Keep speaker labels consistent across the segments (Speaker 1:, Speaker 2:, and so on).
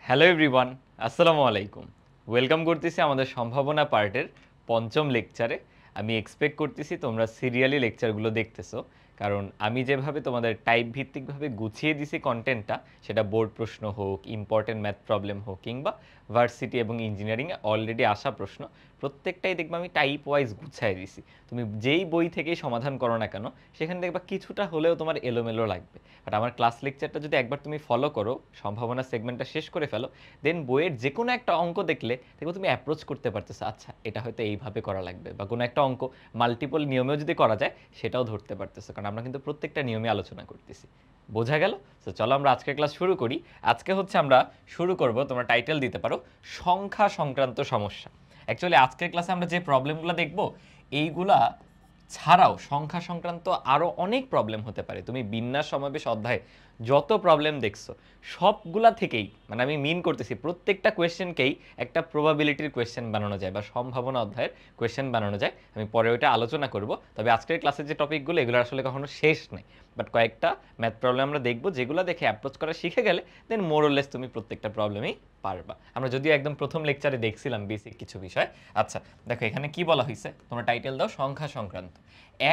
Speaker 1: Hello everyone, আসসালামু আলাইকুম। Welcome করতেছি আমাদের সম্ভাবনা পার্টের পঞ্চম লেকচারে। আমি এক্সপেক্ট করতেছি তোমরা সিরিয়ালি লেকচারগুলো দেখতেছো, কারণ আমি যেভাবে তোমাদের টাইপ ভিত্তিকভাবে গুছিয়ে দিছি কন্টেন্টটা, সেটা বোর্ড প্রশ্ন হোক, ইম্পর্টেন্ট ম্যাথ প্রবলেম হোক, কিংবা ভার্সিটি এবং ইঞ্জিনিয়ারিংয়ে অলরেডি আসা প্রশ্ন, প্রত্যেকটাই দেখবা আমি টাইপ ওয়াইজ গুছিয়ে দিছি। তুমি যেই বই থেকেই সমাধান করো না কেন, সেখানে দেখবা কিছুটা হলেও তোমার এলোমেলো লাগবে। বাট আমার ক্লাস লেকচারটা যদি একবার তুমি ফলো করো, সম্ভাবনা সেগমেন্টটা শেষ করে ফেলো, দেন বইয়ের যে কোনো একটা অঙ্ক দেখলে দেখো তুমি অ্যাপ্রোচ করতে পারতেছো, আচ্ছা এটা হয়তো এইভাবে করা লাগবে, বা কোনো একটা অঙ্ক মাল্টিপল নিয়মেও যদি করা যায় সেটাও ধরতে পারতেছো, কারণ আমরা কিন্তু প্রত্যেকটা নিয়মে আলোচনা করতেছি। বোঝা গেল? তো চলো আমরা আজকের ক্লাস শুরু করি। আজকে হচ্ছে আমরা শুরু করব, তোমরা টাইটেল দিতে পারো সংখ্যা সংক্রান্ত সমস্যা। অ্যাকচুয়ালি আজকের ক্লাসে আমরা যে প্রবলেমগুলো দেখব, এইগুলা ছাড়াও সংখ্যা সংক্রান্ত আরও অনেক প্রবলেম হতে পারে। তুমি বিন্যাস সমাবেশ অধ্যায়ে যত প্রবলেম দেখছো সবগুলা থেকেই, মানে আমি মিন করতেছি, প্রত্যেকটা কোয়েশ্চেনকেই একটা প্রবাবিলিটির কোয়েশ্চেন বানানো যায় বা সম্ভাবনা অধ্যায়ের কোয়েশ্চেন বানানো যায়। আমি পরে ওইটা আলোচনা করব। তবে আজকের ক্লাসের যে টপিকগুলো, এগুলো আসলে কখনো শেষ নেই। বাট কয়েকটা ম্যাথ প্রবলেম আমরা দেখব, যেগুলো দেখে অ্যাপ্রোচ করা শিখে গেলে দেন মোরলেস তুমি প্রত্যেকটা প্রবলেমেই পারবা। আমরা যদিও একদম প্রথম লেকচারে দেখছিলাম বেসিক কিছু বিষয়। আচ্ছা দেখো এখানে কি বলা হয়েছে, তোমরা টাইটেল দাও সংখ্যা সংক্রান্ত।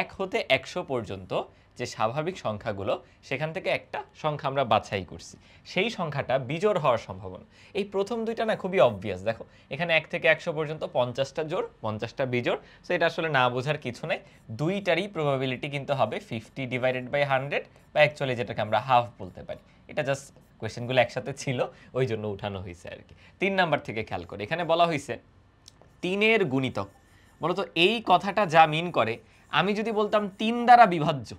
Speaker 1: 1 হতে 100 পর্যন্ত যে স্বাভাবিক সংখ্যাগুলো, সেখান থেকে একটা সংখ্যা আমরা বাছাই করছি, সেই সংখ্যাটা বিজোড় হওয়ার সম্ভাবনা। এই প্রথম দুইটা না খুবই অবভিয়াস। দেখো এখানে 1 থেকে 100 পর্যন্ত 50টা জোড়, 50টা বিজোড়। সো এটা আসলে না বোঝার কিছু নেই। দুইটারই প্রবাবিলিটি কিন্তু হবে 50/100, বা অ্যাকচুয়ালি যেটাকে আমরা হাফ বলতে পারি। এটা জাস্ট কোয়েশ্চেনগুলো একসাথে ছিল, ওই জন্য উঠানো হয়েছে আর কি। 3 নাম্বার থেকে খেয়াল করে এখানে বলা হয়েছে 3-এর গুণিতক। বলতো এই কথাটা যা মিন করে, আমি যদি বলতাম 3 দ্বারা বিভাজ্য,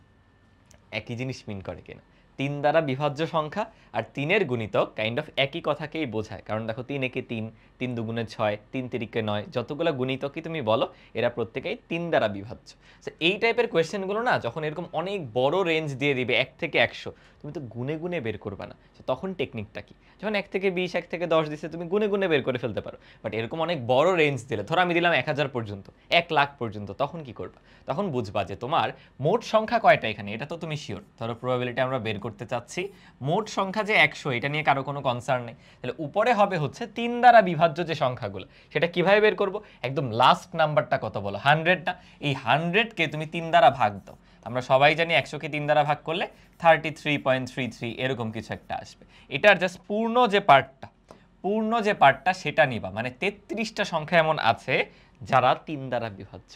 Speaker 1: একই জিনিস মিন করে কিনা? 3 দ্বারা বিভাজ্য সংখ্যা আর 3-এর গুণিতক কাইন্ড অফ একই কথাকেই বোঝায়। কারণ দেখো 3 একে 3, 3 দুগুণে 6, 3 তিরিকে 9, যতগুলো গুণিতকই তুমি বলো এরা প্রত্যেকেই 3 দ্বারা বিভাজ্য। সো এই টাইপের কোয়েশ্চেনগুলো না যখন এরকম অনেক বড় রেঞ্জ দিয়ে দিবে 1 থেকে 100, তুমি তো গুনে গুনে বের করবে না। তখন টেকনিকটা কি? যখন 1 থেকে 20, 1 থেকে 10 দিচ্ছে, তুমি গুনে গুনে বের করে ফেলতে পারো। বাট এরকম অনেক বড় রেঞ্জ দিলে, ধরো আমি দিলাম 1000 পর্যন্ত, 1 লাখ পর্যন্ত, তখন কি করবা? তখন বুঝবা যে তোমার মোট সংখ্যা কয়টা এখানে, এটা তো তুমি শিওর। ধরো প্রবাবিলিটি আমরা বের করতে চাচ্ছি, মোট সংখ্যা যে 100, এটা নিয়ে কারো কোনো কনসার্ন নেই। তাহলে উপরে হবে হচ্ছে 3 দ্বারা বিভাজ্য যে সংখ্যাগুলো, সেটা কিভাবে বের করব? একদম লাস্ট নাম্বারটা কত বলো? 100 না? এই 100কে তুমি 3 দ্বারা ভাগ দাও। আমরা সবাই জানি 100কে 3 দ্বারা ভাগ করলে 33.33 এরকম কিছু একটা আসবে। এটার জাস্ট পূর্ণ যে পার্টটা সেটা নিবা, মানে 33টা সংখ্যা এমন আছে যারা 3 দ্বারা বিভাজ্য।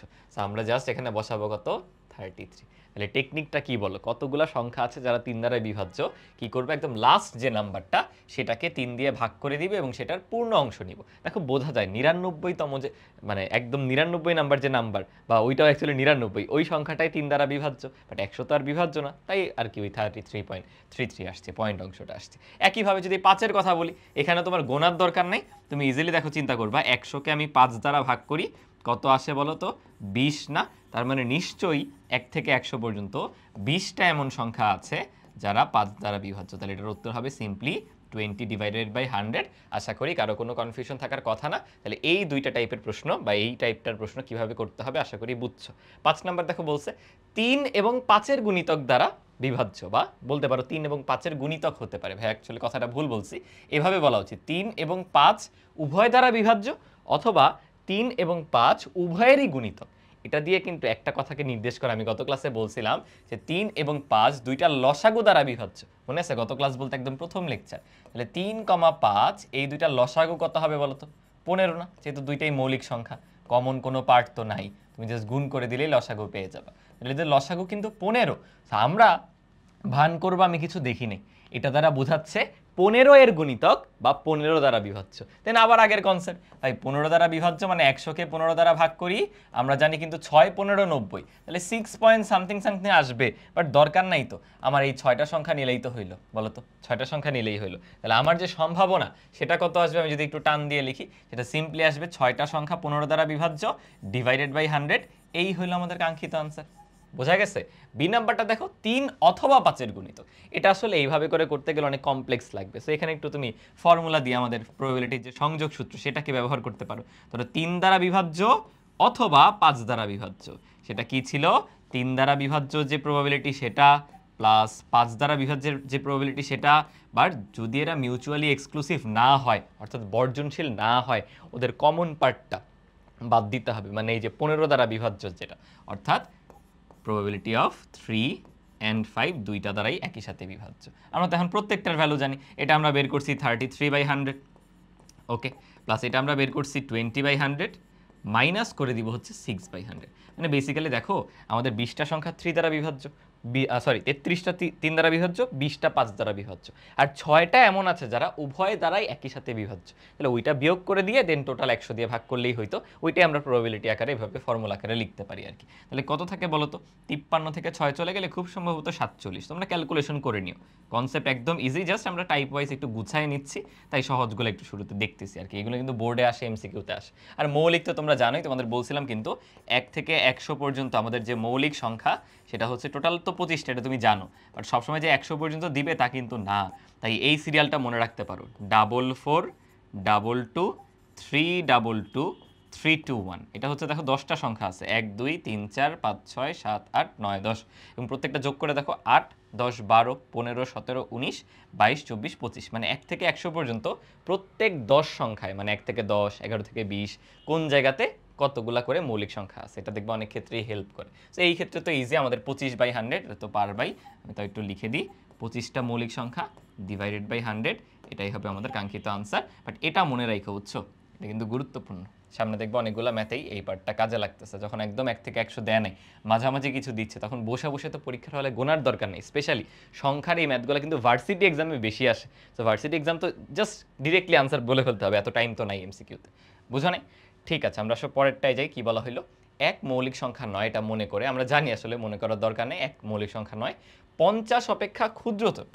Speaker 1: আমরা জাস্ট এখানে বসাবো কত? 33। তাহলে টেকনিকটা কি বলো? কতগুলো সংখ্যা আছে যারা 3 দ্বারা বিভাজ্য, কি করবে? একদম লাস্ট যে নাম্বারটা সেটাকে 3 দিয়ে ভাগ করে দিবে এবং সেটার পূর্ণ অংশ নিব। দেখো বোঝা যায় 99তম যে, মানে একদম 99 নাম্বার যে নাম্বার, বা ওইটাও অ্যাকচুয়ালি 99, ওই সংখ্যাটাই 3 দ্বারা বিভাজ্য। বাট 100 তো আর বিভাজ্য না, তাই আর কি ওই 33.33 আসছে, পয়েন্ট অংশটা আসছে। একইভাবে যদি 5-এর কথা বলি, এখানে তোমার গোনার দরকার নেই, তুমি ইজিলি দেখো চিন্তা করবা, 100কে আমি 5 দ্বারা ভাগ করি, কত আসে বলো তো? 20 না? তার মানে নিশ্চয়ই 1 থেকে 100 পর্যন্ত 20টা এমন সংখ্যা আছে যারা 5 দ্বারা বিভাজ্য। তাহলে এটার উত্তর হবে সিম্পলি 20/100। আশা করি কারো কোনো কনফিউশন থাকার কথা না। তাহলে এই দুইটা টাইপের প্রশ্ন বা এই টাইপটার প্রশ্ন কিভাবে করতে হবে আশা করি বুঝছো। 5 নাম্বার দেখো বলছে 3 এবং 5-এর গুণিতক দ্বারা বিভাজ্য, বা বলতে পারো 3 এবং 5-এর গুণিতক হতে পারে। ভাই অ্যাকচুয়ালি কথাটা ভুল বলছি, এভাবে বলা উচিত 3 এবং 5 উভয় দ্বারা বিভাজ্য, অথবা 3 এবং 5 উভয়েরই গুণিতক। এটা দিয়ে কিন্তু একটা কথাকে নির্দেশ করে, আমি গত ক্লাসে বলছিলাম যে 3 এবং 5 দুইটা লসাগু দ্বারা বিভাজ্য। মনে আছে? গত ক্লাস বলতে একদম প্রথম লেকচার। তাহলে 3,5 এই দুইটা লসাগু কত হবে বলো তো? 15 না? যেহেতু দুইটাই মৌলিক সংখ্যা, কমন কোনো পার্ট তো নাই, তুমি জাস্ট গুণ করে দিলেই লসাগু পেয়ে যাবে। তাহলে এদের লসাগু কিন্তু 15। আমরা ভান করবো আমি কিছু দেখি নেই, এটা দ্বারা বোঝাচ্ছে 15 এর গুণিতক বা 15 দ্বারা বিভাজ্য। দেন আবার আগের কনসেপ্ট, তাই 15 দ্বারা বিভাজ্য মানে 100কে 15 দ্বারা ভাগ করি, আমরা জানি কিন্তু 6 15 90, তাহলে 6 পয়েন্ট সামথিং সামথিং আসবে। বাট দরকার নাই তো, আমার এই 6টা সংখ্যা নিলেই তো হইলো, বলো তো? 6টা সংখ্যা নিলেই হইলো। তাহলে আমার যে সম্ভাবনা সেটা কত আসবে? আমি যদি একটু টান দিয়ে লিখি, সেটা সিম্পলি আসবে 6টা সংখ্যা 15 দ্বারা বিভাজ্য /100। এই হইলো আমাদের কাঙ্ক্ষিত আনসার। বোঝা গেছে? বি নাম্বারটা দেখো 3 অথবা 5-এর গুণিতক। এটা আসলে এইভাবে করে করতে গেলে অনেক কমপ্লেক্স লাগবে। সো এখানে একটু তুমি ফর্মুলা দিয়ে আমাদের প্রবাবিলিটির যে সংযোগ সূত্র সেটাকে ব্যবহার করতে পারো। ধরো 3 দ্বারা বিভাজ্য অথবা 5 দ্বারা বিভাজ্য। সেটা কি ছিল? 3 দ্বারা বিভাজ্য যে প্রবাবিলিটি সেটা, প্লাস 5 দ্বারা বিভাজ্যের যে প্রবাবিলিটি সেটা, বাট যদি এরা মিউচুয়ালি এক্সক্লুসিভ না হয় অর্থাৎ বর্জনশীল না হয় ওদের কমন পার্টটা বাদ দিতে হবে, মানে এই যে 15 দ্বারা বিভাজ্য যেটা, অর্থাৎ প্রবাবিলিটি অফ 3 and 5 দুইটা দ্বারাই একই সাথে বিভাজ্য। আমরা তো এখন প্রত্যেকটার ভ্যালু জানি, এটা আমরা বের করছি 33/100, ওকে, প্লাস এটা আমরা বের করছি 20/100, মাইনাস করে দিব হচ্ছে 6/100। মানে বেসিক্যালি দেখো আমাদের 20টা সংখ্যা 3 দ্বারা বিভাজ্য, সরি 33টা 3 দ্বারা বিভাজ্য, 20টা 5 দ্বারা বিভাজ্য, আর 6টা এমন আছে যারা উভয় দ্বারাই একই সাথে বিভাজ্য। তাহলে ওইটা বিয়োগ করে দিয়ে দেন টোটাল 100 দিয়ে ভাগ করলেই হয়তো, ওইটাই আমরা প্রবাবিলিটি আকারে এভাবে ফর্মুলা আকারে লিখতে পারি আর কি। তাহলে কত থাকে বলো তো, 53 থেকে 6 চলে গেলে খুব সম্ভবত 47। তোমরা ক্যালকুলেশন করে নিও, কনসেপ্ট একদম ইজি, জাস্ট আমরা টাইপ ওয়াইজ একটু গুছাই নিচ্ছি, তাই সহজগুলো একটু শুরুতে দেখতেছি আর কি। এগুলো কিন্তু বোর্ডে আসে, এমসিকিউতে আসে। আর মৌলিক তো তোমরা জানোই, তোমাদের বলছিলাম কিন্তু 1 থেকে 100 পর্যন্ত আমাদের যে মৌলিক সংখ্যা সেটা হচ্ছে টোটাল তো 25টা, এটা তুমি জানো, বাট সবসময় যে 100 পর্যন্ত দিবে তা কিন্তু না। তাই এই সিরিয়ালটা মনে রাখতে পারো, 44 22 322 321। এটা হচ্ছে দেখো 10টা সংখ্যা আছে, 1 2 3 4 5 6 7 8 9 10, এবং প্রত্যেকটা যোগ করে দেখো 8 10 12 15 17 19 22 24 25, মানে 1 থেকে 100 পর্যন্ত প্রত্যেক 10 সংখ্যায়, মানে 1 থেকে 10 11 থেকে 20 কোন জায়গাতে কতগুলা করে মৌলিক সংখ্যা আছে, এটা দেখবে অনেক ক্ষেত্রেই হেল্প করে। তো এই ক্ষেত্রে তো ইজি, আমাদের 25/100, এটা তো পার বাই, আমি তো একটু লিখে দিই, 25টা মৌলিক সংখ্যা ডিভাইডেড বাই 100, এটাই হবে আমাদের কাঙ্ক্ষিত আনসার। বাট এটা মনে রাখো, বুঝছো, এটা কিন্তু গুরুত্বপূর্ণ। সামনে দেখবো অনেকগুলো ম্যাথেই এই পার্টটা কাজে লাগতেছে, যখন একদম 1 থেকে 100 দেয় নাই, মাঝামাঝি কিছু দিচ্ছে, তখন বসে বসে তো পরীক্ষার হলে গোনার দরকার নেই। স্পেশালি সংখ্যার এই ম্যাথগুলো কিন্তু ভার্সিটি এক্সামে বেশি আসে। তো ভার্সিটি এক্সাম তো জাস্ট ডিরেক্টলি আনসার বলে ফেলতে হবে, এত টাইম তো নাই এমসিকিউতে, বুঝো নাই? ঠিক আছে, আমরা সব পরেরটায় যাই। কি বলা হলো, এক মৌলিক সংখ্যা নয়, এটা মনে করে, আমরা জানি আসলে মনে করার দরকার নেই, এক মৌলিক সংখ্যা নয় 50 অপেক্ষা ক্ষুদ্রতর।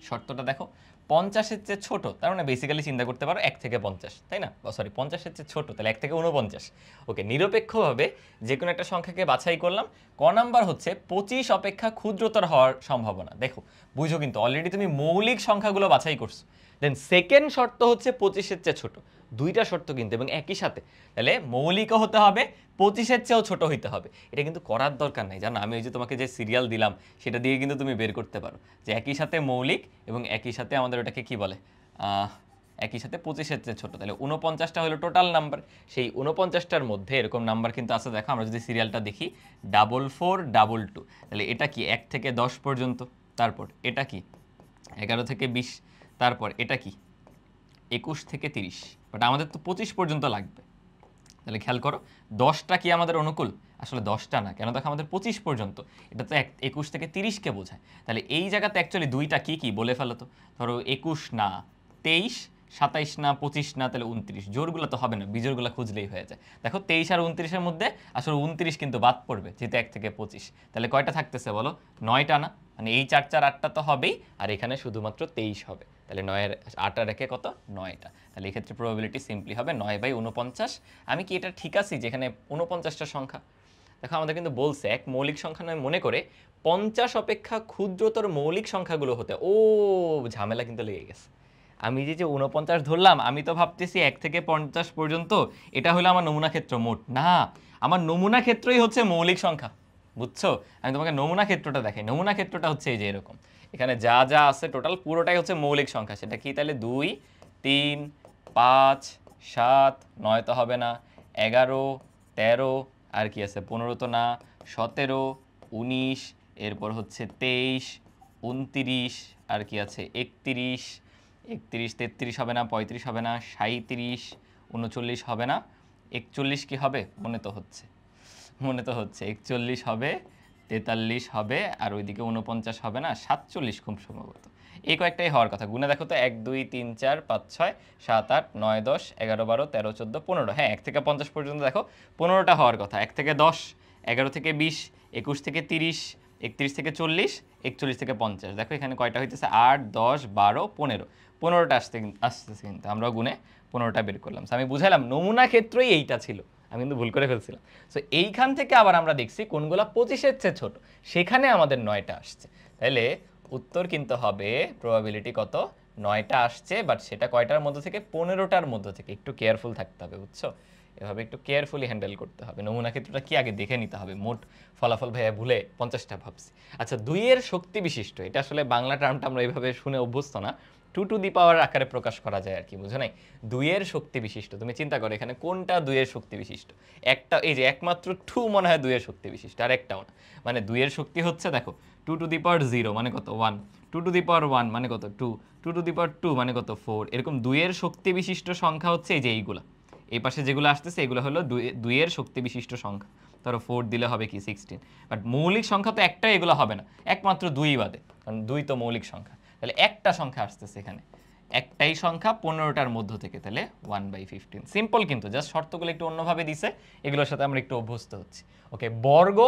Speaker 1: শর্তটা দেখো, 50-এর চেয়ে ছোট, তার মানে বেসিক্যালি চিন্তা করতে পারো 1 থেকে 50, তাই না? সরি, 50-এর চেয়ে ছোট, তাহলে 1 থেকে 49। ওকে, নিরপেক্ষভাবে যে কোনো একটা সংখ্যাকে বাছাই করলাম, ক নাম্বার হচ্ছে 25 অপেক্ষা ক্ষুদ্রতর হওয়ার সম্ভাবনা। দেখো বুঝো, কিন্তু অলরেডি তুমি মৌলিক সংখ্যাগুলো বাছাই করছো, দেন সেকেন্ড শর্ত হচ্ছে 25-এর চেয়ে ছোট। দুইটা শর্ত কিন্তু, এবং একই সাথে, তাহলে মৌলিকও হতে হবে, 25-এর চেয়েও ছোট হইতে হবে। এটা কিন্তু করার দরকার নাই, জানো, আমি ওই যে তোমাকে যে সিরিয়াল দিলাম সেটা দিয়ে কিন্তু তুমি বের করতে পারো যে একই সাথে মৌলিক এবং একই সাথে আমাদের ওটাকে কি বলে, একই সাথে 25-এর চেয়ে ছোট। তাহলে 49টা হলো টোটাল নাম্বার, সেই 49টার মধ্যে এরকম নাম্বার কিন্তু আছে। দেখো আমরা যদি সিরিয়ালটা দেখি, 4422, তাহলে এটা কি 1 থেকে 10 পর্যন্ত, তারপর এটা কি 11 থেকে 20, তারপর এটা কি 21 থেকে 30, বাট আমাদের তো 25 পর্যন্ত লাগবে। তাহলে খেয়াল করো, 10টা কি আমাদের অনুকূল? আসলে 10টা না, কেন দেখো আমাদের 25 পর্যন্ত, এটা তো 21 থেকে 30কে বোঝায়। তাহলে এই জায়গাতে অ্যাকচুয়ালি দুইটা কি কি বলে ফেলো তো, ধরো 21 না 23, 27 না 25 না, তাহলে 29, জোরগুলো তো হবে না, বিজোরগুলো খুঁজলেই হয়ে যায়। দেখো 23 আর 29-এর মধ্যে আসলে 29 কিন্তু বাদ পড়বে, যেহেতু 1 থেকে 25, তাহলে কয়টা থাকতেছে বলো, 9টা না, মানে এই 4 4 8টা তো হবেই, আর এখানে শুধুমাত্র 23 হবে। তাহলে 9-এর 8 আর রেখে কত, 9টা। তাহলে এই ক্ষেত্রে প্রবাবিলিটি সিম্পলি হবে 9/49। আমি কি এটা ঠিক আছি যেখানে 49টা সংখ্যা? দেখো আমাদের কিন্তু বলছে এক মৌলিক সংখ্যা নয় মনে করে 50 অপেক্ষা ক্ষুদ্রতর মৌলিক সংখ্যাগুলো হতে, ও ঝামেলা কিন্তু লেগে গেছে। আমি যে 49 ধরলাম, আমি তো ভাবতেছি 1 থেকে 50 পর্যন্ত এটা হলো আমার নমুনা ক্ষেত্র মোট, না, আমার নমুনা ক্ষেত্রই হচ্ছে মৌলিক সংখ্যা, বুঝছো? আমি তোমাকে নমুনা ক্ষেত্রটা দেখাই। নমুনা ক্ষেত্রটা হচ্ছে এই যে এরকম, এখানে যা যা আছে টোটাল পুরোটাই হচ্ছে মৌলিক সংখ্যা। সেটা কি তাহলে 2 3 5 7 9 তো হবে না, 11 13, আর কি আছে 15 তো না, 17 19, এরপর হচ্ছে 23 29, আর কি আছে 31 31 33 হবে না, 35 হবে না, 37 39 হবে না, 41 কি হবে, মনে তো হচ্ছে 41 হবে, 43 হবে, আর ওইদিকে 49 হবে না, 47 খুব সম্ভবত। এই কয়েকটাই হওয়ার কথা। গুণে দেখো তো, 1 2 3 4 5 6 7 8 9 10 11 12 13 14 15, হ্যাঁ 1 থেকে 50 পর্যন্ত দেখো 15টা হওয়ার কথা। 1 থেকে 10, 11 থেকে 20, 21 থেকে 30, 31 থেকে 40, 41 থেকে 50, দেখো এখানে কয়টা হইতেছে, 8 10 12 15, 15টা আসতেছে কিন্তু আমরাও গুণে 15টা বের করলাম। আমি বুঝাইলাম নমুনা ক্ষেত্রই এইটা ছিল, আমি কিন্তু ভুল করে ফেলছিলাম। সো এইখান থেকে আবার আমরা দেখছি কোনগুলা 25-এর চেয়ে ছোট, সেখানে আমাদের 9টা আসছে। তাহলে উত্তর কিন্তু হবে প্রবাবিলিটি কত, 9টা আসছে, বাট সেটা কয়টার মধ্যে থেকে, 15টার মধ্যে থেকে। একটু কেয়ারফুল থাকতে হবে, বুঝছো? এভাবে একটু কেয়ারফুলি হ্যান্ডেল করতে হবে। নমুনা ক্ষেত্রটা কি আগে দেখে নিতে হবে, মোট ফলাফল ভাইয়া ভুলে 50টা ভাবছি। আচ্ছা, 2 এর শক্তি বিশিষ্ট, এটা আসলে বাংলা টার্মটা আমরা এইভাবে শুনে অভ্যস্ত না, 2 টু দি পাওয়ার আকারে প্রকাশ করা যায় আর কি, বুঝো নাই? 2 এর শক্তি বিশিষ্ট, তুমি চিন্তা করো এখানে কোনটা 2 এর শক্তি বিশিষ্ট? একটা, এই যে একমাত্র 2 মনে হয় 2 এর শক্তি বিশিষ্ট, আর একটাও না। মানে 2 এর শক্তি হচ্ছে দেখো 2 টু দি পাওয়ার 0 মানে কত 1, 2 টু দি পাওয়ার 1 মানে কত 2, 2 টু দি পাওয়ার 2 মানে কত 4। এরকম 2 এর শক্তি বিশিষ্ট সংখ্যা হচ্ছে এই যে এইগুলা, এই পাশে যেগুলো আসতেছে এগুলো হলো 2 এর শক্তি বিশিষ্ট সংখ্যা। ধরো 4 দিলে হবে কি 16। বাট মৌলিক সংখ্যা তো একটাই, এগুলো হবে না, একমাত্র 2 বাদে, কারণ 2 তো মৌলিক সংখ্যা। তাহলে একটা সংখ্যা আসতেছে এখানে, একটাই সংখ্যা 15টার মধ্য থেকে, তাহলে 1/15। সিম্পল, কিন্তু জাস্ট শর্তগুলো একটু অন্যভাবে দিছে, এগুলোর সাথে আমরা একটু অভ্যস্ত হচ্ছি। ওকে, বর্গ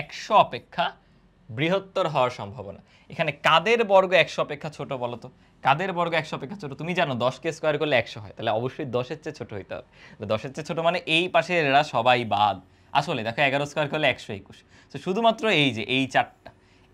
Speaker 1: 100 অপেক্ষা বৃহত্তর হওয়ার সম্ভাবনা। এখানে কাদের বর্গ 100 অপেক্ষা ছোট বলো তো? কাদের বর্গ 100 অপেক্ষা ছোট? তুমি জানো 10কে স্কোয়ার করলে 100 হয়, তাহলে অবশ্যই 10-এর চেয়ে ছোট হইতে হবে। 10-এর চেয়ে ছোট মানে এই পাশে এরা সবাই বাদ। আসলে দেখো 11 স্কোয়ার করলে 121, তো শুধুমাত্র এই যে এই চারটা,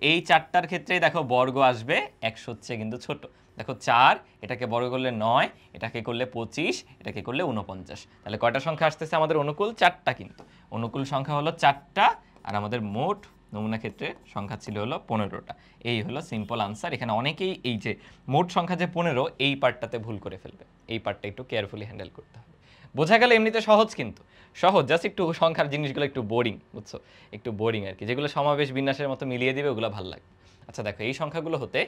Speaker 1: এই চারটার ক্ষেত্রেই দেখো বর্গ আসবে 100 চেয়ে কিন্তু ছোট। দেখো 4, এটাকে বর্গ করলে 9, এটাকে করলে 25, এটাকে করলে 49। তাহলে কয়টা সংখ্যা আসতেছে আমাদের অনুকূল? 4টা, কিন্তু অনুকূল সংখ্যা হলো 4টা, আর আমাদের মোট নমুনা ক্ষেত্রে সংখ্যা ছিল হলো 15টা। এই হলো সিম্পল আনসার। এখানে অনেকেই এই যে মোট সংখ্যা যে 15, এই পার্টটাতে ভুল করে ফেলবে, এই পার্টটা একটু কেয়ারফুলি হ্যান্ডেল করতে হবে। বোঝা গেল? এমনিতে সহজ, কিন্তু সহজ, জাস্ট একটু সংখ্যার জিনিসগুলো একটু বোরিং, বুঝছো? একটু বোরিং আর কি, যেগুলো সমাবেশ বিন্যাসের মতো মিলিয়ে দিবে ওগুলো ভালো লাগবে। আচ্ছা দেখো, এই সংখ্যাগুলো হতে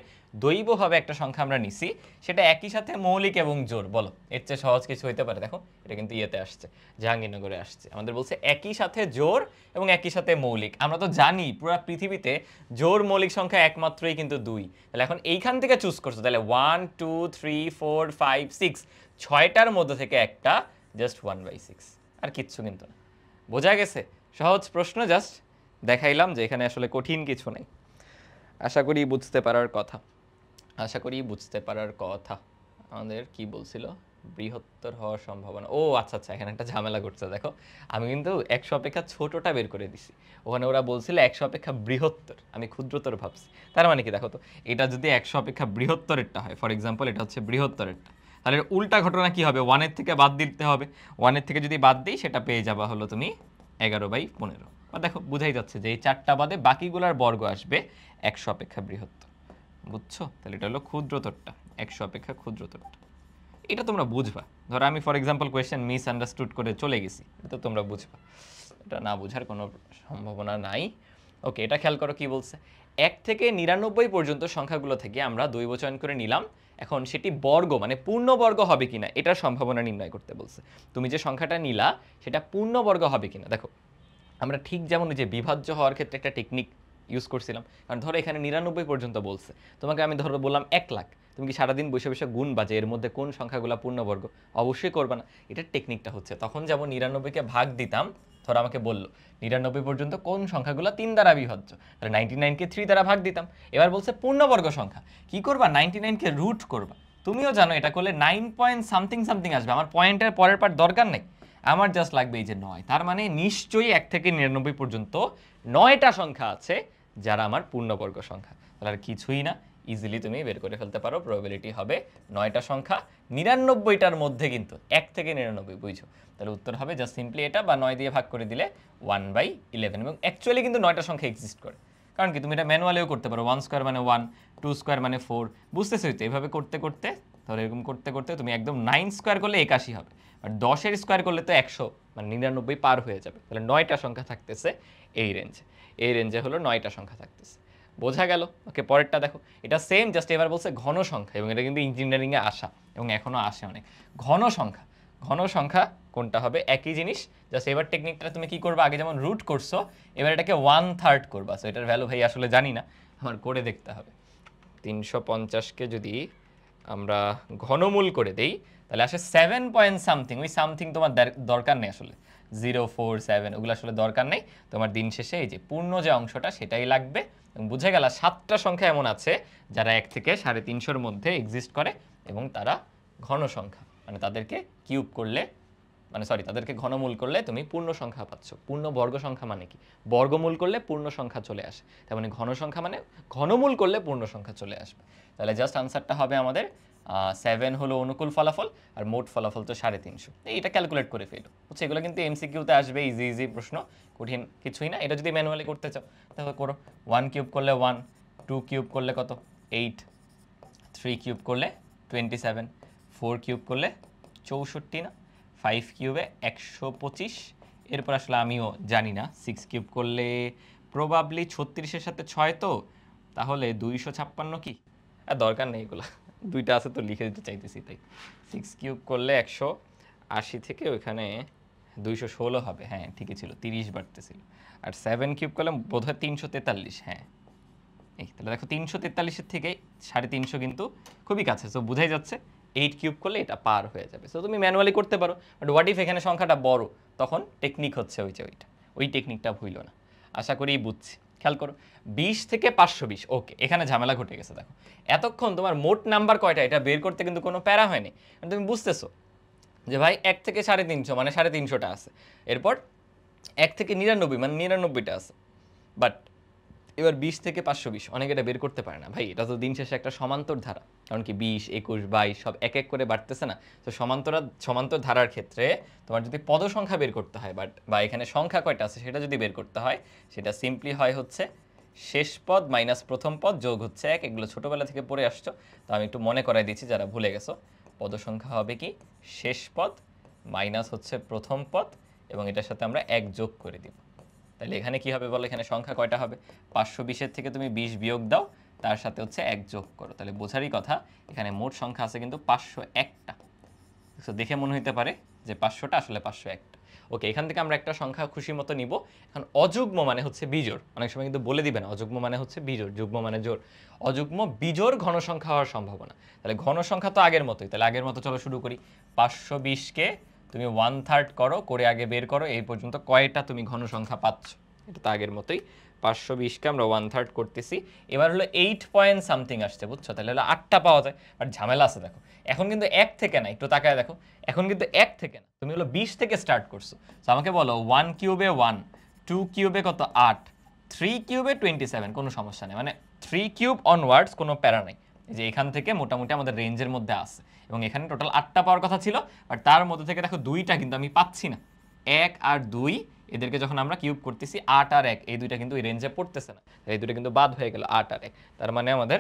Speaker 1: দৈবভাবে একটা সংখ্যা আমরা নিছি, সেটা একই সাথে মৌলিক এবং জোড়। বলো এর চেয়ে সহজ কিছু হইতে পারে? দেখো এটা কিন্তু ইয়েতে আসছে, জাহাঙ্গীরনগরে আসছে, আমাদের বলছে একই সাথে জোড় এবং একই সাথে মৌলিক। আমরা তো জানি পুরো পৃথিবীতে জোড় মৌলিক সংখ্যা একমাত্রই কিন্তু 2। তাহলে এখন এইখান থেকে চুজ করছো, তাহলে 1 2 3 4 5 6, 6টার মধ্যে থেকে একটা, জাস্ট 1/6, আর কিচ্ছু কিন্তু না। বোঝা গেছে? সহজ প্রশ্ন, জাস্ট দেখাইলাম যে এখানে আসলে কঠিন কিছু নেই। আশা করি বুঝতে পারার কথা, আশা করি বুঝতে পারার কথা। আমাদের কি বলছিল? বৃহত্তর হওয়ার সম্ভাবনা। ও আচ্ছা আচ্ছা, এখানে একটা ঝামেলা করছে। দেখো আমি কিন্তু 100 অপেক্ষা ছোটটা বের করে দিছি, ওখানে ওরা বলছিল 100 অপেক্ষা বৃহত্তর, আমি ক্ষুদ্রতর ভাবছি। তার মানে কি দেখো তো, এটা যদি 100 অপেক্ষা বৃহত্তরেরটা হয়, ফর এক্সাম্পল এটা হচ্ছে বৃহত্তরেরটা, তাহলে উল্টা ঘটনা কি হবে? 1-এর থেকে বাদ দিতে হবে, 1-এর থেকে যদি বাদ দিই সেটা পেয়ে যাবা হলো তুমি 11/15। বা দেখো বুঝাই যাচ্ছে যে এই 4টা বাদে বাকিগুলার বর্গ আসবে 100 অপেক্ষা বৃহত্তর। বুঝছো? তাহলে এটা হলো ক্ষুদ্রতরটা, 100 অপেক্ষা ক্ষুদ্রতরটা। এটা তোমরা বুঝবা। ধরো আমি for example question miss understood করে চলে গেছি, এটা তো তোমরা বুঝবা, এটা না বুঝার কোনো সম্ভাবনা নাই। ওকে, এটা খেয়াল করো কি বলছে। 1 থেকে 99 পর্যন্ত সংখ্যাগুলো থেকে আমরা দৈব চয়ন করে নিলাম, এখন সেটি বর্গ মানে পূর্ণবর্গ হবে কিনা এটার সম্ভাবনা নির্ণয় করতে বলছে। তুমি যে সংখ্যাটা নিলা সেটা পূর্ণবর্গ হবে কিনা। দেখো আমরা ঠিক যেমন যে বিভাজ্য হওয়ার ক্ষেত্রে একটা টেকনিক ইউজ করছিলাম, কারণ ধরো এখানে 99 পর্যন্ত বলছে, তোমাকে আমি ধরো বললাম 1 লাখ, তুমি কি সারাদিন বসে বসে গুণ বাজে এর মধ্যে কোন সংখ্যাগুলো পূর্ণবর্গ? অবশ্যই করবে না। এটার টেকনিকটা হচ্ছে, তখন যেমন 99কে ভাগ দিতাম, ধরো আমাকে বললো 99 পর্যন্ত কোন সংখ্যাগুলো 3 দ্বারা বিভাজ্য, তাহলে 99কে 3 দ্বারা ভাগ দিতাম। এবার বলছে পূর্ণবর্গ সংখ্যা, কি করবা? 99কে রুট করবা। তুমিও জানো এটা করলে 9 পয়েন্ট সামথিং সামথিং আসবে, আমার পয়েন্টের পরের পার্ট দরকার নেই, আমার জাস্ট লাগবে এই যে 9। তার মানে নিশ্চয়ই 1 থেকে 99 পর্যন্ত 9টা সংখ্যা আছে যারা আমার পূর্ণবর্গ সংখ্যা। তাহলে আর কিছুই না, ইজিলি তুমি বের করে ফেলতে পারো, প্রবাবিলিটি হবে 9টা সংখ্যা 99টার মধ্যে, কিন্তু 1 থেকে 99, বুঝছো? তাহলে উত্তর হবে জাস্ট সিম্পলি এটা, বা 9 দিয়ে ভাগ করে দিলে 1/11। এবং অ্যাকচুয়ালি কিন্তু 9টা সংখ্যা এক্সিস্ট করে, কারণ কি তুমি এটা ম্যানুয়ালিও করতে পারো, 1 স্কোয়ার মানে 1, 2 স্কোয়ার মানে 4, বুঝতেছো তো? এইভাবে করতে করতে, ধরো এরকম করতে করতে তুমি একদম 9 স্কোয়ার করলে 81 হবে, আর 10-এর স্কোয়ার করলে তো 100, মানে 99 পার হয়ে যাবে। তাহলে 9টা সংখ্যা থাকতেছে এই রেঞ্জে, এই রেঞ্জে হলো 9টা সংখ্যা থাকতেছে। বোঝা গেল? ওকে, পরেরটা দেখো, এটা সেম, জাস্ট এবার বলছে ঘন সংখ্যা, এবং এটা কিন্তু ইঞ্জিনিয়ারিংয়ে আসা এবং এখনও আসে অনেক। ঘন সংখ্যা, ঘন সংখ্যা কোনটা হবে? একই জিনিস, জাস্ট এবার টেকনিকটা তুমি কি করবা? আগে যেমন রুট করছো, এবার এটাকে 1/3 করবা। সো এটার ভ্যালু ভাই আসলে জানি না, আমার করে দেখতে হবে। 350কে যদি আমরা ঘনমূল করে দেই, তাহলে আসে 7 পয়েন্ট সামথিং। ওই সামথিং তোমার দরকার নেই আসলে, 047 ওগুলো আসলে দরকার নেই। তোমার দিন শেষে এই যে পূর্ণ যে অংশটা সেটাই লাগবে। এবং বুঝে গেল 7টা সংখ্যা এমন আছে যারা 1 থেকে 350-এর মধ্যে এক্সিস্ট করে, এবং তারা ঘন সংখ্যা, মানে তাদেরকে কিউব করলে, মানে সরি তাদেরকে ঘনমূল করলে তুমি পূর্ণ সংখ্যা পাচ্ছ। পূর্ণ বর্গ সংখ্যা মানে কি? বর্গমূল করলে পূর্ণ সংখ্যা চলে আসে, তার মানে ঘন সংখ্যা মানে ঘনমূল করলে পূর্ণ সংখ্যা চলে আসবে। তাহলে জাস্ট আনসারটা হবে আমাদের 7 হলো অনুকূল ফলাফল, আর মোট ফলাফল তো 350। এইটা ক্যালকুলেট করে ফেলো হচ্ছে। এগুলো কিন্তু এমসিকিউতে আসবে, ইজি ইজি প্রশ্ন, কঠিন কিছুই না। এটা যদি ম্যানুয়ালি করতে চাও তাহলে করো। 1 কিউব করলে 1, 2 কিউব করলে কত 8, 3 কিউব করলে 27, 4 কিউব করলে 64 না, 5 কিউবে 125। এরপর আসলে আমিও জানি না, 6 কিউব করলে প্রবাবলি 36-এর সাথে 6 তো, তাহলে 256 কি? আর দরকার নেই এগুলো, দুইটা আছে তো লিখে দিতে চাইতেছি তাই। 6 কিউব করলে 180 থেকে ওইখানে 216 হবে, হ্যাঁ ঠিকই ছিল, 30 বাড়তেছিল। আর 7 কিউব করলে বোধহয় 343, হ্যাঁ এই তাহলে দেখো 343-এর থেকে 350 কিন্তু খুবই কাছে, সো বোঝাই যাচ্ছে 8 কিউব করলে এটা পার হয়ে যাবে। সো তুমি ম্যানুয়ালি করতে পারো, বাট হোয়াট ইফ এখানে সংখ্যাটা বড়, তখন টেকনিক হচ্ছে ওই টেকনিকটা ভুলো না। আশা করি বুঝছি। খেয়াল করো 20 থেকে 520, ওকে এখানে ঝামেলা ঘটে গেছে। দেখো এতক্ষণ তোমার মোট নাম্বার কয়টা এটা বের করতে কিন্তু কোনো প্যারা হয়নি, তুমি বুঝতেছো যে ভাই 1 থেকে 350 মানে 350টা আছে, এরপর 1 থেকে 99 মানে 99টা আছে। বাট এবার 20 থেকে 520 অনেকে এটা বের করতে পারে না ভাই, এটা তো দিন শেষে একটা সমান্তর ধারা, কারণ কি 20, 21, 22 সব এক এক করে বাড়তেছে না। তো সমান্তর ধারার ক্ষেত্রে তোমার যদি পদ সংখ্যা বের করতে হয়, বা এখানে সংখ্যা কয়টা আছে সেটা যদি বের করতে হয়, সেটা সিম্পলি হয় হচ্ছে শেষ পদ মাইনাস প্রথম পদ যোগ হচ্ছে 1। এগুলো ছোটোবেলা থেকে পড়ে আসছো, তো আমি একটু মনে করাই দিচ্ছি যারা ভুলে গেছো। পদ সংখ্যা হবে কি শেষ পদ মাইনাস হচ্ছে প্রথম পদ, এবং এটার সাথে আমরা 1 যোগ করে দিব। তাহলে এখানে কি হবে বলো, এখানে সংখ্যা কয়টা হবে? 520-এর থেকে তুমি 20 বিয়োগ দাও, তার সাথে হচ্ছে 1 যোগ করো, তাহলে বোঝারই কথা এখানে মোট সংখ্যা আছে কিন্তু 501টা। তো দেখে মনে হইতে পারে যে 500টা, আসলে 501টা। ওকে, এখান থেকে আমরা একটা সংখ্যা খুশি মতো নিব। এখন অযুগ্ম মানে হচ্ছে বিজোড়, অনেক সময় কিন্তু বলে দিবেন অযুগ্ম মানে হচ্ছে বিজোড়, যুগ্ম মানে জোড়। অযুগ্ম বিজোড় ঘন সংখ্যা হওয়ার সম্ভাবনা, তাহলে ঘন সংখ্যা তো আগের মতোই, তাহলে আগের মতো চলো শুরু করি। 520কে তুমি 1/3 করো, করে আগে বের করো এই পর্যন্ত কয়টা তুমি ঘন সংখ্যা পাচ্ছ। এটা তো আগের মতোই, 520কে আমরা 1/3 করতেছি। এবার হলো 8 পয়েন্ট সামথিং আসছে, বুঝছো? তাহলে হলো 8টা পাওয়া যায়, বাট ঝামেলা আছে। দেখো এখন কিন্তু 1 থেকে না, একটু তাকায় দেখো, এখন কিন্তু 1 থেকে না, তুমি হলো 20 থেকে স্টার্ট করছো। তো আমাকে বলো 1 কিউবে 1, 2 কিউবে কত 8, 3 কিউবে 27, কোনো সমস্যা নেই, মানে 3 কিউব অনওয়ার্ডস কোনো প্যারা নেই। যে এখান থেকে মোটামুটি আমাদের রেঞ্জের মধ্যে আছে, এবং এখানে টোটাল 8টা পাওয়ার কথা ছিল, বাট তার মধ্যে থেকে দেখো 2টা কিন্তু আমি পাচ্ছি না। 1 আর 2 এদেরকে যখন আমরা কিউব করতেছি, 8 আর 1 এই দুইটা কিন্তু এই রেঞ্জে পড়তেছে না, এই দুটো কিন্তু বাদ হয়ে গেল 8 আর 1। তার মানে আমাদের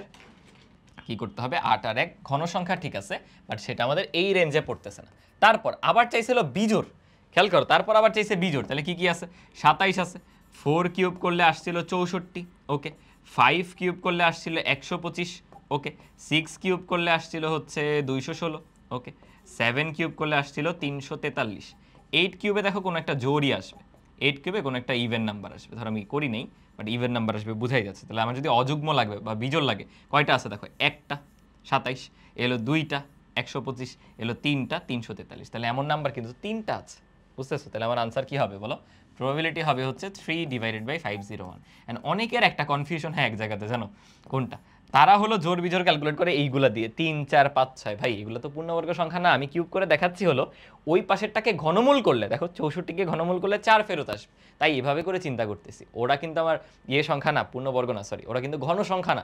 Speaker 1: কি করতে হবে, 8 আর 1 ঘন সংখ্যা ঠিক আছে, বাট সেটা আমাদের এই রেঞ্জে পড়তেছে না। তারপর আবার চাইছিল বিজোড়, খেয়াল করো, তারপর আবার চাইছে বিজোড়। তাহলে কি কি আছে, 27 আছে, 4 কিউব করলে আসছিল 64, ওকে, 5 কিউব করলে আসছিল 125, ওকে, 6 কিউব করলে আসছিল হচ্ছে 216, ওকে, 7 কিউব করলে আসছিল 343, 8 কিউবে দেখো কোনো একটা জোড়ই আসবে, 8 কিউবে কোনো একটা ইভেন নাম্বার আসবে, ধর আমি করি নেই, বাট ইভেন নাম্বার আসবে, বোঝাই যাচ্ছে। তাহলে আমার যদি অযুগ্ম লাগবে বা বিজোড় লাগে, কয়টা আছে দেখো, একটা 27, এলো 2টা 125, এলো 3টা 343, তাহলে এমন নাম্বার কিন্তু 3টা আছে, বুঝতেছো? তাহলে আমার আনসার কি হবে বলো, প্রবাবিলিটি হবে হচ্ছে 3/501। অ্যান্ড অনেকের একটা কনফিউশন হয় এক জায়গাতে, জানো কোনটা? তারা হলো জোড় বিজোড় ক্যালকুলেট করে এইগুলা দিয়ে 3, 4, 5, 6, ভাই এগুলো তো পূর্ণবর্গ সংখ্যা না। আমি কিউব করে দেখাচ্ছি হলো ওই পাশেরটাকে ঘনমূল করলে, দেখো 64কে ঘনমূল করলে 4 ফেরত আসবে, তাই এভাবে করে চিন্তা করতেছি। ওরা কিন্তু আমার সংখ্যা না, পূর্ণবর্গ না, সরি, ওরা কিন্তু ঘন সংখ্যা না,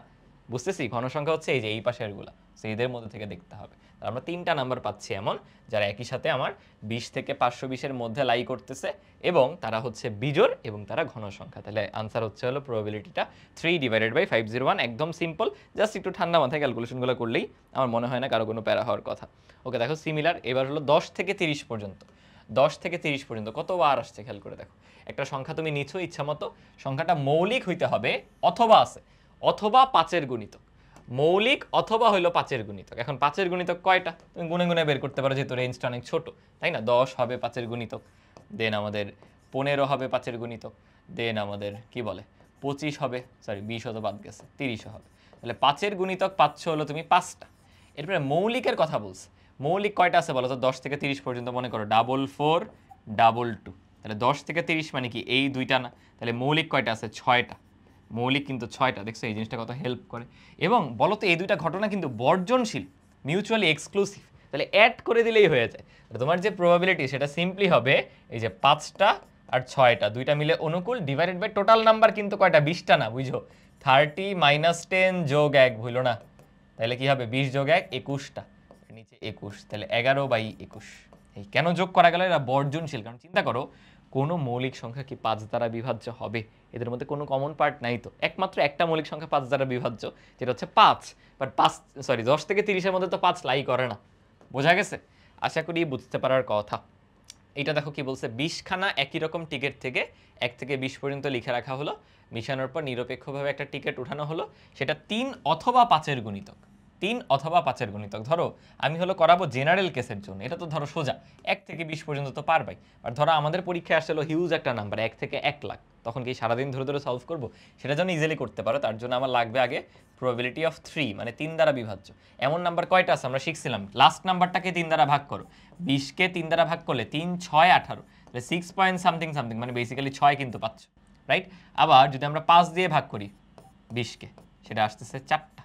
Speaker 1: বুঝতেছি? ঘন সংখ্যা হচ্ছে এই যে এই পাশেরগুলা, সো এদের মধ্যে থেকে দেখতে হবে। আমরা 3টা নাম্বার পাচ্ছি এমন, যারা একই সাথে আমার 20 থেকে 520-এর মধ্যে লাই করতেছে, এবং তারা হচ্ছে বিজোড় এবং তারা ঘন সংখ্যা। তাহলে আনসার হচ্ছে হলো প্রবাবিলিটিটা 3/501, একদম সিম্পল, জাস্ট একটু ঠান্ডা মাথায় ক্যালকুলেশনগুলো করলেই আমার মনে হয় না কারো কোনো প্যারা হওয়ার কথা। ওকে, দেখো সিমিলার। এবার হলো 10 থেকে 30 পর্যন্ত। 10 থেকে 30 পর্যন্ত কতবার আসছে খেয়াল করে দেখো। একটা সংখ্যা তুমি নিছো ইচ্ছা মতো, সংখ্যাটা মৌলিক হইতে হবে অথবা আছে, অথবা 5-এর গুণিতক, মৌলিক অথবা হইলো 5-এর গুণিতক। এখন 5-এর গুণিতক কয়টা তুমি গুনে গুনে বের করতে পারো, যেহেতু রেঞ্জটা অনেক ছোট, তাই না? 10 হবে 5-এর গুণিতক, দেন আমাদের 15 হবে 5-এর গুণিতক, দেন আমাদের কি বলে 25 হবে, সরি 20 তো বাদ গেছে, 30 হবে। তাহলে 5-এর গুণিতক পাচ্ছ হলো তুমি 5টা। এরপরে মৌলিকের কথা বলছে, মৌলিক কয়টা আছে বলো তো? 10 থেকে 30 পর্যন্ত মনে করো 4, 2, তাহলে 10 থেকে 30 মানে কি এই দুইটা না? তাহলে মৌলিক কয়টা আছে? 6টা। মৌলিক কিন্তু 6টা, দেখছো এই জিনিসটা কত হেল্প করে। এবং বলো তো এই দুইটা ঘটনা কিন্তু বর্জনশীল, মিউচুয়ালি এক্সক্লুসিভ, তাহলে অ্যাড করে দিলেই হয়ে যায়। তোমার যে প্রবাবিলিটি সেটা সিম্পলি হবে এই যে 5টা আর 6টা দুইটা মিলে অনুকূল ডিভাইডেড বাই টোটাল নাম্বার কিন্তু কয়টা, 20টা না, বুঝো? 30 - 10 যোগ 1, ভুলো না। তাহলে কি হবে 20 যোগ 1 21টা, নিচে 21, তাহলে 11/21। এই কেন যোগ করা গেল? এরা বর্জনশীল। কারণ চিন্তা করো, কোনো মৌলিক সংখ্যা কি 5 দ্বারা বিভাজ্য হবে? এদের মধ্যে কোনো কমন পার্ট নাই তো। একমাত্র একটা মৌলিক সংখ্যা 5 দ্বারা বিভাজ্য, যেটা হচ্ছে 5। বাট 10 থেকে 30-এর মধ্যে তো 5 লাই করে না। বোঝা গেছে? আশা করি বুঝতে পারার কথা। এটা দেখো কি বলছে, 20খানা একই রকম টিকিট থেকে 1 থেকে 20 পর্যন্ত লিখে রাখা হলো, মিশানোর পর নিরপেক্ষভাবে একটা টিকিট উঠানো হলো, সেটা 3 অথবা 5-এর গুণিতক। 3 অথবা 5-এর গুণিতক। ধরো আমি হলো করাবো জেনারেল কেসের জন্য, এটা তো ধরো সোজা 1 থেকে 20 পর্যন্ত তো পারবাই। আর ধরো আমাদের পরীক্ষায় আসলে হিউজ একটা নাম্বার 1 থেকে 1 লাখ, তখন কি সারাদিন ধরে ধরে সলভ করবো? সেটা যেন ইজিলি করতে পারো, তার জন্য আমার লাগবে আগে প্রবাবিলিটি অফ 3, মানে 3 দ্বারা বিভাজ্য। এমন নাম্বার কয়টা আছে আমরা শিখছিলাম, লাস্ট নাম্বারটাকে 3 দ্বারা ভাগ করো। 20কে 3 দ্বারা ভাগ করলে 3, 6, 18, তাহলে 6 পয়েন্ট সামথিং সামথিং, মানে বেসিক্যালি 6 কিন্তু পাচ্ছ, রাইট? আবার যদি আমরা 5 দিয়ে ভাগ করি 20কে, সেটা আসতেছে 4টা,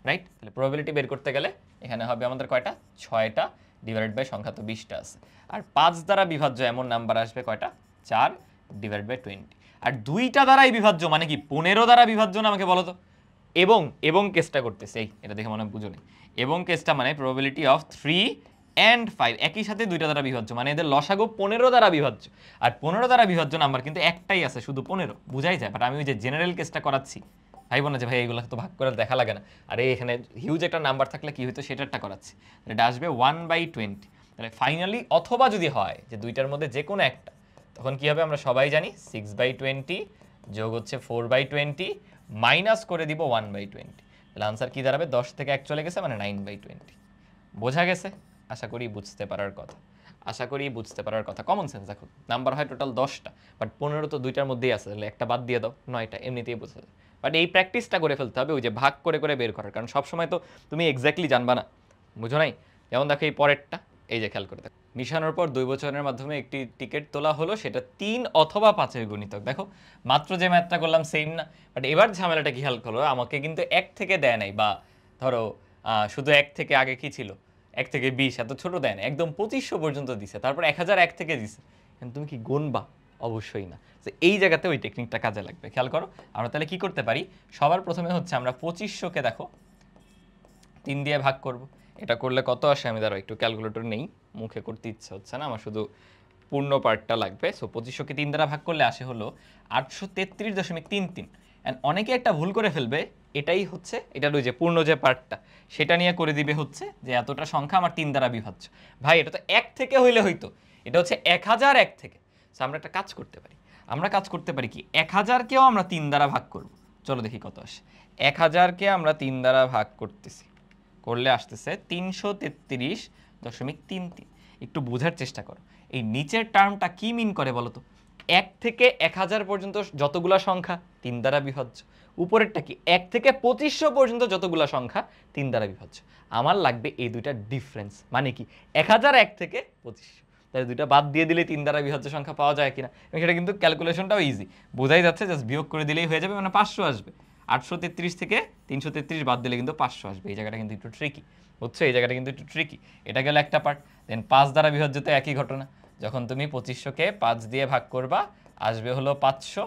Speaker 1: রাইট? তাহলে প্রবাবিলিটি বের করতে গেলে এখানে হবে আমাদের কয়টা? 6টা, ডিভাইডেড বাই সংখ্যা তো 20টা আছে। আর 5 দ্বারা বিভাজ্য এমন নাম্বার আসবে কয়টা? 4 ডিভাইডেড বাই 20। আর 2টা দ্বারাই বিভাজ্য মানে কি 15 দ্বারা বিভাজ্য না? আমাকে বলো তো। এবং কেসটা করতেছে, এই এটা দেখে মনে হয় বুঝো নেই। এবং কেসটা মানে প্রবাবিলিটি অফ 3 and 5 একই সাথে 2টা দ্বারা বিভাজ্য, মানে এদের লসাগু 15 দ্বারা বিভাজ্য। আর 15 দ্বারা বিভাজ্য নাম্বার কিন্তু একটাই আছে, শুধু 15, বুঝাই যায়। বাট আমি ওই যে জেনারেল কেসটা করাচ্ছি, ভাইবো না যে ভাই এগুলো তো ভাগ করে দেখা লাগে না, আরে এখানে হিউজ একটা নাম্বার থাকলে কি হইতো সেটারটা করাচ্ছি। এটা আসবে 1/20। তাহলে ফাইনালি অথবা যদি হয় যে 2টার মধ্যে যে কোনো একটা, তখন কি হবে আমরা সবাই জানি, 6/20 যোগ হচ্ছে 4/20 মাইনাস করে দিব 1/20। তাহলে আনসার কি দাঁড়াবে? 10 থেকে 1 চলে গেছে, মানে 9/20। বোঝা গেছে? আশা করি বুঝতে পারার কথা। আশা করি বুঝতে পারার কথা। কমন সেন্স দেখো, নাম্বার হয় টোটাল 10টা, বাট 15 তো 2টার মধ্যেই আছে, তাহলে একটা বাদ দিয়ে দাও, 9টা, এমনিতেই বোঝা যায়। বাট এই প্র্যাকটিসটা করে ফেলতে হবে, ওই যে ভাগ করে করে বের করার, কারণ সবসময় তো তুমি এক্স্যাক্টলি জানবা না, বুঝো নাই? যেমন দেখো এই পরেরটা, এই যে খেয়াল করে দেখো, মিশানোর পর 2 বছরের মাধ্যমে একটি টিকিট তোলা হলো, সেটা 3 অথবা 5-এর গুণিতক। দেখো মাত্র যে ম্যাথটা করলাম সেম না? বাট এবার ঝামেলাটা কি খেয়াল করো, আমাকে কিন্তু 1 থেকে দেয় নাই, বা ধরো শুধু 1 থেকে আগে কি ছিল, 1 থেকে 20, এত ছোট দেয় না, একদম 2500 পর্যন্ত দিছে, তারপর 1001 থেকে দিছে। তুমি কি গুনবা? অবশ্যই না। তো এই জায়গাতে ওই টেকনিকটা কাজে লাগবে, খেয়াল করো। আমরা তাহলে কি করতে পারি, সবার প্রথমে হচ্ছে আমরা 2500কে দেখো 3 দিয়ে ভাগ করব। এটা করলে কত আসে, আমি দাঁড়াও একটু ক্যালকুলেটর নেই, মুখে করতে ইচ্ছে হচ্ছে না, আমার শুধু পূর্ণ পার্টটা লাগবে। সো 2500কে 3 দ্বারা ভাগ করলে আসে হলো 833.33। অ্যান্ড অনেকে একটা ভুল করে ফেলবে, এটাই হচ্ছে এটার ওই যে পূর্ণ যে পার্টটা, সেটা নিয়ে করে দিবে হচ্ছে যে এতটা সংখ্যা আমার 3 দ্বারা বিভাজ্য। ভাই এটা তো 1 থেকে হইলে হইতো, এটা হচ্ছে 1001 থেকে। সো আমরা একটা কাজ করতে পারি, কি 1000কেও আমরা 3 দ্বারা ভাগ করব। চলো দেখি কত আসে। 1000কে আমরা 3 দ্বারা ভাগ করতেছি, করলে আসতেছে 333.33। একটু বোঝার চেষ্টা করো, এই নিচের টার্মটা কি মিন করে বলো তো? 1 থেকে 1000 পর্যন্ত যতগুলা সংখ্যা 3 দ্বারা বিভাজ্য, উপরেরটা কি 1 থেকে 2500 পর্যন্ত যতগুলা সংখ্যা 3 দ্বারা বিভাজ্য। আমার লাগবে এই দুইটা ডিফারেন্স, মানে কি 1001 থেকে 2500, তাহলে দুইটা বাদ দিয়ে দিলে 3 দ্বারা বিভাজ্য সংখ্যা পাওয়া যায় কিনা। এবং সেটা কিন্তু ক্যালকুলেশনটাও ইজি, বোঝাই যাচ্ছে, জাস্ট বিয়োগ করে দিলেই হয়ে যাবে, মানে 500 আসবে। 833 থেকে 333 বাদ দিলে কিন্তু 500 আসবে। এই জায়গাটা কিন্তু একটু ট্রিকি, বুঝছো? এই জায়গাটা কিন্তু একটু ট্রিকি। এটা গেল একটা পার্ট। দেন 5 দ্বারা বিভাজ্য তো একই ঘটনা, যখন তুমি 2500কে 5 দিয়ে ভাগ করবা আসবে হলো 500।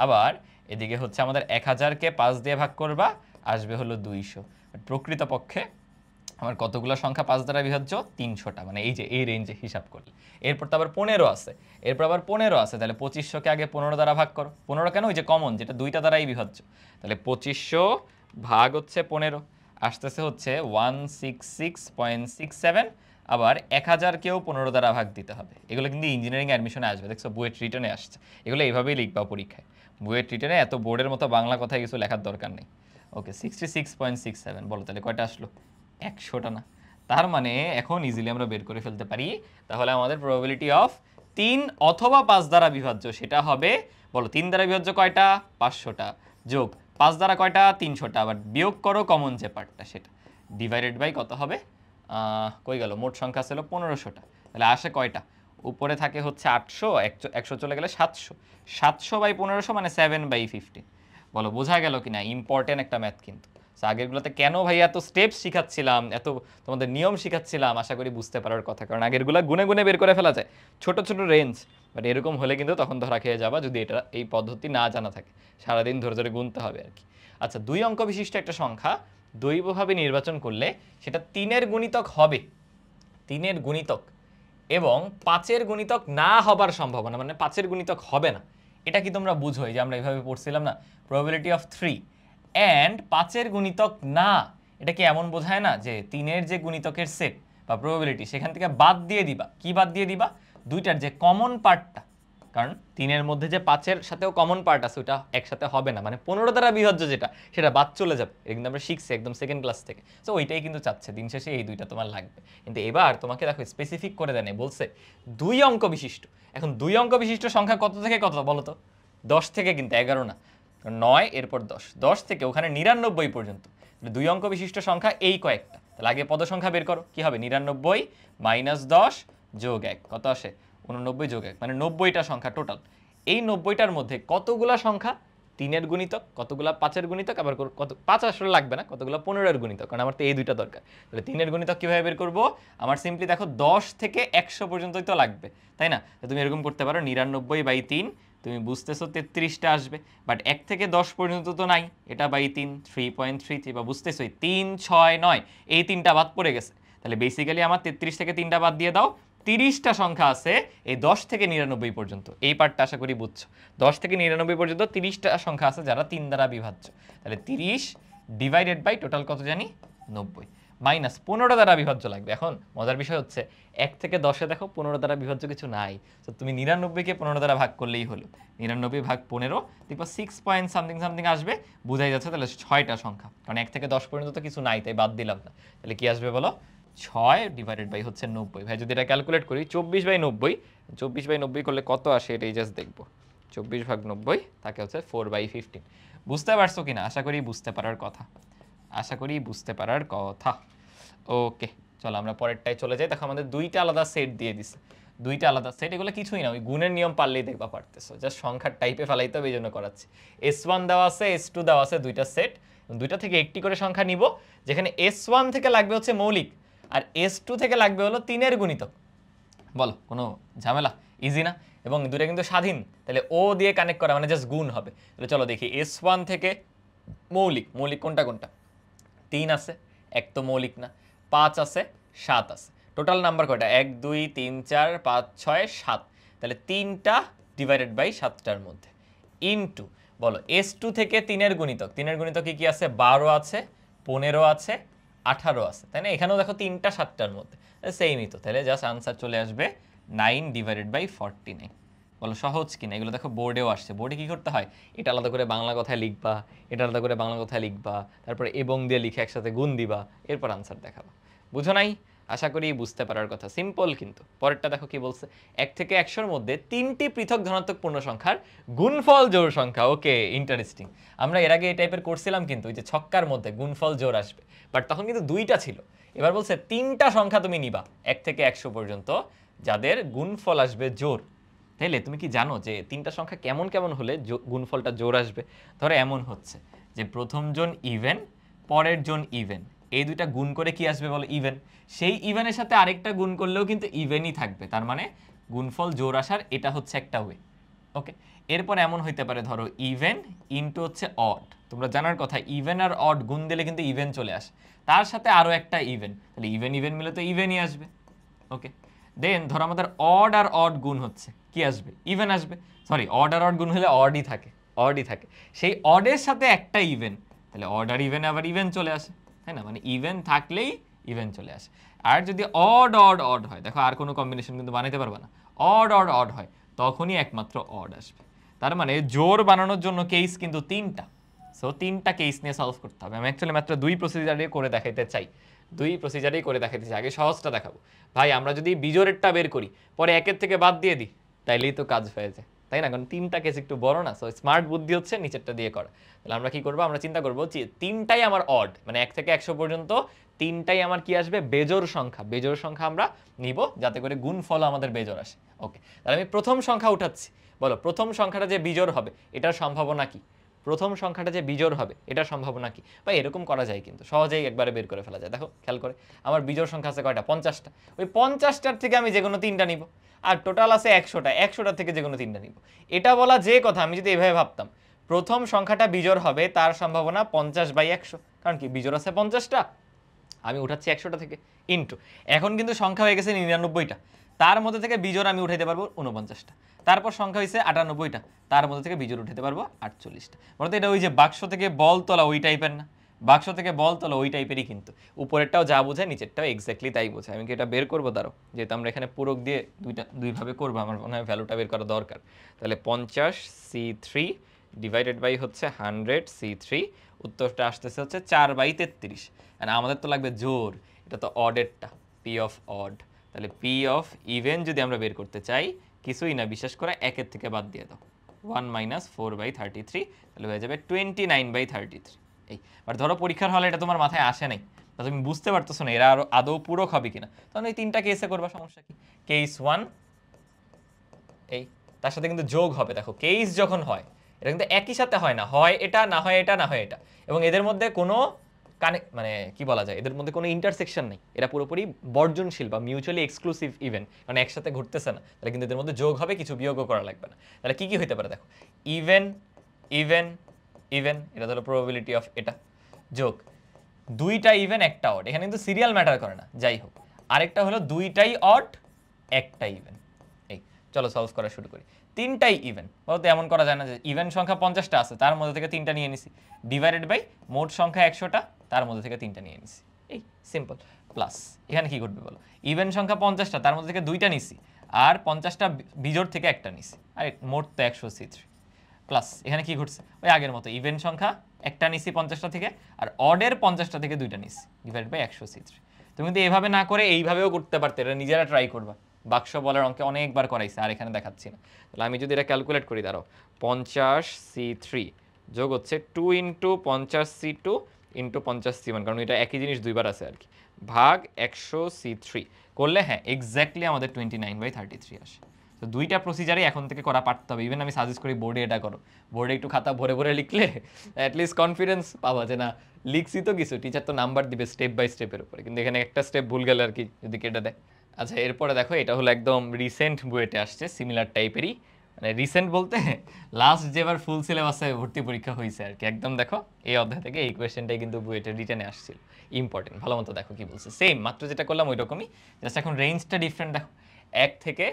Speaker 1: আবার এদিকে হচ্ছে আমাদের 1000কে 5 দিয়ে ভাগ করবা আসবে হলো 200। প্রকৃতপক্ষে আমার কতগুলো সংখ্যা 5 দ্বারা বিভাজ্য? 300টা, মানে এই যে এই রেঞ্জে হিসাব করলে। এরপর তো আবার 15 আছে, তাহলে 2500কে আগে 15 দ্বারা ভাগ করো। 15 কেন? ওই যে কমন, যেটা 2টা দ্বারাই বিভাজ্য। তাহলে 2500 ভাগ হচ্ছে 15 আসতেছে হচ্ছে 166.67। আবার 1000কেও 15 দ্বারা ভাগ দিতে হবে। এগুলো কিন্তু ইঞ্জিনিয়ারিং অ্যাডমিশনে আসবে, দেখছো বুয়েট রিটার্নে আসছে। এগুলো এইভাবেই লিখবা পরীক্ষায়, বুয়েট রিটার্নে এত বোর্ডের মতো বাংলা কথায় কিছু লেখার দরকার নেই। ওকে, 66.67 বলো, তাহলে কয়টা আসলো? 100টা না? তার মানে এখন ইজিলি আমরা বের করে ফেলতে পারি, তাহলে আমাদের প্রবাবিলিটি অফ 3 অথবা 5 দ্বারা বিভাজ্য সেটা হবে, বলো 3 দ্বারা বিভাজ্য কয়টা? 500টা, যোগ 5 দ্বারা কয়টা? 300টা, আবার বিয়োগ করো কমন যে পার্টটা সেটা, ডিভাইডেড বাই কত হবে? কই গেল, মোট সংখ্যা ছিল 1500টা, তাহলে আসে কয়টা? উপরে থাকে হচ্ছে 800, 100 চলে গেলে 700, 700/1500 মানে 7/15। বলো বোঝা গেল কিনা? ইম্পর্টেন্ট একটা ম্যাথ কিন্তু। আগেরগুলোতে কেন ভাই এত স্টেপস শিখাচ্ছিলাম, এত তোমাদের নিয়ম শিখাচ্ছিলাম, আশা করি বুঝতে পারার কথা, কারণ আগেরগুলো গুনে গুনে বের করে ফেলা যায়, ছোট ছোট রেঞ্জ। বাট এরকম হলে কিন্তু তখন ধরা খেয়ে যাবা, যদি এটা এই পদ্ধতি না জানা থাকে, সারাদিন ধরে ধরে গুনতে হবে আর কি। আচ্ছা, 2 অঙ্ক বিশিষ্ট একটা সংখ্যা দৈবভাবে নির্বাচন করলে সেটা 3-এর গুণিতক হবে, 3-এর গুণিতক এবং 5-এর গুণিতক না হবার সম্ভাবনা, মানে 5-এর গুণিতক হবে না। এটা কি তোমরা বুঝো? এই যে আমরা এইভাবে পড়ছিলাম না, প্রবাবিলিটি অফ 3 অ্যান্ড 5-এর গুণিতক না, এটা কি এমন বোঝায় না যে 3-এর যে গুণিতকের সেট বা প্রবাবিলিটি সেখান থেকে বাদ দিয়ে দিবা। কি বাদ দিয়ে দিবা? দুইটার যে কমন পার্টটা, কারণ 3-এর মধ্যে যে 5-এর সাথেও কমন পার্ট আছে ওটা একসাথে হবে না, মানে 15 দ্বারা বিভাজ্য যেটা সেটা বাদ চলে যাবে। এটা কিন্তু আমরা শিখছি একদম সেকেন্ড ক্লাস থেকে। সো ওইটাই কিন্তু চাচ্ছে, দিন শেষে এই দুইটা তোমার লাগবে। কিন্তু এবার তোমাকে দেখো স্পেসিফিক করে দেয়, বলছে 2 অঙ্ক বিশিষ্ট। এখন 2 অঙ্ক বিশিষ্ট সংখ্যা কত থেকে কত বলো তো? 10 থেকে, কিন্তু 11 না, 9 এরপর 10, 10 থেকে ওখানে 99 পর্যন্ত। 2 অঙ্ক বিশিষ্ট সংখ্যা এই কয়েকটা। তাহলে আগে পদ সংখ্যা বের করো। কি হবে? 99 মাইনাস 10 যোগ 1 কত আসে? 89 যোগ 1 মানে 90টা সংখ্যা টোটাল। এই 90টার মধ্যে কতগুলা সংখ্যা 3-এর গুণিতক, কতগুলা 5-এর গুণিতক, আবার কত 5 আসলে লাগবে না, কতগুলা 15-এর গুণিতক, কারণ আমার তো এই দুইটা দরকার। তাহলে 3-এর গুণিতক কিভাবে বের করব? আমার সিম্পলি দেখো 10 থেকে 100 পর্যন্তই তো লাগবে, তাই না? তুমি এরকম করতে পারো 99/3, তুমি বুঝতেছো 33টা আসবে, বাট 1 থেকে 10 পর্যন্ত তো নাই, এটা বাই 3 3.33, বা বুঝতেছোই 3 6 9 এই 3টা বাদ পড়ে গেছে। তাহলে বেসিক্যালি আমার 33 থেকে 3টা বাদ দিয়ে দাও, 30টা সংখ্যা আছে এই 10 থেকে 99 পর্যন্ত। এই পার্টটা আশা করি বুঝছো। 10 থেকে 99 পর্যন্ত 30টা সংখ্যা আছে যারা 3 দ্বারা বিভাজ্য। তাহলে 30 ডিভাইডেড বাই টোটাল কত জানি 90 মাইনাস 15 দ্বারা বিভাজ্য লাগবে। এখন মজার বিষয় হচ্ছে 1 থেকে 10-এ দেখো 15 দ্বারা বিভাজ্য কিছু নাই, তো তুমি 99কে 15 দ্বারা ভাগ করলেই হলো। 99 ভাগ 15 দেখবা 6 পয়েন্ট সামথিং সামথিং আসবে, বুঝাই যাচ্ছে। তাহলে 6টা সংখ্যা, কারণ 1 থেকে 10 পর্যন্ত তো কিছু নাই, তাই বাদ দিলাম না। তাহলে কি আসবে বলো? 6 ডিভাইডেড বাই হচ্ছে 90। ভাই যদি এটা ক্যালকুলেট করি 24/90, 24/90 করলে কত আসে এটাই জাস্ট দেখবো। 24 ভাগ 90 তাকে হচ্ছে 4/15। বুঝতে পারছো কিনা? আশা করি বুঝতে পারার কথা, আশা করি বুঝতে পারার কথা। ওকে, চলো আমরা পরেরটায় চলে যাই। দেখো আমাদের দুইটা আলাদা সেট দিয়ে দিছে, দুইটা আলাদা সেট। এগুলো কিছুই না, ওই গুণের নিয়ম পারলেই দেখবা পারতেছো, জাস্ট সংখ্যার টাইপে ফেলাইতে হবে, এই জন্য করাচ্ছি। S1 দেওয়া আছে, S2 দেওয়া আছে, দুইটা সেট। দুইটা থেকে একটি করে সংখ্যা নিব, যেখানে S1 থেকে লাগবে হচ্ছে মৌলিক আর S2 থেকে লাগবে হলো 3-এর গুণিতক। বলো কোনো ঝামেলা? ইজি না? এবং দুটো কিন্তু স্বাধীন, তাহলে ও দিয়ে কানেক্ট করা মানে জাস্ট গুণ হবে। তাহলে চলো দেখি S1 থেকে মৌলিক, মৌলিক কোনটা কোনটা? 3 আছে, 1 তো মৌলিক না, 5 আছে, 7 আছে। টোটাল নাম্বার কয়টা? 1 2 3 4 5 6 7। তাহলে 3টা ডিভাইডেড বাই 7টার মধ্যে ইনটু, বলো S2 থেকে 3-এর গুণিতক, 3-এর গুণিতক কি কি আছে? 12 আছে, 15 আছে, 18 আছে, তাই না? এখানেও দেখো 3টা 7টার মধ্যে, সেমই তো। তাহলে জাস্ট আনসার চলে আসবে 9 ডিভাইডেড বাই 49। বলো সহজ কিনা? এগুলো দেখো বোর্ডেও আসছে। বোর্ডে কি করতে হয়? এটা আলাদা করে বাংলা কথায় লিখবা, এটা আলাদা করে বাংলা কথায় লিখবা, তারপরে এবং দিয়ে লিখে একসাথে গুণ দিবা, এরপর আনসার দেখাবা। বুঝো নাই? আশা করি বুঝতে পারার কথা, সিম্পল। কিন্তু পরেরটা দেখো কি বলছে, 1 থেকে 100-র মধ্যে 3টি পৃথক ধনাত্মক পূর্ণ সংখ্যার গুণফল জোড় সংখ্যা। ওকে, ইন্টারেস্টিং। আমরা এর আগে এই টাইপের করছিলাম, কিন্তু ওই যে ছক্কার মধ্যে গুণফল জোড় আসবে, বাট তখন কিন্তু 2টা ছিল। এবার বলছে 3টা সংখ্যা তুমি নিবা 1 থেকে 100 পর্যন্ত, যাদের গুণফল আসবে জোড়। তাইলে তুমি কি জানো যে 3টা সংখ্যা কেমন কেমন হলে গুণফলটা জোড় আসবে? ধরো এমন হচ্ছে যে প্রথম জন ইভেন, পরের জন ইভেন, এই দুইটা গুণ করে কি আসবে বলো? ইভেন। সেই ইভেনের সাথে আরেকটা গুণ করলেও কিন্তু ইভেনই থাকবে, তার মানে গুণফল জোড় আসার এটা হচ্ছে একটা ওয়ে। ওকে, এরপর এমন হইতে পারে ধরো ইভেন ইনটু হচ্ছে অড। তোমরা জানার কথা, ইভেন আর অড গুণ দিলে কিন্তু ইভেন চলে আসে, তার সাথে আরও একটা ইভেন, তাহলে ইভেন ইভেন মিলে তো ইভেনই আসবে। ওকে, দেন ধরো আমাদের অড আর অড গুণ হচ্ছে, কি আসবে? ইভেন আসবে। সরি, অড আর অড গুণ হলে অডই থাকে, অডই থাকে। সেই অডের সাথে একটা ইভেন, তাহলে অড আর ইভেন আবার ইভেন চলে আসে, তাই না? মানে ইভেন থাকলেই ইভেন চলে আসে। আর যদি অড অড অড হয়, দেখো আর কোনো কম্বিনেশন কিন্তু বানাইতে পারবে না, অড অড অড হয় তখনই একমাত্র অড আসবে। তার মানে জোর বানানোর জন্য কেস কিন্তু 3টা। সো 3টা কেস নিয়ে সলভ করতে হবে। আমি অ্যাকচুয়ালি মাত্র 2 প্রসিজারে করে দেখাইতে চাই, 2 প্রসিজারেই করে দেখাইতে চাই। আগে সহজটা দেখাবো। ভাই আমরা যদি বিজোড়েরটা বের করি, পরে একের থেকে বাদ দিয়ে দিই, তাইলেই তো কাজ হয়ে যায়, তাই না? কারণ 3টা কেস একটু বড় না, সো স্মার্ট বুদ্ধি হচ্ছে নিচেরটা দিয়ে করা। তাহলে আমরা কি করবো? আমরা চিন্তা করবো যে 3টাই আমার অড, মানে 1 থেকে 100 পর্যন্ত 3টাই আমার কি আসবে? বেজোড় সংখ্যা। বেজোড় সংখ্যা আমরা নিব যাতে করে গুণফল আমাদের বেজোড় আসে। ওকে, তাহলে আমি প্রথম সংখ্যা উঠাচ্ছি। বলো প্রথম সংখ্যাটা যে বিজোড় হবে এটার সম্ভাবনা কি? প্রথম সংখ্যাটা যে বিজোড় হবে এটার সম্ভাবনা কি? বা এরকম করা যায়, কিন্তু সহজেই একবারে বের করে ফেলা যায়। দেখো খেয়াল করে, আমার বিজোড় সংখ্যা আছে কয়টা? 50টা। ওই 50টার থেকে আমি যে কোনো 3টা নিব, আর টোটাল আছে 100টা, 100টার থেকে যে কোনো 3টা নিব। এটা বলা যে কথা, আমি যদি এভাবে ভাবতাম প্রথম সংখ্যাটা বিজোড় হবে তার সম্ভাবনা 50/100, কারণ কি বিজোড় আছে 50টা, আমি উঠাচ্ছি 100টা থেকে, ইন্টু এখন কিন্তু সংখ্যা হয়ে গেছে 99টা, তার মধ্যে থেকে বিজোড় আমি উঠাইতে পারবো 49টা, তারপর সংখ্যা হয়েছে 98টা, তার মধ্যে থেকে বিজোড় উঠাতে পারবো 48টা। বলতে এটা ওই যে বাক্স থেকে বল তোলা ওই টাইপের না, বাক্স থেকে বল তোলা ওই টাইপেরই, কিন্তু উপরেরটাও যা বোঝায় নিচেরটাও এক্স্যাক্টলি তাই বোঝায়। আমি কি এটা বের করবো? দাঁড়াও, যেহেতু আমরা এখানে পূরক দিয়ে দুইভাবে করবো, আমার মনে হয় ভ্যালুটা বের করা দরকার। তাহলে 50C3 ডিভাইডেড বাই হচ্ছে 100C3, উত্তরটা আসতেছে হচ্ছে 4/33। আর আমাদের তো লাগবে জোর, এটা তো অডেরটা, পি অফ অড। তাহলে পি অফ ইভেন যদি আমরা বের করতে চাই, কিছুই না, বিশেষ করে একের থেকে বাদ দিয়ে দাও, 1 - 4/33, তাহলে হয়ে যাবে 29/33। এই আর ধরো পরীক্ষার হলে এটা তোমার মাথায় আসে নাই, তা তুমি বুঝতে পারতেছো না এরা আরো আদৌ পূরক হবে কিনা, তখন এই তিনটা কেসে করবা, সমস্যা কি? কেস 1 এই, তার সাথে কিন্তু যোগ হবে। দেখো কেস যখন হয় এটা কিন্তু একই সাথে হয় না, হয় এটা, না হয় এটা, না হয় এটা, এবং এদের মধ্যে কোনো মানে কি বলা যায়, এদের মধ্যে কোনো ইন্টারসেকশন নেই, এরা পুরোপুরি বর্জনশীল বা মিউচুয়ালি এক্সক্লুসিভ ইভেন, কারণ একসাথে ঘটতেছে না, তাহলে কিন্তু এদের মধ্যে যোগ হবে, কিছু বিয়োগও করা লাগবে না। তাহলে কি কি হতে পারে দেখো, ইভেন ইভেন ইভেন, এটা হলো প্রবাবিলিটি অফ এটা, যোগ দুইটা ইভেন একটা অড, এখানে কিন্তু সিরিয়াল ম্যাটার করে না, যাই হোক, আরেকটা হলো দুইটাই অড একটা ইভেন। এই চলো সলভ করা শুরু করি। তিনটাই ইভেন, বলতে এমন করা যায় না যে ইভেন সংখ্যা 50টা আছে, তার মধ্যে থেকে তিনটা নিয়ে নিছি, ডিভাইডেড বাই মোট সংখ্যা 100টা, তার মধ্যে থেকে তিনটা নিয়ে নিছি, এই সিম্পল। প্লাস এখানে কি ঘটবে বলো, ইভেন সংখ্যা 50টা, তার মধ্যে থেকে দুইটা নিছি, আর 50টা বিজোড় থেকে একটা নিছি, আর মোট তো 100C3, প্লাস এখানে কি ঘটছে, ওই আগের মতো ইভেন সংখ্যা একটা নিছি 50টা থেকে, আর অডের 50টা থেকে দুইটা নিছি, ডিভাইডেড বাই 100C3। তুমি কিন্তু এভাবে না করে এইভাবেও করতে পারতে, এটা নিজেরা ট্রাই করবা, বাক্স বলার অঙ্কে অনেকবার করাইছে, আর এখানে দেখাচ্ছি না। তাহলে আমি যদি এটা ক্যালকুলেট করি, দাঁড়াও, 50C3 যোগ হচ্ছে 2 × 50C2 × 50C1, কারণ এটা একই জিনিস দুইবার আছে আর কি, ভাগ 100C3 করলে হ্যাঁ এক্স্যাক্টলি আমাদের 29/33 আসে। তো দুইটা প্রসিজারই এখন থেকে করা পারতে হবে, ইভেন আমি সাজেস্ট করি বোর্ডে এটা করো, বোর্ডে একটু খাতা ভরে ভরে লিখলে অ্যাটলিস্ট কনফিডেন্স পাবা যে না লিখছি তো কিছু, টিচার তো নাম্বার দিবে স্টেপ বাই স্টেপের উপরে, কিন্তু এখানে একটা স্টেপ ভুল গেলে আর কি যদি কেটে দেয়। আচ্ছা এরপরে দেখো, এটা হলো একদম রিসেন্ট বুয়েটে আসছে, সিমিলার টাইপেরই, মানে রিসেন্ট বলতে লাস্ট যেবার ফুল সিলেবাসে ভর্তি পরীক্ষা হয়েছে আর কি, একদম দেখো এই অধ্যায় থেকে এই কোয়েশ্চেনটাই কিন্তু বুয়েটে রিটেনে আসছিল, ইম্পর্টেন্ট, ভালো মতো দেখো কি বলছে, সেম মাত্র যেটা করলাম ওই রকমই, জাস্ট এখন রেঞ্জটা ডিফারেন্ট। দেখো 1 থেকে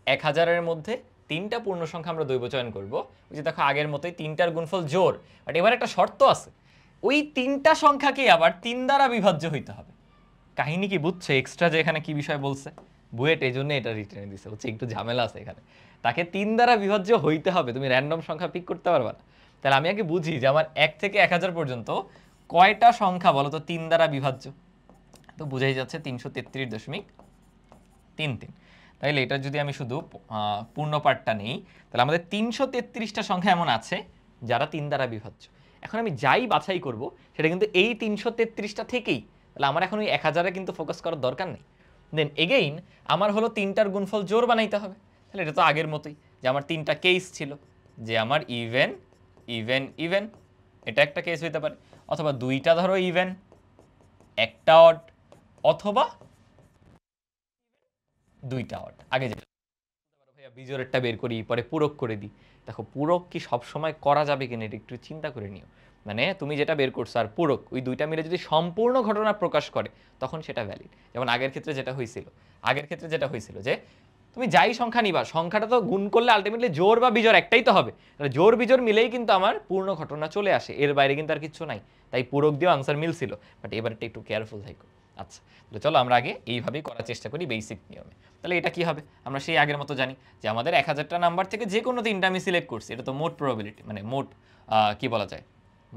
Speaker 1: 1000-এর মধ্যে তিনটা পূর্ণ সংখ্যা আমরা দৈবচয়ন করবো, ওই যে দেখো আগের মতোই তিনটার গুণফল জোর, বাট এবার একটা শর্ত আছে, ওই তিনটা সংখ্যাকেই আবার 3 দ্বারা বিভাজ্য হইতে হবে। কাহিনী কি বুঝছো, এক্সট্রা যে এখানে কি বিষয় বলছে বুয়েট, এই জন্য এটা রিটেনে দিছে, হচ্ছে একটু ঝামেলা আছে এখানে, তাকে 3 দ্বারা বিভাজ্য হইতে হবে, তুমি র্যান্ডম সংখ্যা পিক করতে পারবা না। তাহলে আমি আগে বুঝি যে আমার 1 থেকে 1000 পর্যন্ত কয়টা সংখ্যা বলো তো 3 দ্বারা বিভাজ্য, তো বুঝাই যাচ্ছে 333.33। তাইলে এটা যদি আমি শুধু পূর্ণ পার্টটা নেই, তাহলে আমাদের 333টা সংখ্যা এমন আছে যারা 3 দ্বারা বিভাজ্য। এখন আমি যাই বাছাই করব সেটা কিন্তু এই 333টা থেকেই, তাহলে আমার এখন ওই 1000-এ কিন্তু ফোকাস করার দরকার নেই। দেন এগেইন আমার হলো তিনটার গুণফল জোর বানাইতে হবে, তাহলে এটা তো আগের মতোই, যে আমার তিনটা কেস ছিল, যে আমার ইভেন ইভেন ইভেন, এটা একটা কেস হইতে পারে, অথবা দুইটা ধরো ইভেন একটা অড, অথবা দুইটা অড। আগে যেটা ভাইয়া বিজোড়েরটা বের করি পরে পূরক করে দিই, দেখো পূরক কি সবসময় করা যাবে কিনা এটা একটু চিন্তা করে নিও, মানে তুমি যেটা বের করছো আর পূরক ওই দুইটা মিলে যদি সম্পূর্ণ ঘটনা প্রকাশ করে তখন সেটা ভ্যালিড। যেমন আগের ক্ষেত্রে যেটা হয়েছিল যে তুমি যাই সংখ্যা নিবা, সংখ্যাটা তো গুণ করলে আলটিমেটলি জোর বা বিজোড় একটাই তো হবে, তাহলে জোর বিজোড় মিলেই কিন্তু আমার পূর্ণ ঘটনা চলে আসে, এর বাইরে কিন্তু আর কিছু নাই, তাই পূরক দিয়েও আনসার মিলছিল, বাট এবারটা একটু কেয়ারফুল থাকো। আচ্ছা তাহলে চলো আমরা আগে এইভাবেই করার চেষ্টা করি বেসিক নিয়মে। তাহলে এটা কি হবে, আমরা সেই আগের মতো জানি যে আমাদের 1000টা নাম্বার থেকে যে কোনো তিনটা আমি সিলেক্ট করছি, এটা তো মোট প্রবাবিলিটি, মানে মোট কি বলা যায়,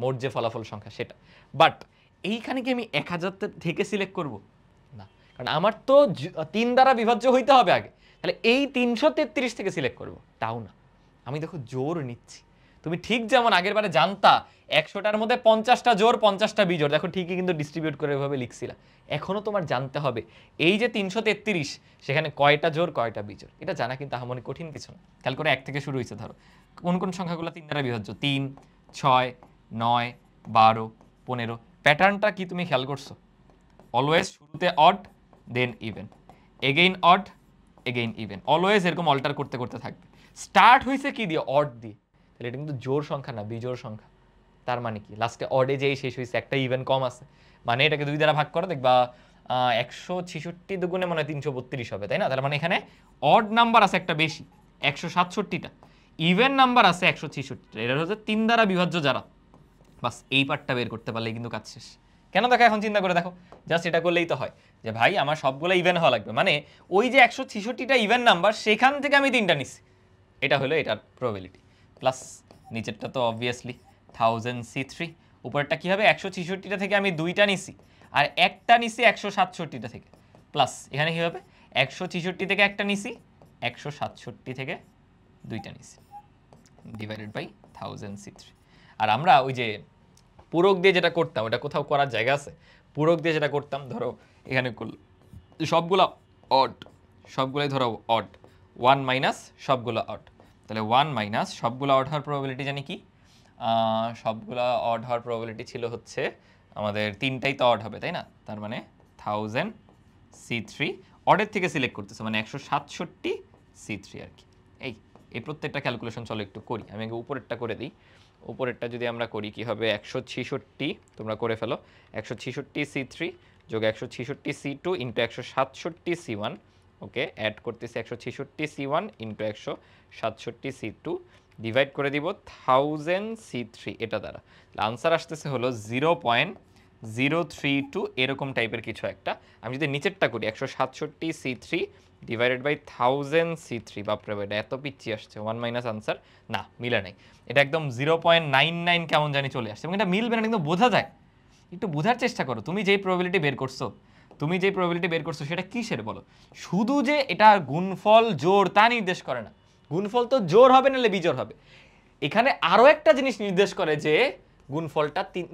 Speaker 1: মোট যে ফলাফল সংখ্যা সেটা, বাট এইখানে কি আমি 1000 থেকে সিলেক্ট করব না, কারণ আমার তো 3 দ্বারা বিভাজ্য হইতে হবে আগে, তাহলে এই 333 থেকে সিলেক্ট করব, তাও না, আমি দেখো জোর নিচ্ছি। তুমি ঠিক যেমন আগের বারে জানতা 100টার মধ্যে 50টা জোর 50টা বিজোড়, দেখো ঠিকই কিন্তু ডিস্ট্রিবিউট করে এভাবে লিখছিলা, এখনো তোমার জানতে হবে এই যে 333 সেখানে কয়টা জোর কয়টা বিজোড়, এটা জানা কিন্তু আহামরি কঠিন কিছু না। খেয়াল করে 1 থেকে শুরু হয়েছে, ধরো কোন কোন সংখ্যাগুলো 3 দ্বারা বিভাজ্য, 3, 6, 9, 12, 15, প্যাটার্নটা কি তুমি খেয়াল করছো, অলওয়েজ শুরুতে odd then even, again odd again even, always এরকম অল্টার করতে করতে থাকবে। স্টার্ট হয়েছে কি দিয়ে, অড দিয়ে, তাহলে এটা কিন্তু জোড় সংখ্যা না, বিজোড় সংখ্যা। তার মানে কি লাস্টে অডে যেই শেষ হয়েছে, একটা ইভেন কম আছে, মানে এটাকে 2 দ্বারা ভাগ করো দেখবা 166 দুগুণে মনে হয় 332 হবে, তাই না? তার মানে এখানে অড নাম্বার আছে একটা বেশি, 167টা, ইভেন নাম্বার আছে 166টা। এটা হচ্ছে 3 দ্বারা বিভাজ্য যারা, বাস এই পার্টটা বের করতে পারলেই কিন্তু কাজ শেষ। কেন দেখো, এখন চিন্তা করে দেখো, জাস্ট এটা করলেই তো হয় যে ভাই আমার সবগুলো ইভেন হওয়া লাগবে, মানে ওই যে 166টা ইভেন নাম্বার সেখান থেকে আমি 3টা নিছি, এটা হলো এটার প্রবাবিলিটি। প্লাস নিচেরটা তো অবভিয়াসলি 1000C3, উপরেরটা কি হবে, 166টা থেকে আমি 2টা নিছি আর একটা নিছি 167টা থেকে, প্লাস এখানে কি হবে 166 থেকে একটা নিছি, 167 থেকে 2টা নিছি, ডিভাইডেড বাই 1000C3। আর আমরা ওই যে পূরক দিয়ে যেটা করতাম, ওটা কোথাও করার জায়গা আছে? পূরক দিয়ে যেটা করতাম, ধরো এখানে করলো সবগুলো অড, সবগুলোই ধরো অড, 1 মাইনাস সবগুলো অড, তাহলে 1 মাইনাস সবগুলো অড হওয়ার প্রবাবিলিটি জানি কি, সবগুলো অড হওয়ার প্রবাবিলিটি ছিল হচ্ছে আমাদের 3টাই তো অড হবে, তাই না? তার মানে 1000C3 অডের থেকে সিলেক্ট করতেছে, মানে 167C3 আর কি। এই প্রত্যেকটা ক্যালকুলেশন চলো একটু করি, আমি আগে উপরেরটা করে দিই। উপরেরটা যদি আমরা করি কি হবে, 166, তোমরা করে ফেলো, 166C3 যোগ 166C2 ইন্টু 167C1, ওকে, অ্যাড করতেছি 166C1 ইন্টু 167C2, ডিভাইড করে দিব 1000C3 এটা দ্বারা, আনসার আসতেছে হলো 0.032 এরকম টাইপের কিছু একটা। আমি যদি নিচেরটা করি 167C3 ডিভাইডেড বাই 1000C3, বাপরে এটা এত পিচ্ছি আসছে, 1 মাইনাস আনসার না, মিলে নাই, এটা একদম 0.99 কেমন জানি চলে আসছে, এবং এটা মিলবে না, একদম বোঝা যায়। একটু বোঝার চেষ্টা করো, তুমি যেই প্রবাবিলিটি বের করছো সেটা কিসের বলো? শুধু যে এটা গুণফল জোড় তা নির্দেশ করে না, গুণফল তো জোড় হবে নাহলে বিজোড় হবে। এখানে আরো একটা জিনিস নির্দেশ করে যে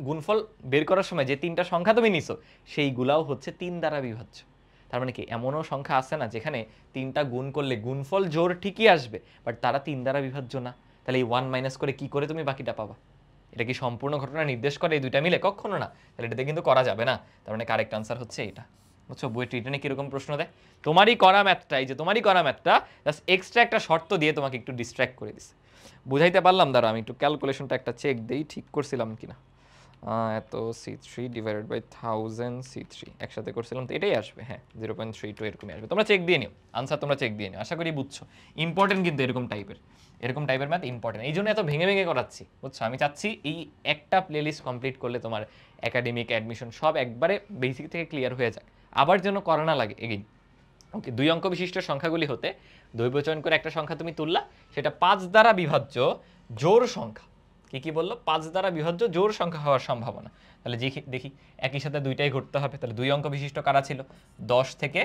Speaker 1: গুণফল বের করার সময় যে 3টা সংখ্যা তুমি নিছো সেইগুলাও হচ্ছে 3 দ্বারা বিভাজ্য। তার মানে কি এমনও সংখ্যা আছে না যেখানে 3টা গুণ করলে গুণফল জোড় ঠিকই আসবে, বাট তারা 3 দ্বারা বিভাজ্য না, তাহলে এই 1 মাইনাস করে কি করে তুমি বাকিটা পাবা? এটা কি সম্পূর্ণ ঘটনা নির্দেশ করে এই দুইটা মিলে? কখনো না, তাহলে এটাতে কিন্তু করা যাবে না। তার মানে কারেক্ট আনসার হচ্ছে এটা। বুঝছো, বইয়ের রিটেনে কিরকম প্রশ্ন দেয়, তোমারই করা ম্যাথটা, এই যে তোমারই করা ম্যাথটা জাস্ট এক্সট্রা একটা শর্ত দিয়ে তোমাকে একটু ডিস্ট্র্যাক্ট করে দিছে। বুঝাইতে পারলাম? দাঁড়া আমি একটু ক্যালকুলেশনটা একটা চেক দিই, ঠিক করছিলাম কিনা। এত C3 ডিভাইডেড বাই 1000C3 একসাথে করছিলাম তো এটাই আসবে, হ্যাঁ 0.32 এরকমই আসবে। তোমরা চেক দিয়ে নিও, আনসার তোমরা চেক দিয়ে নিও, আশা করি বুঝছো। ইম্পর্টেন্ট কিন্তু এরকম টাইপের ম্যাথ ইম্পর্টেন্ট, এই জন্য এত ভেঙে ভেঙে করাচ্ছি, বুঝছো? আমি চাচ্ছি এই একটা প্লেলিস্ট কমপ্লিট করলে তোমার একাডেমিক অ্যাডমিশন সব একবারে বেসিক থেকে ক্লিয়ার হয়ে যাক, আবার যেন করা না লাগে এগেইন। ওকে, 2 অঙ্ক বিশিষ্ট সংখ্যাগুলি হতে দৈবচয়ন করে একটা সংখ্যা তুমি তুললা, সেটা 5 দ্বারা বিভাজ্য জোড় সংখ্যা। কি বললো? 5 দ্বারা বিভাজ্য জোড় সংখ্যা হওয়ার সম্ভাবনা। তাহলে দেখি একই সাথে দুইটাই ঘটতে হবে। তাহলে 2 অঙ্ক বিশিষ্ট কারা ছিল? 10 থেকে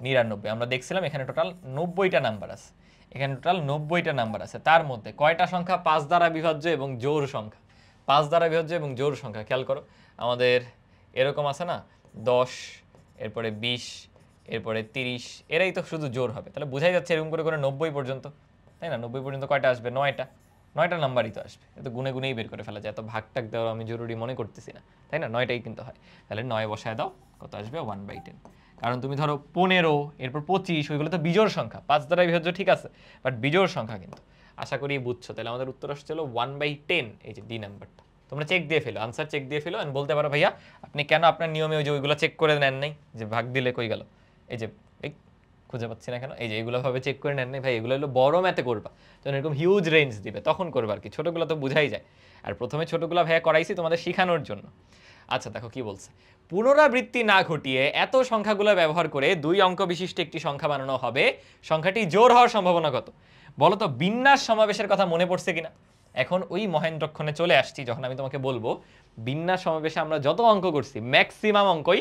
Speaker 1: 99। আমরা দেখছিলাম এখানে টোটাল 90টা নাম্বার আছে, তার মধ্যে কয়টা সংখ্যা 5 দ্বারা বিভাজ্য এবং জোড় সংখ্যা? 5 দ্বারা বিভাজ্য এবং জোড় সংখ্যা খেয়াল করো, আমাদের এরকম আছে না, 10, এরপরে 20, এরপরে 30, এরাই তো শুধু জোড় হবে। তাহলে বোঝাই যাচ্ছে এরকম করে 90 পর্যন্ত, তাই না? 90 পর্যন্ত কয়টা আসবে? 9টা নাম্বারই তো আসবে। এত গুনেই বের করে ফেলা যায়, এত ভাগ দেওয়া আমি জরুরি মনে করতেছি না, তাই না? 9টাই কিন্তু হয়। তাহলে 9 বসায় দাও, কত আসবে? 1/10। কারণ তুমি ধরো 15, এরপর 25, ওইগুলো তো বিজোড় সংখ্যা, 5 দ্বারা বিভাজ্য ঠিক আছে, বাট বিজোড় সংখ্যা কিন্তু। আশা করি বুঝছো। তাহলে আমাদের উত্তর আসছিল 1/10, এই যে ডি নাম্বারটা। তোমরা চেক দিয়ে ফেলো, আনসার চেক দিয়ে ফেলো, এন্ড বলতে পারো ভাইয়া আপনি কেন আপনার নিয়মে ওই যে ওইগুলো চেক করে নেন নাই, যে ভাগ দিলে কই গেল, এই যে খুঁজে পাচ্ছি না কেন, এই যে এগুলো ভাবে চেক করে নেন নাই ভাই, এগুলো হলো বড় ম্যাথে করবা, যখন এরকম হিউজ রেঞ্জ দিবে তখন করবা আর কি, ছোটগুলো তো বুঝাই যায়। আর প্রথমে ছোটগুলো ভাইয়া করাইছি তোমাদের শেখানোর জন্য। আচ্ছা দেখো কি বলছে, পুনরাবৃত্তি না ঘটিয়ে এত সংখ্যাগুলো ব্যবহার করে 2 অঙ্ক বিশিষ্ট একটি সংখ্যা বানানো হবে, সংখ্যাটি জোড় হওয়ার সম্ভাবনা কত? বলো তো, বিন্যাস সমাবেশের কথা মনে পড়ছে কিনা? এখন ওই মহেন্দ্রক্ষণে চলে আসছি, যখন আমি তোমাকে বলবো বিন্যাস সমাবেশে আমরা যত অঙ্ক করছি ম্যাক্সিমাম অঙ্কই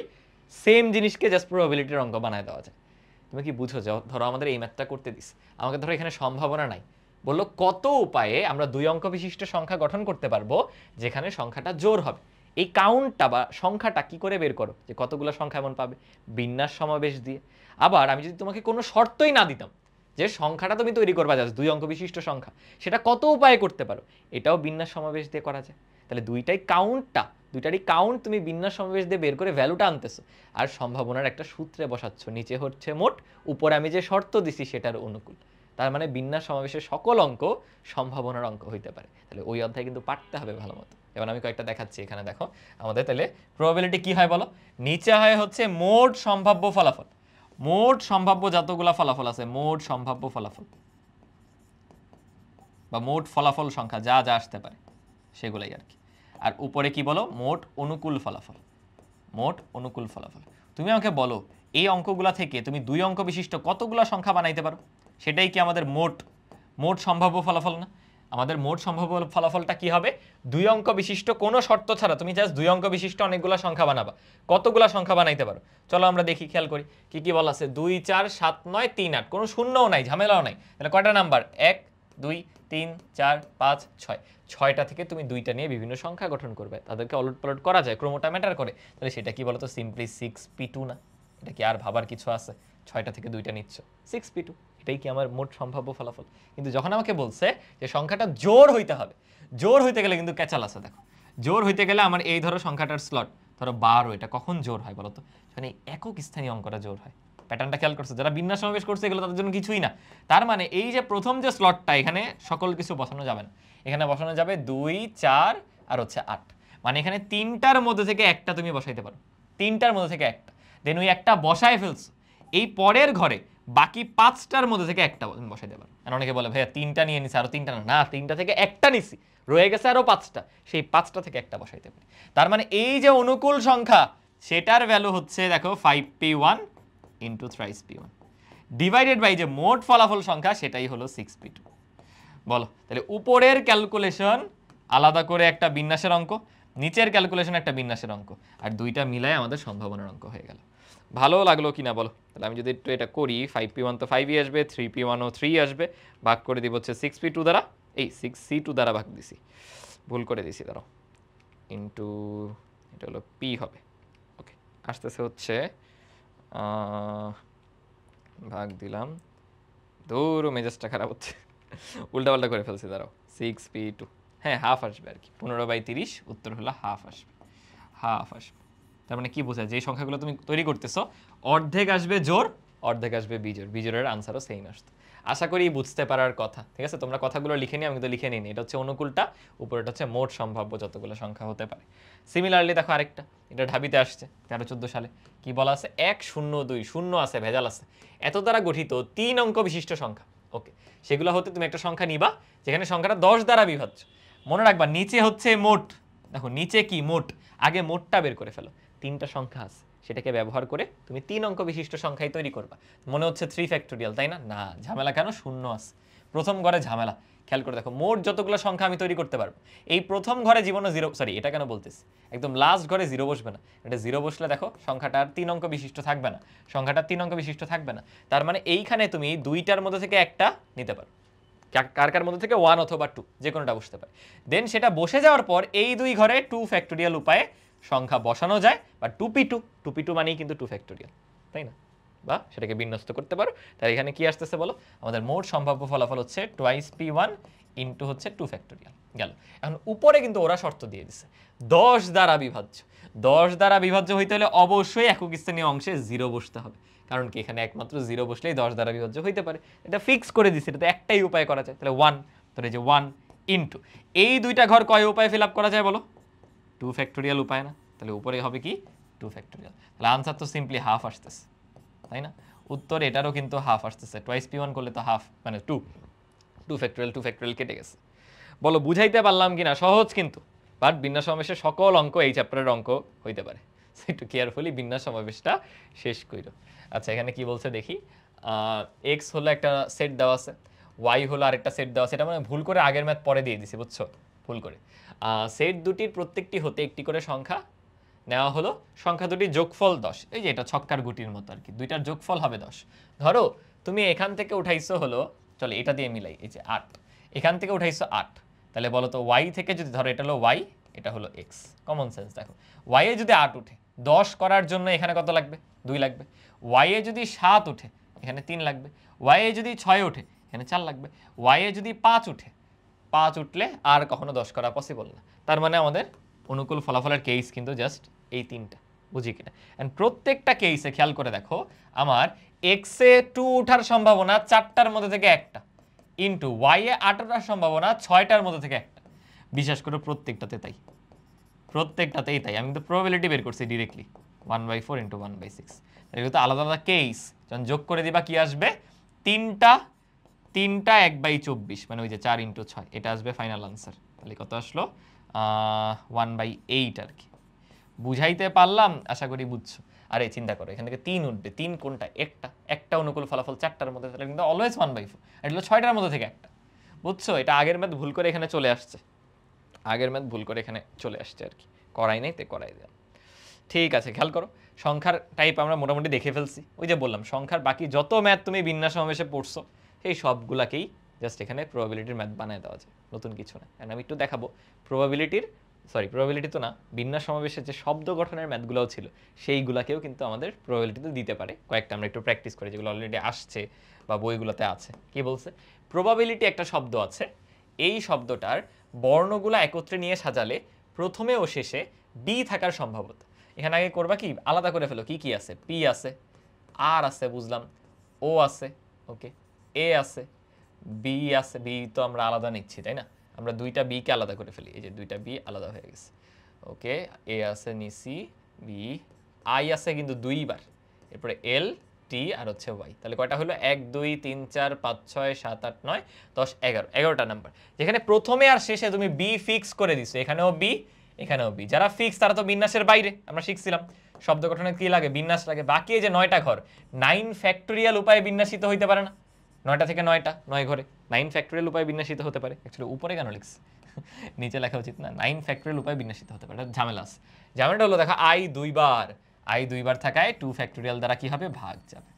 Speaker 1: সেম জিনিসকে জাস্ট প্রবাবিলিটির অঙ্ক বানায় দেওয়া যায়। তুমি কি বুঝো? ধরো আমাদের এই ম্যাথটা করতে দিস, আমাকে ধরো এখানে সম্ভাবনা নাই, বললো কত উপায়ে আমরা 2 অঙ্ক বিশিষ্ট সংখ্যা গঠন করতে পারবো যেখানে সংখ্যাটা জোড় হবে। এই কাউন্টটা বা সংখ্যাটা কি করে বের করো, যে কতগুলো সংখ্যা এমন পাবে? বিন্যাস সমাবেশ দিয়ে। আবার আমি যদি তোমাকে কোনো শর্তই না দিতাম যে সংখ্যাটা তুমি তৈরি করবা জাস্ট 2 অঙ্ক বিশিষ্ট সংখ্যা, সেটা কত উপায়ে করতে পারো, এটাও বিন্যাস সমাবেশ দিয়ে করা যায়। তাহলে দুইটারই কাউন্ট তুমি বিন্যাস সমাবেশ দিয়ে বের করে ভ্যালুটা আনতেছো, আর সম্ভাবনার একটা সূত্রে বসাচ্ছ, নিচে হচ্ছে মোট, উপরে আমি যে শর্ত দিছি সেটার অনুকূল। তার মানে বিন্যাস সমাবেশের সকল অঙ্ক সম্ভাবনার অঙ্ক হইতে পারে। তাহলে ওই অধ্যায় কিন্তু পারতে হবে ভালো মতো। এবার আমি কয়েকটা দেখাচ্ছি, এখানে দেখো আমাদের তাহলে প্রবাবিলিটি কি হয় বলো, নিচে হয় হচ্ছে মোট সম্ভাব্য ফলাফল, মোট সম্ভাব্য যতগুলা ফলাফল আছে, মোট সম্ভাব্য ফলাফল বা মোট ফলাফল সংখ্যা যা যা আসতে পারে সেগুলাই আর কি। আর উপরে কি বলো, মোট অনুকূল ফলাফল, মোট অনুকূল ফলাফল। তুমি আমাকে বলো এই অঙ্কগুলা থেকে তুমি 2 অঙ্ক বিশিষ্ট কতগুলা সংখ্যা বানাইতে পারো, সেটাই কি আমাদের মোট মোট সম্ভাব্য ফলাফল না? আমাদের মোট সম্ভাব্য ফলাফলটা কি হবে, 2 অঙ্ক বিশিষ্ট কোনো শর্ত ছাড়া তুমি জাস্ট 2 অঙ্ক বিশিষ্ট অনেকগুলা সংখ্যা বানাবা। কতগুলা সংখ্যা বানাইতে পারো চলো আমরা দেখি, খেয়াল করি কি কি বলা আছে। 2 4 7 9 3 8, কোনো শূন্যও নাই, ঝামেলাও নাই। তাহলে কয়টা নাম্বার, 1 2 3 4 5 6, 6টা থেকে তুমি 2টা নিয়ে বিভিন্ন সংখ্যা গঠন করবে, তাদেরকে অলট পালট করা যায়, ক্রমটা ম্যাটার করে। তাহলে সেটা কি বলতো, সিম্পলি 6p2 না? এটা কি আর ভাবার কিছু আছে? 6টা থেকে 2টা নিচ্ছ, 6p2, এটাই কি আমার মোট সম্ভাব্য ফলাফল। কিন্তু যখন আমাকে বলছে যে সংখ্যাটা জোর হইতে হবে, জোর হইতে গেলে কিন্তু ক্যাচাল আছে। দেখো জোর হইতে গেলে আমার এই ধরো সংখ্যাটার স্লট ধরো 12, এটা কখন জোর হয় বলতো, মানে একক স্থানীয় অঙ্কটা জোর হয়। প্যাটার্নটা খেয়াল করছো, যারা বিন্যাস সমাবেশ করছে এগুলো তাদের জন্য কিছুই না। তার মানে এই যে প্রথম যে স্লটটা, এখানে সকল কিছু বসানো যাবে না, এখানে বসানো যাবে 2 4 আর হচ্ছে 8, মানে এখানে 3টার মধ্যে থেকে একটা তুমি বসাইতে পারো, 3টার মধ্যে থেকে একটা, দেন ওই একটা বসায় ফেলছো, এই পরের ঘরে বাকি 5টার মধ্যে থেকে একটা বসাইতে পারো। আর অনেকে বলে ভাইয়া 3টা নিয়ে নিছি, আরো 3টা না, 3টা থেকে একটা নিছি, রয়ে গেছে আরো 5টা, সেই 5টা থেকে একটা বসাইতে পারি। তার মানে এই যে অনুকূল সংখ্যা, সেটার ভ্যালু হচ্ছে দেখো 5p1 into thrice p1 divided by যে মোট ফলাফল সংখ্যা, সেটাই হলো 6p2। বলো তাহলে উপরের ক্যালকুলেশন আলাদা করে একটা বিন্যাসের অঙ্ক, নিচের ক্যালকুলেশন একটা বিন্যাসের অঙ্ক, আর দুইটা মিলায় আমাদের সম্ভাবনার অঙ্ক হয়ে গেল। ভালো লাগলো কিনা বলো? তাহলে আমি যদি একটু এটা করি, 5p1 তো 5ই আসবে, 3p1 ও 3 আসবে, ভাগ করে দিব হচ্ছে 6p2 দ্বারা, এই 6c2 দ্বারা ভাগ দিছি, ভুল করে দিছি দাঁড়াও, ইন্টু এটা হলো p হবে, ওকে আসতেছে হচ্ছে ভাগ দিলাম, দৌড় মেজাজটা খারাপ হচ্ছে, উল্টাপাল্টা করে ফেলছি, দাঁড়াও 6p2, হ্যাঁ হাফ আসবে আর কি, 15/30 উত্তর হলো হাফ আসবে, হাফ আসবে। তার মানে কি বোঝায়, যে সংখ্যাগুলো তুমি তৈরি করতেছো অর্ধেক আসবে জোর, অর্ধেক আসবে বিজোড়, বিজোড়ের আনসারও সেম আসতো। আশা করি বুঝতে পারার কথা, ঠিক আছে? তোমরা কথাগুলো লিখে নিই, আমি তো লিখে নিই, এটা হচ্ছে অনুকূলটা, উপরেটা হচ্ছে মোট সম্ভাব্য যতগুলো সংখ্যা হতে পারে। সিমিলারলি দেখো আরেকটা, এটা ঢাবিতে আসছে 13-14 সালে, কি বলা আছে, 1 0 2 শূন্য আছে, ভেজাল আছে, এত দ্বারা গঠিত 3 অঙ্ক বিশিষ্ট সংখ্যা। ওকে, সেগুলো হতে তুমি একটা সংখ্যা নিবা যেখানে সংখ্যাটা 10 দ্বারা বিভাজ্য। মনে রাখবা নিচে হচ্ছে মোট, দেখো নিচে কি মোট, আগে মোটটা বের করে ফেলো। 3টা সংখ্যা আছে, সেটাকে ব্যবহার করে তুমি 3 অঙ্ক বিশিষ্ট সংখ্যাই তৈরি করবা। মনে হচ্ছে 3 ফ্যাক্টোরিয়াল, তাই না? না, ঝামেলা কেন, শূন্য আছে প্রথম ঘরে, ঝামেলা। খেয়াল করে দেখো মোট যতগুলো সংখ্যা আমি তৈরি করতে পারবো, এই প্রথম ঘরে জীবনে জিরো, সরি এটা কেন বলতেছি, একদম লাস্ট ঘরে জিরো বসবে না, এটা জিরো বসলে দেখো সংখ্যাটা আর 3 অঙ্ক বিশিষ্ট থাকবে না, সংখ্যাটা 3 অঙ্ক বিশিষ্ট থাকবে না। তার মানে এইখানে তুমি 2টার মধ্যে থেকে একটা নিতে পারো, কার কার মধ্যে থেকে 1 অথবা 2 যে কোনোটা বসতে পারে। দেন সেটা বসে যাওয়ার পর এই 2 ঘরে 2 ফ্যাক্টোরিয়াল উপায়ে সংখ্যা বসানো যায়, বা 2p2, 2p2 মানেই কিন্তু 2 ফ্যাক্টোরিয়াল, তাই না? বা সেটাকে বিন্যস্ত করতে পারো। তাই এখানে কি আসতেছে বলো, আমাদের মোট সম্ভাব্য ফলাফল হচ্ছে টুয়াইস p1 ইন্টু হচ্ছে 2 ফ্যাক্টোরিয়াল গেল। এখন উপরে কিন্তু ওরা শর্ত দিয়ে দিছে 10 দ্বারা বিভাজ্য, 10 দ্বারা বিভাজ্য হইতে হলে অবশ্যই একক স্থানীয় অংশে 0 বসতে হবে, কারণ কি এখানে একমাত্র 0 বসলেই 10 দ্বারা বিভাজ্য হইতে পারে, এটা ফিক্স করে দিছে, এটা তো একটাই উপায় করা যায়। তাহলে 1, তাহলে যে 1 ইন্টু এই 2টা ঘর কয় উপায়ে ফিল আপ করা যায় বলো, 2 ফ্যাক্টোরিয়াল উপায় না? তাহলে উপরে হবে কি 2 ফ্যাক্টোরিয়াল, তাহলে আনসার তো সিম্পলি হাফ আসতেছে, তাই না? উত্তর এটারও কিন্তু হাফ আসতেছে, টুয়াইস p1 করলে তো হাফ মানে 2, 2 ফ্যাক্টোরিয়াল কেটে গেছে। বলো বুঝাইতে পারলাম কিনা? সহজ কিন্তু, বাট বিন্যাস সমাবেশের সকল অঙ্ক এই চ্যাপ্টারের অঙ্ক হইতে পারে, একটু কেয়ারফুলি বিন্যাস সমাবেশটা শেষ কইরো। আচ্ছা এখানে কি বলছে দেখি, এক্স হলো একটা সেট দেওয়া আছে, ওয়াই হলো আরেকটা সেট দেওয়া আছে, এটা মানে ভুল করে আগের ম্যাথ পরে দিয়ে দিছি, বুঝছো, ভুল করে। সেট দুটির প্রত্যেকটি হতে একটি করে সংখ্যা নেওয়া হলো, সংখ্যা দুটির যোগফল 10, এই যে এটা ছক্কার গুটির মতো আর কি, দুইটার যোগফল হবে 10। ধরো তুমি এখান থেকে উঠাইছো হলো, চলো এটা দিয়ে মিলাই, এই যে 8, এখান থেকে উঠাইছো 8, তাহলে বলো তো ওয়াই থেকে যদি, ধরো এটা হলো ওয়াই, এটা হলো এক্স, কমন সেন্স দেখো, ওয়াই এ যদি 8 উঠে 10 করার জন্য এখানে কত লাগবে, 2 লাগবে। ওয়াই এ যদি 7 উঠে এখানে 3 লাগবে। ওয়াই এ যদি 6 উঠে এখানে 4 লাগবে। ওয়াই এ যদি 5 উঠে, 5 উঠলে আর কখনো 10 করা পসিবল না। তার মানে আমাদের অনুকূল ফলাফলের কেস কিন্তু জাস্ট এই 3টা, বুঝি কিনা? এন্ড প্রত্যেকটা কেসে খেয়াল করে দেখো আমার এক্সে 2 ওঠার সম্ভাবনা 4টার মধ্যে থেকে একটা, ইন্টু ওয়াই এ 8 ওঠার সম্ভাবনা 6টার মধ্যে থেকে একটা। বিশ্বাস করো প্রত্যেকটাতে তাই, প্রত্যেকটাতেই তাই। আমি কিন্তু প্রবাবিলিটি বের করছি ডিরেক্টলি, 1/4 ইন্টু 1/6। এগুলো তো আলাদা আলাদা কেস, যখন যোগ করে দিবা কি আসবে, তিনটা 1/24, মানে ওই যে 4 ইন্টু 6, এটা আসবে ফাইনাল আনসার। তাহলে কত আসলো, 1/8 আর কি। বুঝাইতে পারলাম, আশা করি বুঝছো। আরে চিন্তা করো, এখান থেকে 3 উঠবে, 3 কোনটা, একটা অনুকূল ফলাফল 4টার মধ্যে, তাহলে কিন্তু অলওয়েজ 1/4, এটা হলো 6টার মধ্যে থেকে একটা। বুঝছো, এটা আগের ম্যাথ ভুল করে এখানে চলে আসছে, আগের ম্যাথ ভুল করে এখানে চলে আসছে আর কি, করাই নাই তে করাই দিলাম। ঠিক আছে, খেয়াল করো, সংখ্যার টাইপ আমরা মোটামুটি দেখে ফেলছি। ওই যে বললাম, সংখ্যার বাকি যত ম্যাথ তুমি বিন্যাস সমাবেশে পড়ছো সেই সবগুলাকেই জাস্ট এখানে প্রবাবিলিটির ম্যাথ বানায় দেওয়া যায়, নতুন কিছু না। কারণ আমি একটু দেখাবো প্রবাবিলিটি তো না, বিন্যাস সমাবেশের যে শব্দ গঠনের ম্যাথগুলোও ছিল সেইগুলাকেও কিন্তু আমাদের প্রবাবিলিটিতে দিতে পারে। কয়েকটা আমরা একটু প্র্যাকটিস করি, যেগুলো অলরেডি আসছে বা বইগুলোতে আছে। কি বলছে, প্রবাবিলিটি একটা শব্দ আছে, এই শব্দটার বর্ণগুলা একত্রে নিয়ে সাজালে প্রথমে ও শেষে বি থাকার সম্ভাবনা। এখানে আগে করবা কি, আলাদা করে ফেলো কি কি আছে, পি আছে, আর আছে, বুঝলাম, ও আছে, ওকে, এ আছে, বি আছে, বি তো আমরা আলাদা নিচ্ছি তাই না, আমরা দুইটা বি কে আলাদা করে ফেলি, এই যে দুইটা বি আলাদা হয়ে গেছে, ওকে, এ আছে নিসি, বি, আই আছে কিন্তু দুইবার, এরপরে এল, টি আর হচ্ছে ওয়াই। তাহলে কয়টা হলো, 1 2 3 4 5 6 7 8 9 10 11, 11টা নাম্বার। যেখানে প্রথমে আর শেষে তুমি বি ফিক্স করে দিছো, এখানেও বি এখানেও বি। যারা ফিক্স তারা তো বিন্যাসের বাইরে, আমরা শিখছিলাম শব্দ গঠনে কি লাগে, বিন্যাস লাগে। বাকি এই যে 9টা ঘর, 9 ফ্যাক্টোরিয়াল উপায়ে বিন্যাসিত হইতে পারে না, 9টা থেকে 9টা 9 ঘরে 9 ফ্যাক্টোরিয়াল উপায়ে বিন্যাসিত হতে পারে। অ্যাকচুয়ালি উপরে কেন লিখছি, নিচে লেখা উচিত না, 9 ফ্যাক্টোরিয়াল উপায়ে বিন্যাসিত হতে পারে, ঝামেলা আছে। ঝামেলাটা হলো দেখা, আই দুইবার থাকায় 2 ফ্যাক্টোরিয়াল দ্বারা কি হবে, ভাগ যাবে।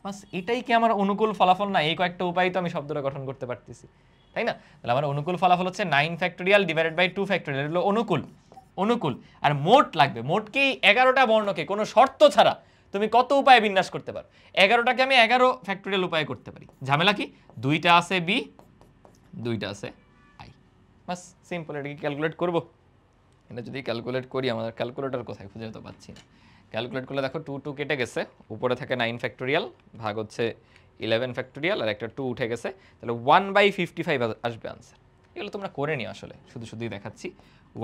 Speaker 1: বাস, এটাই কি আমার অনুকূল ফলাফল না? এই কয়েকটা উপায় তো আমি শব্দটা গঠন করতে পারতেছি, তাই না? তাহলে আমার অনুকূল ফলাফল হচ্ছে 9 ফ্যাক্টোরিয়াল ডিভাইডেড বাই 2 ফ্যাক্টোরিয়াল, এগুলো অনুকূল। অনুকূল আর মোট লাগবে, মোট কি 11টা বর্ণকে কোনো শর্ত ছাড়া তুমি কত উপায়ে বিন্যাস করতে পারো? 11টাকে আমি 11 ফ্যাক্টোরিয়াল উপায়ে করতে পারি। ঝামেলা কি, দুইটা আছে বি, দুইটা আছে আই, বাস সিম্পল। এটা কি ক্যালকুলেট করবো? এটা যদি ক্যালকুলেট করি, আমাদের ক্যালকুলেটর কোথায়, খুঁজে তো পাচ্ছি না। ক্যালকুলেট করলে দেখো 2 2 কেটে গেছে, উপরে থাকে 9 ফ্যাক্টোরিয়াল, ভাগ হচ্ছে 11 ফ্যাক্টোরিয়াল, আর একটা 2 উঠে গেছে, তাহলে 1/55 আসবে আনসার। এগুলো তোমরা করে নিও, আসলে শুধু শুধুই দেখাচ্ছি।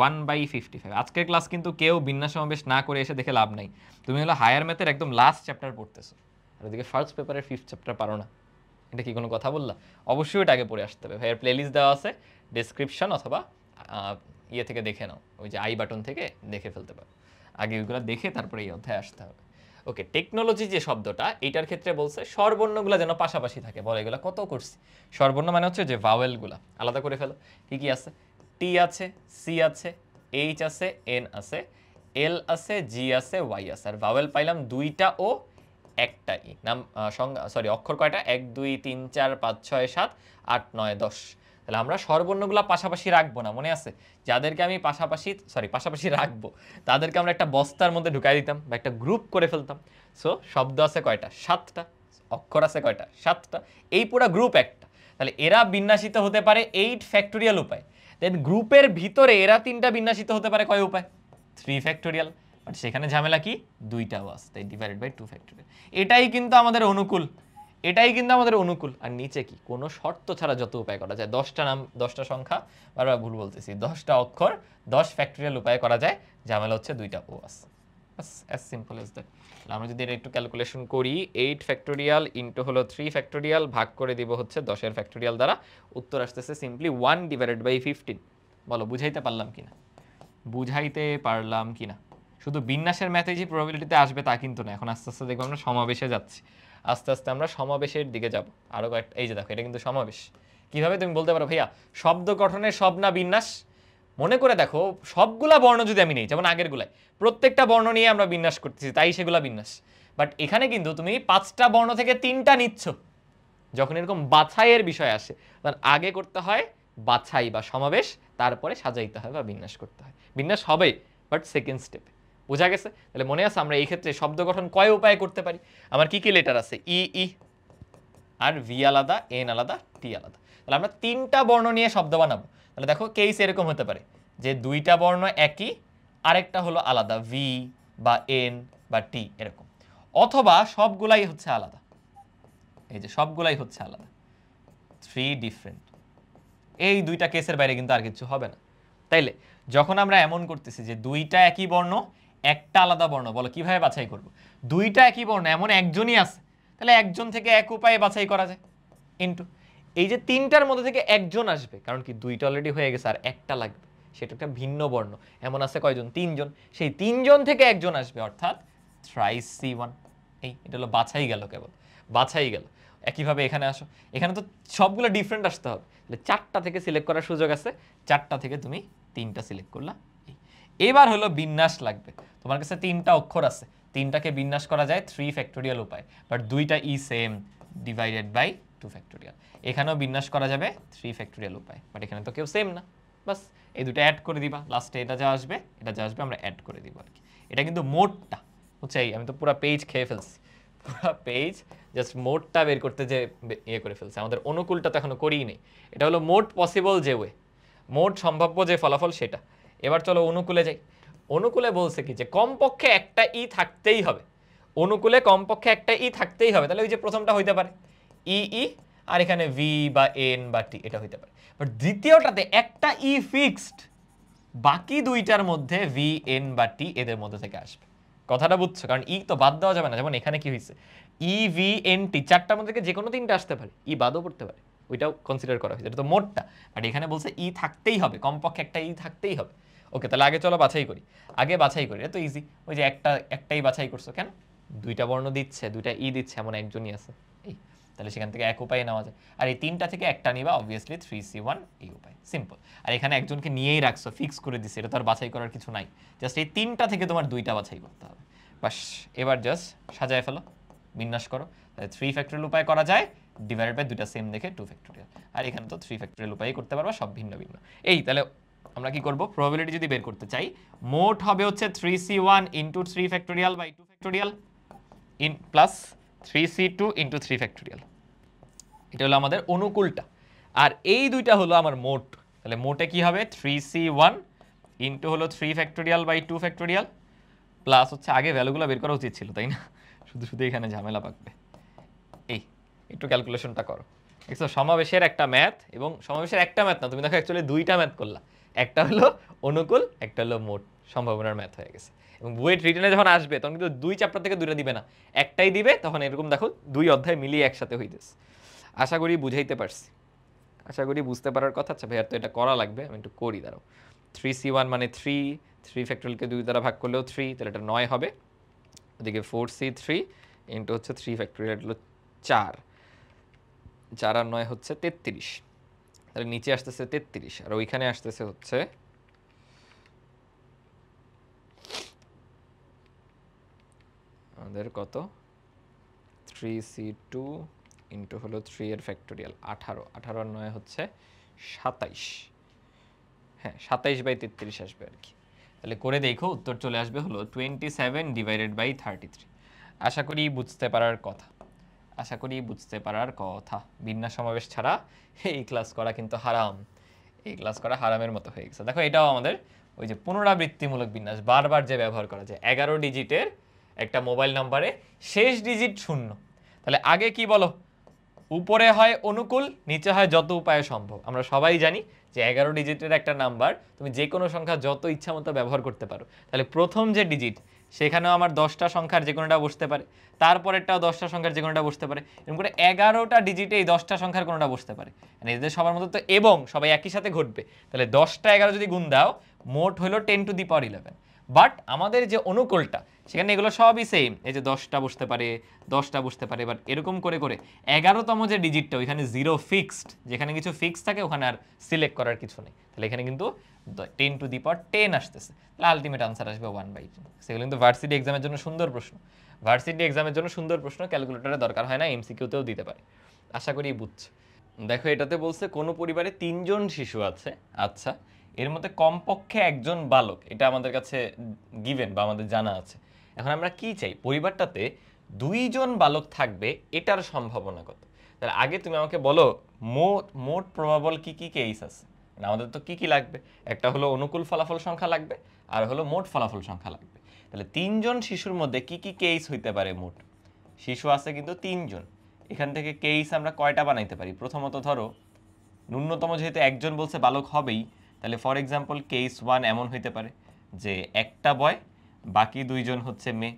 Speaker 1: 1/55। আজকের ক্লাস কিন্তু কেউ বিন্যাস সমাবেশ না করে এসে দেখে লাভ নাই। তুমি হলো হায়ার ম্যাথের একদম লাস্ট চ্যাপ্টার পড়তেছো, আর ওদিকে ফার্স্ট পেপারের 5th চ্যাপ্টার পারো না। এটা কি কোনো কথা বললা? অবশ্যই এটা আগে পড়ে আসতে হবে। ভাইয়ের প্লেলিস্ট দেওয়া আছে ডেসক্রিপশন, অথবা ইয়ে থেকে দেখে নাও, ওই যে আই বাটন থেকে দেখে ফেলতে পারো। আগে ওইগুলো দেখে তারপরে এই অধ্যায়ে আসতে হবে। ওকে, টেকনোলজি যে শব্দটা, এইটার ক্ষেত্রে বলছে স্বরবর্ণগুলো যেন পাশাপাশি থাকে। বলে এগুলো কত করছি, স্বরবর্ণ মানে হচ্ছে যে ভাওয়েলগুলো আলাদা করে ফেলো। কি কি আছে, টি আছে, সি আছে, এইচ আছে, এন আছে, এল আছে, জি আছে, ওয়াই আছে। আর ভাওয়েল পাইলাম দুইটা ও একটা ই। নাম সংজ্ঞা, সরি, অক্ষর কয়টা, 1 2 3 4 5 6 7 8 9 10। তাহলে আমরা স্বরবর্ণগুলো পাশাপাশি রাখবো না, মনে আছে? যাদেরকে আমি পাশাপাশি রাখবো তাদেরকে আমরা একটা বস্তার মধ্যে ঢুকাই দিতাম বা একটা গ্রুপ করে ফেলতাম। সো শব্দ আছে কয়টা, 7টা, অক্ষর আছে কয়টা, 7টা, এই পুরো গ্রুপ একটা। তাহলে এরা বিন্যাসিত হতে পারে 8 ফ্যাক্টোরিয়াল উপায়। দেন গ্রুপের ভিতরে এরা 3টা বিন্যাসিত হতে পারে কয় উপায়, 3 ফ্যাক্টোরিয়াল। বাট সেখানে ঝামেলা কি, দুইটাও আছে, তাই ডিভাইডেড বাই 2 ফ্যাক্টোরিয়াল। এটাই কিন্তু আমাদের অনুকূল, এটাই কিন্তু আমাদের অনুকূল। আর নিচে কি, কোনো শর্ত ছাড়া যত উপায় করা যায়, 10টা নাম, 10টা সংখ্যা, বারবার ভুল বলতেছি, 10টা অক্ষর 10 ফ্যাক্টোরিয়াল উপায় করা যায়। ঝামেলা হচ্ছে দুইটা ও আছে, বাস, অ্যাজ সিম্পল অ্যাজ দ্যাট। আমরা যদি এটা একটু ক্যালকুলেশন করি, 8 ফ্যাক্টোরিয়াল ইন্টু হলো 3 ফ্যাক্টোরিয়াল, ভাগ করে দিব হচ্ছে 10-এর ফ্যাক্টোরিয়াল দ্বারা, উত্তর আসতেছে সিম্পলি 1 ডিভাইডেড বাই 15। বলো বুঝাইতে পারলাম কিনা, বুঝাইতে পারলাম কিনা? শুধু বিন্যাসের ম্যাথে যে প্রবাবিলিটিতে আসবে তা কিন্তু না। এখন আস্তে আস্তে দেখবো আমরা সমাবেশে যাচ্ছি, আস্তে আস্তে আমরা সমাবেশের দিকে যাব। আরও কয়েকটা, এই যে দেখো, এটা কিন্তু সমাবেশ। কিভাবে তুমি বলতে পারো ভাইয়া শব্দ গঠনের সব না বিন্যাস? মনে করে দেখো, সবগুলা বর্ণ যদি আমি নেই, যেমন আগের গুলায় প্রত্যেকটা বর্ণ নিয়ে আমরা বিন্যাস করতেছি, তাই সেগুলা বিন্যাস। বাট এখানে কিন্তু তুমি 5টা বর্ণ থেকে 3টা নিচ্ছ। যখন এরকম বাছাইয়ের বিষয় আসে, তখন আগে করতে হয় বাছাই বা সমাবেশ, তারপরে সাজাইতে হয় বা বিন্যাস করতে হয়। বিন্যাস হবে বাট সেকেন্ড স্টেপে। বোঝা গেছে? তাহলে মনে আছে আমরা এই ক্ষেত্রে শব্দ গঠন কয় উপায়ে করতে পারি? আমার কি কি লেটার আছে, ই ই, আর ভি আলাদা, এন আলাদা, টি আলাদা। তাহলে আমরা 3টা বর্ণ নিয়ে শব্দ বানাবো। তাহলে দেখো কেস এরকম হতে পারে যে 2টা বর্ণ একই, আরেকটা হলো আলাদা, ভি বা এন বা টি এরকম, অথবা সবগুলাই হচ্ছে আলাদা। এই যে সবগুলাই হচ্ছে আলাদা, 3 ডিফারেন্ট। এই দুইটা কেসের বাইরে কিন্তু আর কিছু হবে না। তাইলে যখন আমরা এমন করতেছি যে দুইটা একই বর্ণ একটা আলাদা বর্ণ, বলো কিভাবে বাছাই করব? দুইটা একই বর্ণ এমন একজনই আছে, তাহলে একজন থেকে এক উপায়ে বাছাই করা যায়, ইনটু এই যে তিনটার মধ্যে থেকে একজন আসবে, কারণ কি দুইটা অলরেডি হয়ে গেছে আর একটা লাগবে, সেটা একটা ভিন্ন বর্ণ, এমন আছে কয়জন? তিনজন, সেই তিনজন থেকে একজন আসবে, অর্থাৎ থ্রাইস C1। এটা হলো বাছাই গেল, কেবল বাছাই গেল। একইভাবে এখানে আসো, এখানে তো সবগুলো ডিফারেন্ট আসতে হবে, তাহলে চারটা থেকে সিলেক্ট করার সুযোগ আছে, চারটা থেকে তুমি তিনটা সিলেক্ট করলা। এবার হলো বিন্যাস লাগবে, তোমার কাছে তিনটা অক্ষর আছে, তিনটাকে বিন্যাস করা যায় 3 ফ্যাক্টোরিয়াল উপায়, বাট দুইটা সেম, ডিভাইডেড বাই 2 ফ্যাক্টোরিয়াল। এখানেও বিন্যাস করা যাবে 3 ফ্যাক্টোরিয়াল উপায়, বাট এখানে তো কেউ সেম না, বাস এই দুটো অ্যাড করে দিবা, লাস্টে এটা যা আসবে আমরা অ্যাড করে দিব আর কি। এটা কিন্তু মোটটা হচ্ছে আমি তো পুরো পেজ খেয়ে ফেলছি, পুরো পেজ জাস্ট মোটটা বের করতে যে করে ফেলছে, আমাদের অনুকূলটা তো এখনো করিই নেই। এটা হলো মোট পসিবল যে ওয়ে, মোট সম্ভাব্য যে ফলাফল সেটা। এবার চলো অনুকূলে যাই। অনুকূলে বলছে কি যে কমপক্ষে একটা থাকতেই হবে, অনুকূলে কমপক্ষে একটা থাকতেই হবে, তাহলে ওই যে প্রথমটা হইতে পারে ই, আর এখানে ভি বা এন বা টি, এটা হইতে পারে। বাট দ্বিতীয়টাতে একটা ফিক্সড, বাকি দুইটার মধ্যে ভি এন বা টি এদের মধ্যে থেকে আসবে। কথাটা বুঝছো? কারণ তো বাদ দেওয়া যাবে না, যেমন এখানে কি হয়েছে ভি এন টি, চারটার মধ্যে থেকে যে কোনো তিনটা আসতে পারে, বাদও পড়তে পারে, ওইটাও কনসিডার করা হয়েছে, এটা তো মোটটা। বাট এখানে বলছে থাকতেই হবে, কমপক্ষে একটা থাকতেই হবে। ওকে, তাহলে আগে চলো বাছাই করি, আগে বাছাই করি, এটা তো ইজি। ওই যে একটাই বাছাই করছো কেন? দুইটা বর্ণ দিচ্ছে, দুইটা দিচ্ছে, এমন একজনই আছে, তাহলে সেখান থেকে এক উপায়ে নেওয়া যায়। আর এই তিনটা থেকে একটা নিবা, অবভিয়াসলি 3C1 এই উপায়, সিম্পল। আর এখানে একজনকে নিয়েই রাখছো, ফিক্স করে দিচ্ছে, এটা তো আর বাছাই করার কিছু নাই, জাস্ট এই তিনটা থেকে তোমার দুইটা বাছাই করতে হবে, বাস। এবার জাস্ট সাজায় ফেলো, বিন্যাস করো, তাহলে 3 ফ্যাক্টোরিয়াল উপায় করা যায়, ডিভাইডেড বাই দুইটা সেম দেখে 2 ফ্যাক্টোরিয়াল। আর এখানে তো 3 ফ্যাক্টোরিয়াল উপায় করতে পারবা, সব ভিন্ন ভিন্ন। তাহলে আমরা কি করব? প্রবাবিলিটি যদি বের করতে চাই, মোট হবে হচ্ছে 3C1 into 3 factorial by 2 factorial in plus 3C2 into 3 factorial. এটা হলো আমাদের অনুকূলটা, আর এই দুইটা হলো আমার মোট। তাহলে মোটে কি হবে? 3C1 ইন্টু হলো 3 ফ্যাক্টোরিয়াল বাই 2 ফ্যাক্টোরিয়াল প্লাস হচ্ছে, আগে ভ্যালুগুলো বের করা উচিত ছিল তাই না, শুধু শুধু এখানে ঝামেলা পাকবে। একটু ক্যালকুলেশনটা করো, দেখছো সমাবেশের একটা ম্যাথ, এবং সমাবেশের একটা ম্যাথ না, তুমি দেখো অ্যাকচুয়ালি দুইটা ম্যাথ করলা, একটা হলো অনুকূল, একটা হলো মোট সম্ভাবনার ম্যাথ হয়ে গেছে। এবং বুয়েট রিটেনে যখন আসবে তখন কিন্তু দুই চ্যাপ্টার থেকে দুইটা দিবে না, একটাই দিবে, তখন এরকম দেখো দুই অধ্যায় মিলিয়ে একসাথে হইতেছে। আশা করি বুঝাইতে পারছি, আশা করি বুঝতে পারার কথা। আচ্ছা ভাইয়ার তো এটা করা লাগবে, আমি একটু করি, দাঁড়াও। 3C1 মানে 3 ফ্যাক্টোরিয়ালকে 2 দ্বারা ভাগ করলেও 3, তাহলে এটা 9 হবে। ওদিকে 4C3 ইন্টু হচ্ছে 3 ফ্যাক্টোরিয়াল হলো 4, 4 আর 9 হচ্ছে 33, তাহলে নিচে আসতেছে 33, আর ওইখানে আসতেছে হচ্ছে আমাদের কত, 3C2 ইন্টু হলো 3 এর ফ্যাক্টোরিয়াল 18, 18 আর 9 হচ্ছে 27, হ্যাঁ 27/33 আসবে আর কি। তাহলে করে দেখো, উত্তর চলে আসবে হলো 27 ডিভাইডেড বাই 33। আশা করি বুঝতে পারার কথা, আশা করি বুঝতে পারার কথা। বিন্যাস সমাবেশ ছাড়া এই ক্লাস করা কিন্তু হারাম, এই ক্লাস করা হারামের মতো হয়ে গেছে। দেখো এটাও আমাদের ওই যে পুনরাবৃত্তিমূলক বিন্যাস, বারবার যে ব্যবহার করা যায়, 11 ডিজিটের একটা মোবাইল নাম্বারে শেষ ডিজিট 0, তাহলে আগে কি বলো, উপরে হয় অনুকূল, নিচে হয় যত উপায়ে সম্ভব। আমরা সবাই জানি যে 11 ডিজিটের একটা নাম্বার তুমি যে কোনো সংখ্যা যত ইচ্ছা মতো ব্যবহার করতে পারো, তাহলে প্রথম যে ডিজিট সেখানেও আমার 10টা সংখ্যার যে কোনোটা বসতে পারে, তারপরেরটাও 10টা সংখ্যার যে কোনোটা বসতে পারে, এরকম করে 11টা ডিজিটে এই 10টা সংখ্যার কোনোটা বসতে পারে, মানে এদের সবার মধ্যে তো এবং সবাই একই সাথে ঘটবে, তাহলে 10টা 11 যদি গুণ দাও মোট হলো 10^11। বাট আমাদের যে অনুকূলটা সেখানে এগুলো সবই সেম, এই যে 10টা বসতে পারে, 10টা বসতে পারে, এবার এরকম করে করে 11তম যে ডিজিটটা ওইখানে 0 ফিক্সড, যেখানে কিছু ফিক্সড থাকে ওখানে আর সিলেক্ট করার কিছু নেই, তাহলে এখানে কিন্তু 10^10 আসতেছে, তাহলে আলটিমেট আনসার আসবে 1/10। সেগুলো কিন্তু ভার্সিটি এক্সামের জন্য সুন্দর প্রশ্ন, ভার্সিটি এক্সামের জন্য সুন্দর প্রশ্ন, ক্যালকুলেটরের দরকার হয় না, এমসিকিউতেও দিতে পারে। আশা করি বুঝছো। দেখো এটাতে বলছে কোনো পরিবারে 3 জন শিশু আছে, আচ্ছা এর মধ্যে কমপক্ষে একজন বালক, এটা আমাদের কাছে গিভেন বা আমাদের জানা আছে। এখন আমরা কি চাই, পরিবারটাতে 2 জন বালক থাকবে, এটার সম্ভাবনা কত। তাহলে আগে তুমি আমাকে বলো মোট প্রবাবল কি কি কেস আছে, মানে আমাদের তো কি কি লাগবে, একটা হলো অনুকূল ফলাফল সংখ্যা লাগবে, আর হলো মোট ফলাফল সংখ্যা লাগবে। তাহলে 3 জন শিশুর মধ্যে কি কি কেস হইতে পারে, মোট শিশু আছে কিন্তু 3 জন, এখান থেকে কেস আমরা কয়টা বানাইতে পারি? প্রথমত ধরো ন্যূনতম যেহেতু একজন বলছে বালক হবেই, তাহলে ফর এক্সাম্পল কেস 1 এমন হইতে পারে যে একটা বয় বাকি দুইজন হচ্ছে মেয়ে।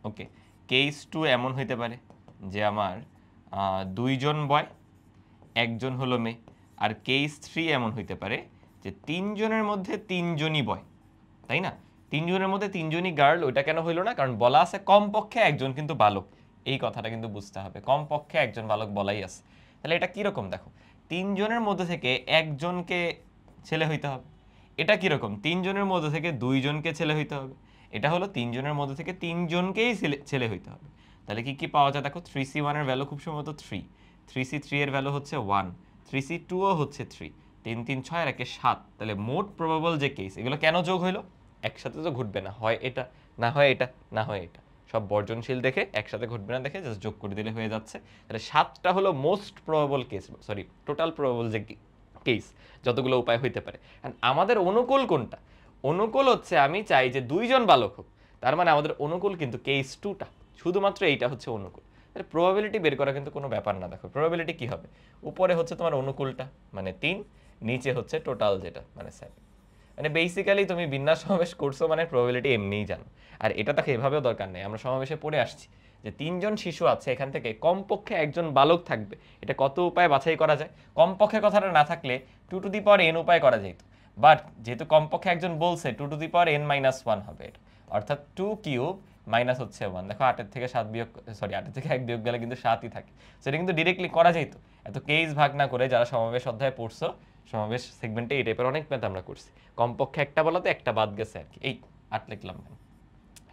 Speaker 1: ওকে, কেস 2 এমন হইতে পারে যে আমার দুইজন বয় একজন হলো মেয়ে। আর কেস 3 এমন হইতে পারে যে তিনজনের মধ্যে তিনজনই বয়, তাই না? তিনজনের মধ্যে তিনজনই গার্ল। ওইটা কেন হইলো না? কারণ বলা আছে কমপক্ষে একজন কিন্তু বালক। এই কথাটা কিন্তু বুঝতে হবে, কমপক্ষে একজন বালক বলাই আছে। তাহলে এটা কীরকম দেখো, তিনজনের মধ্যে থেকে একজনকে ছেলে হইতে হবে। এটা কীরকম, তিনজনের মধ্যে থেকে দুইজনকে ছেলে হইতে হবে। এটা হলো তিনজনের মধ্যে থেকে তিনজনকেই ছেলে হইতে হবে। তাহলে কি কি পাওয়া যায় দেখো, 3C1 এর ভ্যালু খুব সম্ভবত 3, 3C3 এর ভ্যালু হচ্ছে 1, 3C2 ও হচ্ছে 3, 3 3 6 আর 1 7। তাহলে মোট প্রবাবল যে কেস, এগুলো কেন যোগ হইলো? একসাথে তো ঘটবে না, হয় এটা না হয় এটা না হয় এটা, সব বর্জনশীল দেখে একসাথে ঘটবে না দেখে জাস্ট যোগ করে দিলে হয়ে যাচ্ছে। তাহলে 7টা হলো most probable case, sorry total probable যে কেস যতগুলো উপায় হইতে পারে। আমাদের অনুকূল কোনটা? অনুকূল হচ্ছে আমি চাই যে দুইজন বালক হোক, তার মানে আমাদের অনুকূল কিন্তু কেস 2টা, শুধুমাত্র এইটা হচ্ছে অনুকূল। তাহলে প্রবাবিলিটি বের করা কিন্তু কোনো ব্যাপার না। দেখো প্রবাবিলিটি কি হবে, উপরে হচ্ছে তোমার অনুকূলটা মানে 3, নিচে হচ্ছে টোটাল যেটা মানে 7। মানে বেসিক্যালি তুমি বিন্যাস সমাবেশ করছো মানে প্রবাবিলিটি এমনিই জানো। আর এটা তাকে এভাবেও দরকার নেই, আমরা সমাবেশে পড়ে আসছি যে তিনজন শিশু আছে, এখান থেকে কমপক্ষে একজন বালক থাকবে। এটা কত উপায় বাছাই করা যায়? কমপক্ষে কথাটা না থাকলে 2n উপায় করা যেত, বাট যেহেতু কমপক্ষে একজন বলছে 2n-1 হবে এটা, অর্থাৎ 2 কিউব মাইনাস হচ্ছে 1। দেখো 8 থেকে 7 বিয়োগ, সরি 8 থেকে 1 বিয়োগ গেলে কিন্তু 7ই থাকে। সেটা কিন্তু ডিরেক্টলি করা যেত, এত কেস ভাগ না করে। যারা সমাবেশ অধ্যায়ে পড়ছো, সমাবেশ সেগমেন্টে এই টাইপের অনেক ম্যাথ আমরা করছি, কমপক্ষে একটা বলাতে একটা বাদ গেছে আর কি। এই 8 লিখলাম কেন,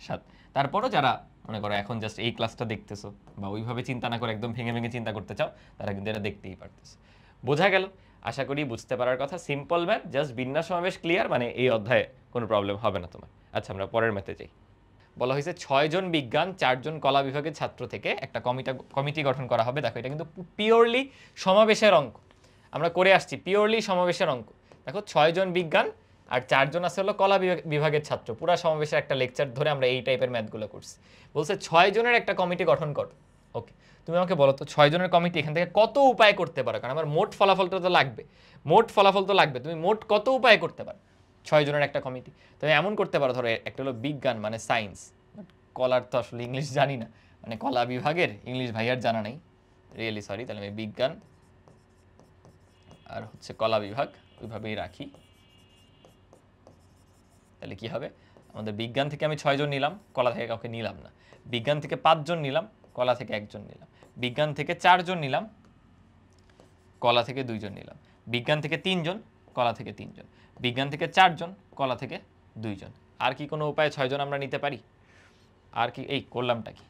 Speaker 1: 7। তারপরও যারা মনে করো এখন জাস্ট এই ক্লাসটা দেখতেছো বা ওইভাবে চিন্তা না করে একদম ভেঙে ভেঙে চিন্তা করতে চাও, তারা কিন্তু এটা দেখতেই পারতেছে। বোঝা গেল? আশা করি বুঝতে পারার কথা। সিম্পল ম্যাথ, জাস্ট বিন্যাস সমাবেশ ক্লিয়ার, মানে এই অধ্যায়ে কোনো প্রবলেম হবে না তোমার। আচ্ছা আমরা পরের ম্যাথে যাই। বলা হয়েছে 6 জন বিজ্ঞান 4 জন কলা বিভাগের ছাত্র থেকে একটা কমিটি গঠন করা হবে। দেখো এটা কিন্তু পিওরলি সমাবেশের অঙ্ক, আমরা করে আসছি পিওরলি সমাবেশের অঙ্ক। দেখো 6 জন বিজ্ঞান আর 4 জন আছে হলো কলা বিভাগের ছাত্র। পুরা সমাবেশের একটা লেকচার ধরে আমরা এই টাইপের ম্যাথগুলো করছি। বলছে 6 জনের একটা কমিটি গঠন করো। ওকে, তুমি আমাকে বলো তো 6 জনের কমিটি এখান থেকে কত উপায় করতে পারো? কারণ আমার মোট ফলাফলটা তো লাগবে, মোট ফলাফল তো লাগবে। তুমি মোট কত উপায় করতে পারো 6 জনের একটা কমিটি? তুমি এমন করতে পারো, ধরো একটা হলো বিজ্ঞান মানে সায়েন্স, কলার তো আসলে ইংলিশ জানি না, মানে কলা বিভাগের ইংলিশ ভাইয়ার জানা নেই, রিয়েলি সরি। তাহলে আমি বিজ্ঞান আর হচ্ছে কলা বিভাগ ওইভাবেই রাখি। তাহলে কি হবে, আমাদের বিজ্ঞান থেকে আমি 6 জন নিলাম, কলা থেকে কাউকে নিলাম না। বিজ্ঞান থেকে 5 জন নিলাম, কলা থেকে 1 জন নিলাম। বিজ্ঞান থেকে 4 জন নিলাম, কলা থেকে 2 জন নিলাম। বিজ্ঞান থেকে 3 জন, কলা থেকে 3 জন। বিজ্ঞান থেকে 4 জন, কলা থেকে 2 জন। আর কি কোনো উপায়ে 6 জন আমরা নিতে পারি? আর কি, এই করলামটা কি,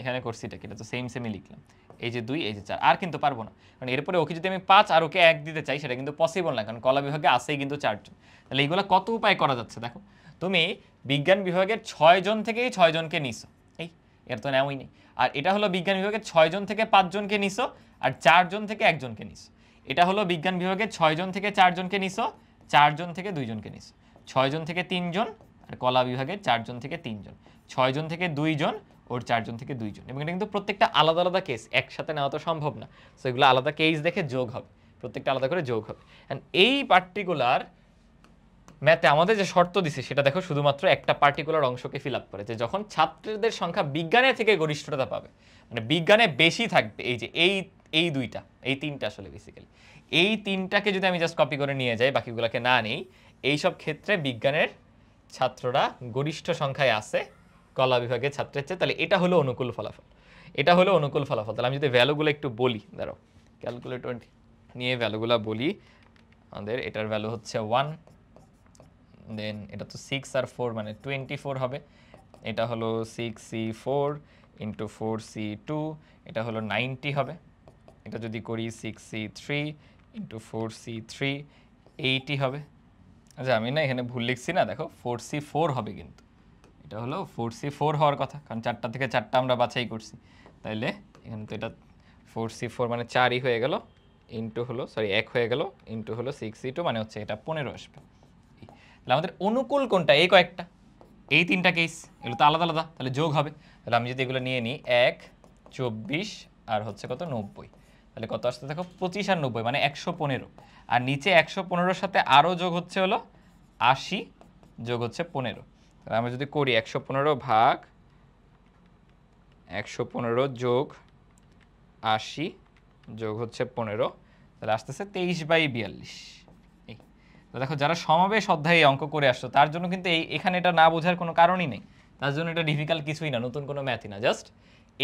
Speaker 1: এখানে করছিটা কি, এটা তো সেমই লিখলাম। এই যে 2, এই যে 4, আর কিন্তু পারবো না, কারণ এরপরে ওকে যদি আমি 5 আর ওকে 1 দিতে চাই সেটা কিন্তু পসিবল না, কারণ কলা বিভাগে আসেই কিন্তু 4 জন। তাহলে এইগুলো কত উপায় করা যাচ্ছে দেখো, তুমি বিজ্ঞান বিভাগের 6 জন থেকেই 6 জনকে নিছো, এই এর তো নেওয়াই নেই। আর এটা হলো বিজ্ঞান বিভাগের 6 জন থেকে 5 জনকে নিছো আর 4 জন থেকে 1 জনকে নিছো। এটা হলো বিজ্ঞান বিভাগের 6 জন থেকে 4 জনকে নিছো, 4 জন থেকে 2 জনকে নিছো। 6 জন থেকে 3 জন, আর কলা বিভাগের 4 জন থেকে 3 জন। 6 জন থেকে 2 জন, ওর 4 জন থেকে 2 জন। এবং এটা কিন্তু প্রত্যেকটা আলাদা আলাদা কেস, একসাথে নেওয়া তো সম্ভব না। সো এগুলো আলাদা কেস দেখে যোগ হবে, প্রত্যেকটা আলাদা করে যোগ হবে। অ্যান্ড এই পার্টিকুলার ম্যাথে আমাদের যে শর্ত দিছে সেটা দেখো শুধুমাত্র একটা পার্টিকুলার অংশকে ফিল আপ করে, যে যখন ছাত্রদের সংখ্যা বিজ্ঞানের থেকে গরিষ্ঠতা পাবে, মানে বিজ্ঞানে বেশি থাকবে, এই যে এই দুইটা, এই তিনটা আসলে বেসিক্যালি এই তিনটাকে যদি আমি জাস্ট কপি করে নিয়ে যাই, বাকিগুলোকে না নেই, এইসব ক্ষেত্রে বিজ্ঞানের ছাত্ররা গরিষ্ঠ সংখ্যায় আছে কলা বিভাগের ছাত্রের চেয়ে। তাহলে এটা হলো অনুকূল ফলাফল, এটা হলো অনুকূল ফলাফল। তাহলে আমি যদি ভ্যালুগুলো একটু বলি, দাঁড়াও ক্যালকুলেটর নিয়ে ভ্যালুগুলো বলি। আমাদের এটার ভ্যালু হচ্ছে 1, দেন এটা তো 6 আর 4 মানে 24 হবে। এটা হলো 6C4 ইন্টু 4C2, এটা হলো 90 হবে। এটা যদি করি 6C3 ইন্টু 4C3, 80 হবে। আচ্ছা আমি না এখানে ভুল লিখছি না, দেখো 4C4 হবে, কিন্তু এটা হলো 4C4 হওয়ার কথা, কারণ 4টা থেকে 4টা আমরা বাছাই করছি। তাইলে এখানে তো এটা 4C4 মানে 4ই হয়ে গেল, ইন্টু হলো সরি 1 হয়ে গেল, ইন্টু হলো 6C2 মানে হচ্ছে এটা 15 আসবে। তাহলে আমাদের অনুকূল কোনটা? এই কয়েকটা, এই তিনটা কেস, এগুলো তো আলাদা আলাদা, তাহলে যোগ হবে। তাহলে আমি যদি এগুলো নিয়ে নিই 1, 24, আর হচ্ছে কত 90, তাহলে কত আসছে দেখো 25 আর 90 মানে 115, আর নিচে 115-র সাথে আরও যোগ হচ্ছে হলো 80 যোগ হচ্ছে 15, তাহলে আমরা যদি করি 115 ভাগ 115 যোগ 80 যোগ হচ্ছে 15, তাহলে আসতেছে 23/42। এই তো দেখো যারা সমাবেশ অধ্যায়ে অঙ্ক করে আসছো তার জন্য কিন্তু এখানে এটা না বোঝার কোনো কারণই নেই, তার জন্য এটা ডিফিকাল্ট কিছুই না, নতুন কোনো ম্যাথই না, জাস্ট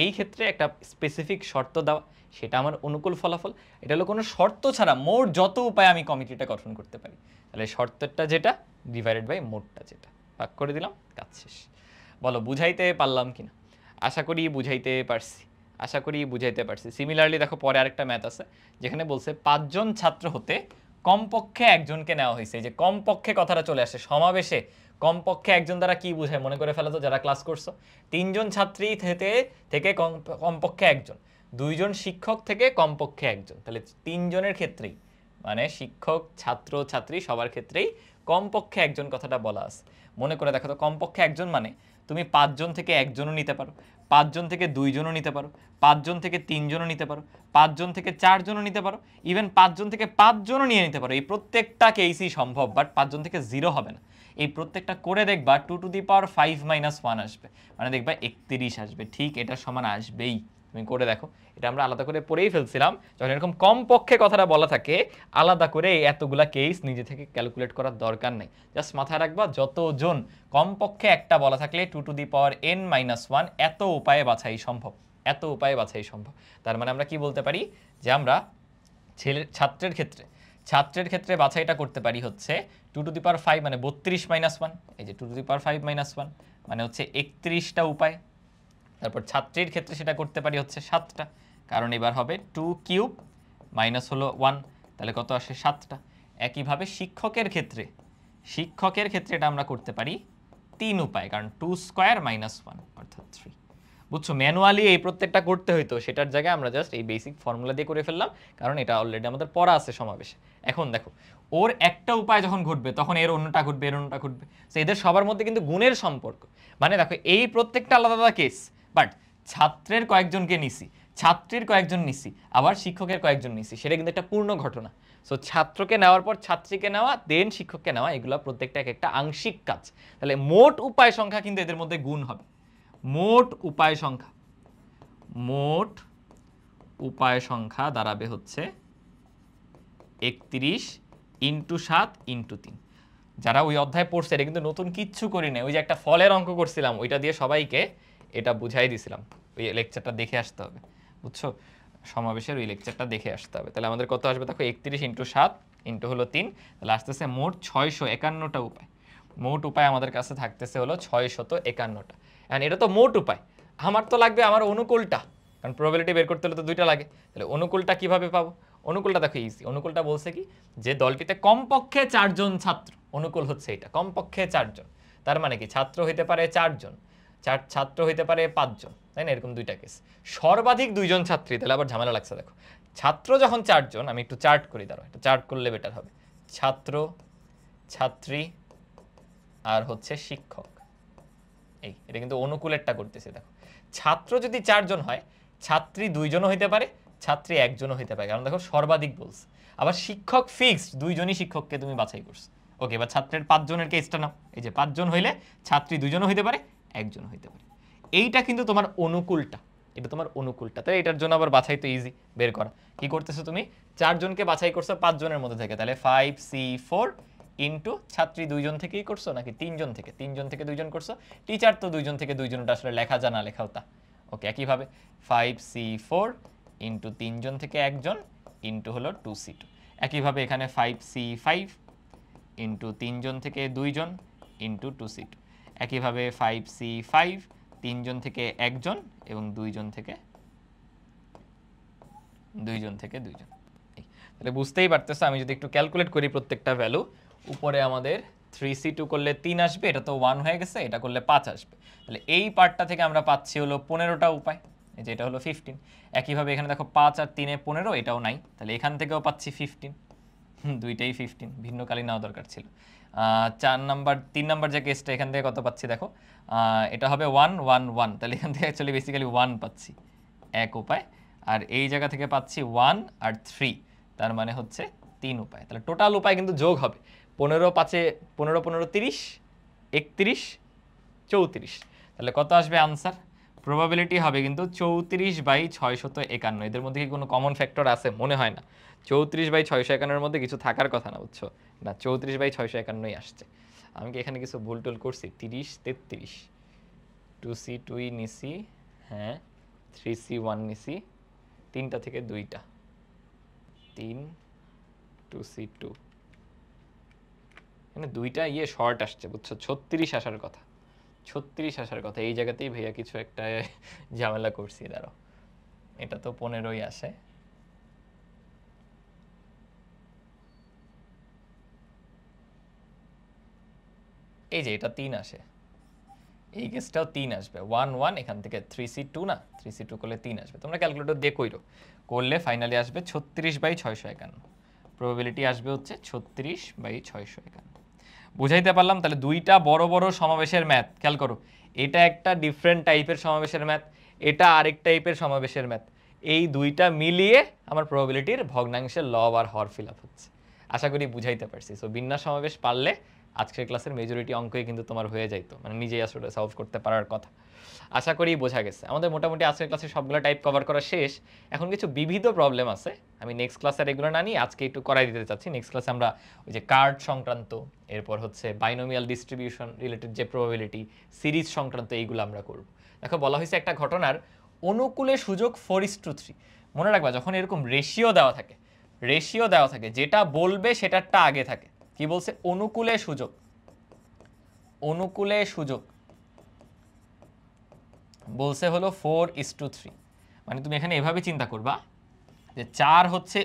Speaker 1: এই ক্ষেত্রে একটা স্পেসিফিক শর্ত দেওয়া, সেটা আমার অনুকূল ফলাফল। এটা হলো কোনো শর্ত ছাড়া মোট যত উপায় আমি কমিটিটা গঠন করতে পারি, তাহলে শর্তটা যেটা ডিভাইডেড বাই মোটটা যেটা, ভাগ করে দিলাম, কাজ শেষ। বলো বুঝাইতে পারলাম কিনা? আশা করি বুঝাইতে পারছি, আশা করি বুঝাইতে পারছি। সিমিলারলি দেখো পরে আরেকটা ম্যাথ আছে যেখানে বলছে 5 জন ছাত্র হতে কমপক্ষে একজনকে নেওয়া হয়েছে। এই যে কমপক্ষে কথাটা চলে আসে সমাবেশে, কমপক্ষে একজন দ্বারা কি বোঝায় মনে করে ফেলো তো যারা ক্লাস করছো। 3 জন ছাত্রী থেকে কমপক্ষে একজন, 2 জন শিক্ষক থেকে কমপক্ষে একজন, তাহলে 3 জনের ক্ষেত্রেই মানে শিক্ষক ছাত্র ছাত্রী সবার ক্ষেত্রেই কমপক্ষে একজন কথাটা বলা আছে। মনে করে দেখো তো কমপক্ষে একজন মানে তুমি 5 জন থেকে একজনও নিতে পারো, 5 জন থেকে 2 জনও নিতে পারো, 5 জন থেকে 3 জনও নিতে পারো, 5 জন থেকে 4 জনও নিতে পারো, ইভেন 5 জন থেকে 5 জনও নিয়ে নিতে পারো। এই প্রত্যেকটা কেসই সম্ভব, বাট 5 জন থেকে 0 হবে না। এই প্রত্যেকটা করে দেখবা 2⁵ আসবে, মানে দেখবা 31 আসবে, ঠিক এটা সমান আসবেই। তুমি করে দেখো, এটা আমরা আলাদা করে পড়েই ফেলছিলাম যখন এরকম কম পক্ষে কথাটা বলা থাকে, আলাদা করে এতগুলা কেস নিজে থেকে ক্যালকুলেট করার দরকার নেই, জাস্ট মাথায় রাখবা যতজন কমপক্ষে একটা বলা থাকলে 2⁻n-1 এত উপায়ে বাছাই সম্ভব, এত উপায়ে বাছাই সম্ভব। তার মানে আমরা কি বলতে পারি যে আমরা ছাত্রের ক্ষেত্রে বাছাইটা করতে পারি হচ্ছে 2⁵ মানে 32-1, এই যে 2⁵ মানে হচ্ছে 31টা উপায়। তারপর ছাত্রীর ক্ষেত্রে সেটা করতে পারি হচ্ছে 7টা, কারণ এবার হবে 2³ মাইনাস হলো 1, তাহলে কত আসে 7টা। একইভাবে শিক্ষকের ক্ষেত্রে এটা আমরা করতে পারি 3 উপায়, কারণ 2² - 1 অর্থাৎ 3। বুঝছো, ম্যানুয়ালি এই প্রত্যেকটা করতে হইতো, সেটার জায়গায় আমরা জাস্ট এই বেসিক ফর্মুলা দিয়ে করে ফেললাম, কারণ এটা অলরেডি আমাদের পড়া আছে সমাবেশে। এখন দেখো ওর একটা উপায় যখন ঘটবে তখন এর অন্যটা ঘটবে, এর অন্যটা ঘটবে, তো এদের সবার মধ্যে কিন্তু গুণের সম্পর্ক। মানে দেখো এই প্রত্যেকটা আলাদা আলাদা কেস, বাট ছাত্রের কয়েকজনকে নিছি, ছাত্রীর কয়েকজন নিছি, আবার শিক্ষকের কয়েকজন নিছি, সেটা কিন্তু একটা পূর্ণ ঘটনা। সো ছাত্রকে নেওয়ার পর ছাত্রীকে নেওয়া, দেন শিক্ষককে নেওয়া, এগুলো প্রত্যেকটা এক একটা আংশিক কাজ। তাহলে মোট উপায় সংখ্যা কিন্তু এদের মধ্যে গুণ হবে। মোট উপায় সংখ্যা দাঁড়াবে হচ্ছে 31 × 7 × 3। যারা ওই অধ্যায় পড়ছে এটা কিন্তু নতুন কিচ্ছু করি না, ওই যে একটা ফলের অঙ্ক করছিলাম ওইটা দিয়ে সবাইকে এটা বুঝাই দিছিলাম, ওই লেকচারটা দেখে আসতে হবে, বুঝছো, সমাবেশের ওই লেকচারটা দেখে আসতে হবে। তাহলে আমাদের কত আসবে দেখো 31 × 7 × হলো 3, তাহলে আসতেছে মোট 651টা উপায়। মোট উপায় আমাদের কাছে থাকতেছে হলো 651টা। এখন এটা তো মোট উপায়, আমার তো লাগবে আমার অনুকূলটা, কারণ প্রবাবিলিটি বের করতে হলে তো 2টা লাগে। তাহলে অনুকূলটা কিভাবে পাবো? অনুকূলটা দেখো ইজি, অনুকূলটা বলছে কি যে দলটিতে কমপক্ষে 4 জন ছাত্র, অনুকূল হচ্ছে এটা কমপক্ষে 4 জন, তার মানে কি ছাত্র হইতে পারে 4 জন, ছাত্র হইতে পারে 5 জন, তাই না, এরকম 2টা কেস। সর্বাধিক 2 জন ছাত্রী, তাহলে আবার ঝামেলা লাগছে দেখো, ছাত্র যখন 4 জন, আমি একটু চার্ট করি, দাঁড়াও একটু চার্ট করলে বেটার হবে, ছাত্র, ছাত্রী আর হচ্ছে শিক্ষক, এটা কিন্তু অনুকূলেরটা করতেছে। দেখো ছাত্র যদি 4 জন হয়, ছাত্রী 2 জনও হইতে পারে, ছাত্রী 1 জনও হইতে পারে, কারণ দেখো সর্বাধিক বলছে। আবার শিক্ষক ফিক্সড, 2 জনই শিক্ষককে তুমি বাছাই করছো। ওকে, এবার ছাত্রের 5 জনের কেসটা নাও, এই যে 5 জন হইলে ছাত্রী 2 জনও হইতে পারে, 1 জনও হইতে পারে। এইটা কিন্তু তোমার অনুকূলটা, এটা তোমার অনুকূলটা। তাই এটার জন্য আবার বাছাই তো ইজি বের করা। কি করতেছো তুমি, 4 জনকে বাছাই করছো 5 জনের মধ্যে থেকে, তাহলে 5C4 ইন্টু ছাত্রী 2 জন থেকেই করছো নাকি 3 জন থেকে, 3 জন থেকে 2 জন করছো, টিচার তো 2 জন থেকে 2 জনটা আসলে লেখা জানা লেখাও তা। ওকে, একইভাবে 5C4 ইন্টু 3 জন থেকে 1 জন ইন্টু হলো 2C2। একইভাবে এখানে 5C5 ইন্টু 3 জন থেকে 2 জন ইন্টু 2C2। একইভাবে 5C5 3 জন থেকে 1 জন এবং 2 জন থেকে 2 জন। তাহলে বুঝতেই পারতেছো, আমি যদি একটু ক্যালকুলেট করি প্রত্যেকটা ভ্যালু, উপরে আমাদের 3C2 করলে 3 আসবে, এটা তো 1 হয়ে গেছে, এটা করলে 5 আসবে। তাহলে এই পার্টটা থেকে আমরা পাচ্ছি হলো 15টা উপায়, এই যে এটা হলো 15। একইভাবে এখানে দেখো 5 আর 3 এ 15, এটাও নাই, তাহলে এখান থেকেও পাচ্ছি 15, দুইটাই 15, ভিন্ন কালি নেওয়া দরকার ছিল। 3 নাম্বার যে কেসটা, এখান থেকে কত পাচ্ছি দেখো, এটা হবে 1 1 1, তাহলে এখান থেকে অ্যাকচুয়ালি বেসিক্যালি 1 পাচ্ছি, এক উপায়। আর এই জায়গা থেকে পাচ্ছি 1 আর 3, তার মানে হচ্ছে 3 উপায়। তাহলে টোটাল উপায় কিন্তু যোগ হবে 15 5 15 15 30 31 34। তাহলে কত আসবে আনসার? প্রবাবিলিটি হবে কিন্তু 34/651। এদের মধ্যে কি কোনো কমন ফ্যাক্টর আছে? মনে হয় না। 34/651 মধ্যে কিছু থাকার কথা না, বুঝছো? না, 34/651 আসছে। আমি কি এখানে কিছু ভুল টুল করছি? 30 33 2C 2 নিছি, হ্যাঁ 3C 1 নিছি, 3টা থেকে 2টা 3 2C 2, মানে 2টা শর্ট আসছে, বুঝছো? 36 আসার কথা, 36 আসার কথা। এই জায়গাতেই ভাইয়া কিছু একটা ঝামেলা করছি, দাঁড়াও। এটা তো 15ই আসে, এই যে এটা 3 আসে, এই কেসটাও 3 আসবে, 1 1 এখান থেকে 3C 2 না, 3C 2 করলে 3 আসবে। তোমরা ক্যালকুলেটর দিয়ে কইরো, করলে ফাইনালি আসবে 36/651। প্রবাবিলিটি আসবে হচ্ছে 36/651। বুঝাইতে পারলাম? তাহলে দুইটা বড় বড় সমাবেশের ম্যাথ খেয়াল করো, এটা একটা ডিফারেন্ট টাইপের সমাবেশের ম্যাথ, এটা আরেক টাইপের সমাবেশের ম্যাথ। এই দুইটা মিলিয়ে আমার প্রবাবিলিটির ভগ্নাংশের লব আর হর ফিল আপ হচ্ছে। আশা করি বুঝাইতে পারছি। সো বিন্যাস সমাবেশ পারলে আজকের ক্লাসের মেজরিটি অঙ্কই কিন্তু তোমার হয়ে যাইতো, মানে নিজেই আসলে সলভ করতে পারার কথা। আশা করি বোঝা গেছে। আমাদের মোটামুটি আজকের ক্লাসে সবগুলো টাইপ কভার করা শেষ। এখন কিছু বিবিধ প্রবলেম আছে, আমি নেক্সট ক্লাসে রেগুলার না নিয়ে আজকে একটু করাই দিতে চাচ্ছি। নেক্সট ক্লাসে আমরা ওই যে কার্ড সংক্রান্ত, এরপর হচ্ছে বাইনোমিয়াল ডিস্ট্রিবিউশন রিলেটেড যে প্রবাবিলিটি, সিরিজ সংক্রান্ত, এইগুলো আমরা করব। দেখো বলা হয়েছে একটা ঘটনার অনুকূলে সুযোগ 4:3। মনে রাখবা যখন এরকম রেশিও দেওয়া থাকে যেটা বলবে সেটারটা আগে থাকে। কি বলছে? অনুকূলে সুযোগ বলছে হলো 4:3। মানে তুমি এখানে এভাবে চিন্তা করবা যে 4 হচ্ছে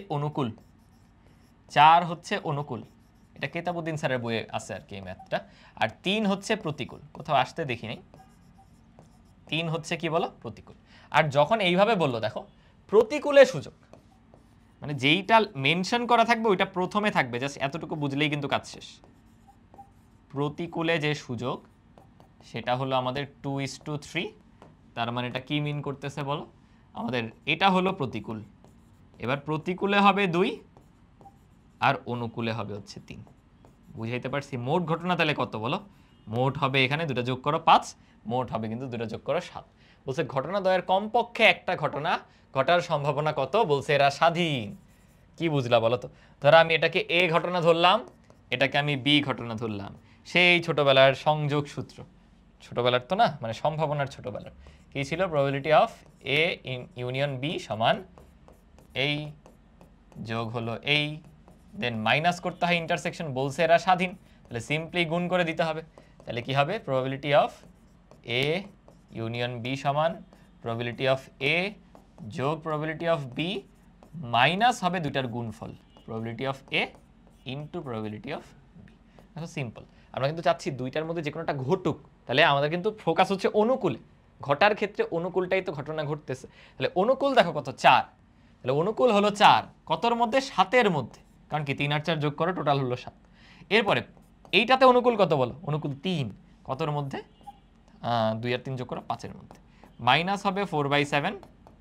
Speaker 1: অনুকূল, এটা কেতাবুদ্দিন স্যারের বইয়ে আছে আর কি এই ম্যাথটা। আর 3 হচ্ছে প্রতিকূল, কোথাও আসতে দেখি নাই। 3 হচ্ছে কি বলো? প্রতিকূল। আর যখন এইভাবে বললো, দেখো প্রতিকূলে সুযোগ মানে যেইটা মেনশন করা থাকবে ওইটা প্রথমে থাকবে, জাস্ট এতটুকু বুঝলেই কিন্তু কাজ শেষ। প্রতিকূলে যে সুযোগ সেটা হলো আমাদের 2:3। তার মানে এটা কি মিন করতেছে বলো? আমাদের এটা হলো প্রতিকূল। এবার প্রতিকূলে হবে 2 আর অনুকূলে হবে হচ্ছে 3। বুঝাইতে পারছি? মোট ঘটনা তাহলে কত বলো? মোট হবে এখানে 2টা যোগ করো 5, মোট হবে কিন্তু 2টা যোগ করো 7। বলছে ঘটনা দ্বয়ের কমপক্ষে একটা ঘটনা ঘটার সম্ভাবনা কত? বলছে এরা স্বাধীন। কি বুঝলা বলো তো? ধরো আমি এটাকে এ ঘটনা ধরলাম, এটাকে আমি বি ঘটনা ধরলাম। সেই ছোটবেলার সংযোগ সূত্র, ছোটবেলার তো না, মানে সম্ভাবনার ছোটবেলার, কি ছিল? Probability of A union B সমান এই যোগ হলো এই, দেন মাইনাস করতে হয় ইন্টারসেকশন। বলছে এরা স্বাধীন, তাহলে সিম্পলি গুণ করে দিতে হবে। তাহলে কি হবে? Probability of A union B সমান প্রবাবিলিটি অফ এ যোগ প্রবাবিলিটি অফ বি মাইনাস হবে দুইটার গুণফল, probability of A into probability of B. দেখো সিম্পল, আমরা কিন্তু চাচ্ছি দুইটার মধ্যে যে কোনোটা ঘটুক। তাহলে আমাদের কিন্তু ফোকাস হচ্ছে অনুকূলে, ঘটার ক্ষেত্রে অনুকূলটাই তো ঘটনা ঘটতেছে। তাহলে অনুকূল দেখো কত? 4। তাহলে অনুকূল হলো 4, কতর মধ্যে? 7-এর মধ্যে, কারণ কি 3 আর 4 যোগ করো টোটাল হলো 7। এরপরে এইটাতে অনুকূল কত বলো? অনুকূল 3, কতর মধ্যে? 2 আর 3 যোগ করো 5-এর মধ্যে, মাইনাস হবে 4/7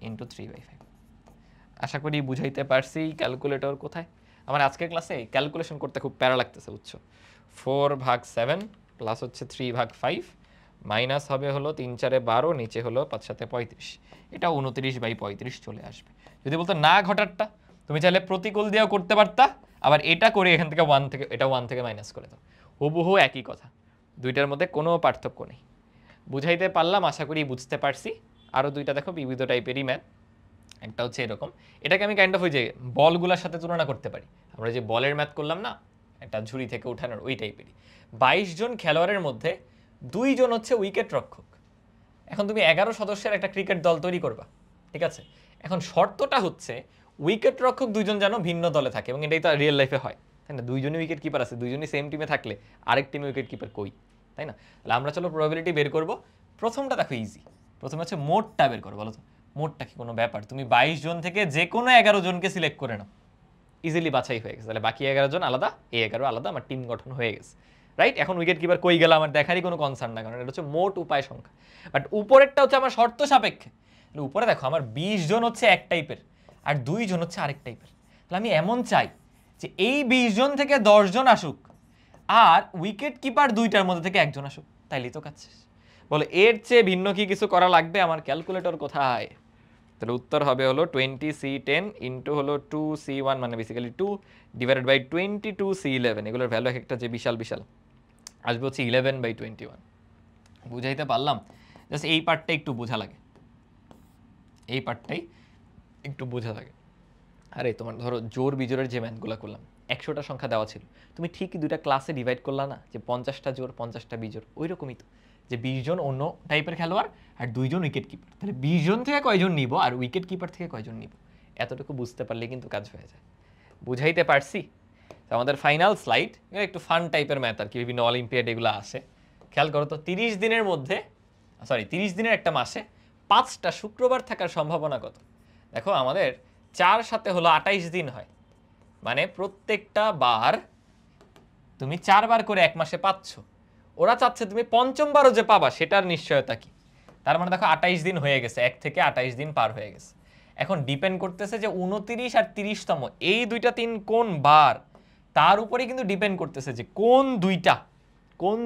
Speaker 1: ইন্টু 3/5। আশা করি বুঝাইতে পারছি। ক্যালকুলেটর কোথায়? আমার আজকের ক্লাসে ক্যালকুলেশন করতে খুব প্যারা লাগতেছে, বুঝছো? 4/7 প্লাস হচ্ছে 3/5 মাইনাস হবে হলো 3 4 12, নিচে হলো 5 7 35, এটা 29/35 চলে আসবে। যদি বলতো না ঘটারটা, তুমি চাইলে প্রতিকূল দিয়েও করতে পারতা, আবার এটা করে এখান থেকে 1 থেকে, এটা 1 থেকে মাইনাস করে দাও, হুবহু একই কথা, দুইটার মধ্যে কোনো পার্থক্য নেই। বুঝাইতে পারলাম? আশা করি বুঝতে পারছি। আরও দুইটা দেখো বিবিধ টাইপেরই ম্যাথ। একটা হচ্ছে এরকম, এটাকে আমি কাইন্ড অফ ওই যে বলগুলোর সাথে তুলনা করতে পারি। আমরা যে বলের ম্যাথ করলাম না, একটা ঝুড়ি থেকে উঠানোর, ওই টাইপেরই। 22 জন খেলোয়াড়ের মধ্যে 2 জন হচ্ছে উইকেট রক্ষক। এখন তুমি 11 সদস্যের একটা ক্রিকেট দল তৈরি করবা, ঠিক আছে? এখন শর্তটা হচ্ছে উইকেট রক্ষক 2 জন যেন ভিন্ন দলে থাকে, এবং এটাই তো রিয়েল লাইফে হয়, তাই না? 2 জনই উইকেট কিপার আছে, 2 জনই সেম টিমে থাকলে আরেক টিমে উইকেট কিপার কই, তাই না? তাহলে আমরা চলো প্রবাবিলিটি বের করব। প্রথমটা দেখো ইজি, প্রথমে হচ্ছে মোটটা বের করো। বলো তো মোটটা কি কোনো ব্যাপার? তুমি 22 জন থেকে যে কোনো 11 জনকে সিলেক্ট করে নাও, ইজিলি বাছাই হয়ে গেছে। তাহলে বাকি 11 জন আলাদা, এই 11 আলাদা, আমার টিম গঠন হয়ে গেছে, রাইট? এখন উইকেট কিপার কই গেল আমার দেখারই কোনো কনসার্ন না, কারণ এটা হচ্ছে মোট উপায় সংখ্যা। বাট উপরেরটা হচ্ছে আমার শর্ত সাপেক্ষে, উপরে দেখো আমার 20 জন হচ্ছে এক টাইপের আর 2 জন হচ্ছে আরেক টাইপের। তাহলে আমি এমন চাই যে এই 20 জন থেকে 10 জন আসুক আর উইকেট কিপার 2টার মধ্যে থেকে একজন আসুক, তাইলেই তো কাজ শেষ। বলে এর চেয়ে ভিন্ন কি কিছু করা লাগবে? আমার ক্যালকুলেটর কোথায়? তাহলে উত্তর হবে হলো 20C10 ইন্টু হলো 2C1 মানে বেসিক্যালি 2 ডিভাইডেড বাই 22C11। এগুলোর ভ্যালু একটা যে বিশাল বিশাল আসবে হচ্ছে 11/21। বুঝাইতে পারলাম? জাস্ট এই পার্টটা একটু বোঝা লাগে, এই পার্টটাই একটু বোঝা লাগে। আরে তোমার ধরো জোর বিজোরের যে ম্যাথগুলো করলাম, 100টা সংখ্যা দেওয়া ছিল, তুমি ঠিকই 2টা ক্লাসে ডিভাইড করলা না, যে 50টা জোর 50টা বিজোর, ওই রকমই তো, যে 20 জন অন্য টাইপের খেলোয়াড় আর 2 জন উইকেট কিপার। তাহলে 20 জন থেকে কয়জন নিব আর উইকেট কিপার থেকে কয়জন নিব, এতটুকু বুঝতে পারলে কিন্তু কাজ হয়ে যায়। বুঝাইতে পারছি? তো আমাদের ফাইনাল স্লাইড একটু ফান টাইপের ম্যাথ আর কি, বিভিন্ন অলিম্পিয়াড এগুলো আসে। খেয়াল করো তো, 30 দিনের মধ্যে 30 দিনের একটা মাসে 5টা শুক্রবার থাকার সম্ভাবনা কত? দেখো আমাদের 4 সাথে হলো 28 দিন হয়, মানে প্রত্যেকটা বার তুমি 4 বার করে এক মাসে পাচ্ছ। ওরা চাচ্ছে তুমি 5ম বারও যে পাবা সেটার নিশ্চয়তা কি? তার মানে দেখো 28 দিন হয়ে গেছে, 1 থেকে 28 দিন পার হয়ে গেছে। এখন ডিপেন্ড করতেছে যে 29 আর 30তম এই 2টা 3 কোন বার, তার উপরে কিন্তু ডিপেন্ড করতেছে যে কোন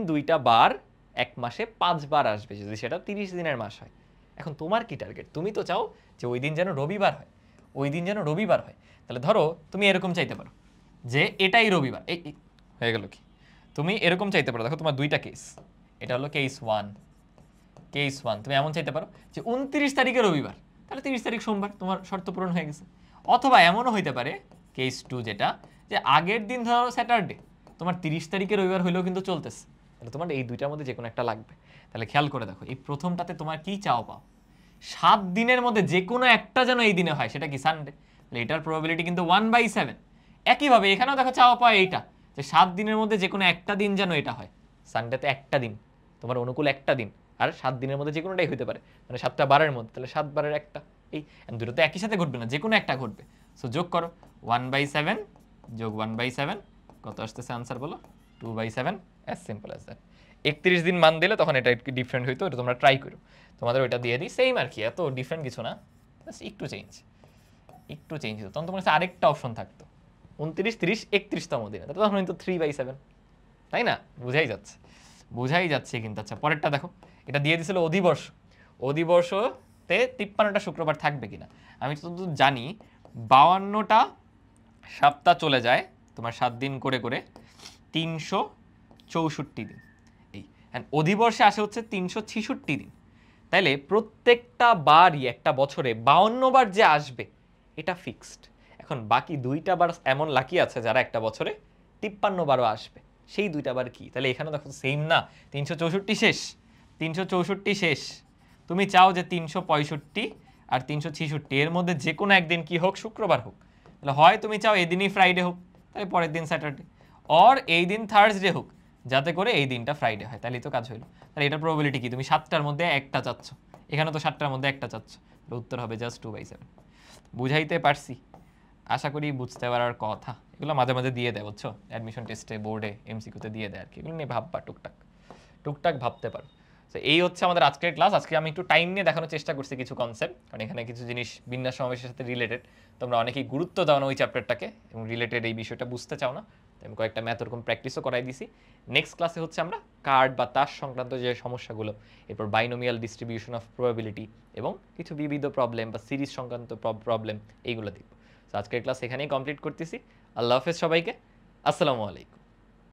Speaker 1: দুইটা বার এক মাসে 5 বার আসবে, যদি সেটা 30 দিনের মাস হয়। এখন তোমার কি টার্গেট? তুমি তো চাও যে ওই দিন যেন রবিবার হয়, ওই দিন যেন রবিবার হয়। তাহলে ধরো তুমি এরকম চাইতে পারো যে এটাই রবিবার, এই হয়ে গেল কি, তুমি এরকম চাইতে পারো। দেখো তোমার 2টা কেস, এটা হলো কেস 1, তুমি এমন চাইতে পারো যে 29 তারিখে রবিবার, তাহলে 30 তারিখ সোমবার, তোমার শর্ত পূরণ হয়ে গেছে। অথবা এমনও হইতে পারে কেস 2, যেটা যে আগের দিন ধরো স্যাটারডে, তোমার 30 তারিখে রবিবার হইলেও কিন্তু চলতেছে, তাহলে তোমার এই 2টার মধ্যে যে কোনো একটা লাগবে। তাহলে খেয়াল করে দেখো, এই প্রথমটাতে তোমার কি চাও পাও? 7 দিনের মধ্যে যে কোনো একটা যেন এই দিনে হয়, সেটা কি সানডে, তাহলে এটার প্রবাবিলিটি কিন্তু 1/7। একইভাবে এখানেও দেখো চাওয়া পাওয়া এইটা, যে 7 দিনের মধ্যে যে কোনো একটা দিন যেন এটা হয়। সানডেতে একটা দিন, তোমার অনুকূল একটা দিন, আর 7 দিনের মধ্যে যে কোনোটাই হতে পারে, মানে 7টা বারের মধ্যে, তাহলে 7 বারের একটা, এই দুটো তো একই সাথে ঘটবে না, যে কোনো একটা ঘটবে। সো যোগ করো, 1/7 যোগ 1/7 কত আসতেছে আনসার বলো? 2/7, অ্যাজ সিম্পল অ্যাজ দ্যাট। 31 দিন মান দিলে তখন এটা একটু ডিফারেন্ট হইতো, এটা তোমরা ট্রাই করো। তোমাদের ওইটা দিয়ে দিই, সেম আর কি, এত ডিফারেন্ট কিছু না, একটু চেঞ্জ হতো। তখন তোমার কাছে আরেকটা অপশন থাকতো, 29, 30, 31তম দিনে, তখন কিন্তু 3/7, তাই না? বুঝাই যাচ্ছে কিন্তু। আচ্ছা পরেরটা দেখো, এটা দিয়ে দিছিল অধিবর্ষতে 53টা শুক্রবার থাকবে কিনা। আমি তো জানি 52টা সপ্তাহ চলে যায় তোমার 7 দিন করে করে, 364 দিন। এই অধিবর্ষে আসে হচ্ছে 366 দিন। তাইলে প্রত্যেকটা বারই একটা বছরে 52 বার যে আসবে এটা ফিক্সড। এখন বাকি 2টা বার এমন লাকি আছে যারা একটা বছরে 53 বারও আসবে, সেই 2টা বার কি? তাহলে এখানে দেখো সেম না, 364 শেষ, তুমি চাও যে 365 আর 366 এর মধ্যে যে কোনো একদিন কি হোক, শুক্রবার হোক। তাহলে হয় তুমি চাও এই দিনই ফ্রাইডে হোক, তাহলে পরের দিন স্যাটারডে, অর এই দিন থার্সডে হোক, যাতে করে এই দিনটা ফ্রাইডে হয়, তাহলেই তো কাজ হইলো। তাহলে এটার প্রবাবিলিটি কি? তুমি 7টার মধ্যে একটা চাচ্ছ, এখানে তো 7টার মধ্যে একটা চাচ্ছ, উত্তর হবে জাস্ট 2/7। বুঝাইতে পারছি? আশা করি বুঝতে পারার কথা। এগুলো মাঝে মাঝে দিয়ে দেয়, বুঝছো, অ্যাডমিশন টেস্টে, বোর্ডে, এমসিকিউতে দিয়ে দেয় আর কি, এগুলো নিয়ে ভাববা, টুকটাক ভাবতে পারো। তো এই হচ্ছে আমাদের আজকের ক্লাস। আজকে আমি একটু টাইম নিয়ে দেখানোর চেষ্টা করছি কিছু কনসেপ্ট, কারণ এখানে কিছু জিনিস বিন্যাস সমাবেশের সাথে রিলেটেড, তোমরা অনেকেই গুরুত্ব দাও না ওই চ্যাপ্টারটাকে এবং রিলেটেড এই বিষয়টা বুঝতে চাও না। আমি কয়েকটা ম্যাথ ওরকম প্র্যাকটিসও করাই দিছি। নেক্সট ক্লাসে হচ্ছে আমরা কার্ড বা তাস সংক্রান্ত যে সমস্যাগুলো, এরপর বাইনোমিয়াল ডিস্ট্রিবিউশন অফ প্রবাবিলিটি এবং কিছু বিবিধ প্রবলেম বা সিরিজ সংক্রান্ত প্রবলেম, এইগুলো দেখব। তো আজকের ক্লাস এখানেই কমপ্লিট করতেছি। আল্লাহ হাফেজ সবাইকে, আসসালামু আলাইকুম।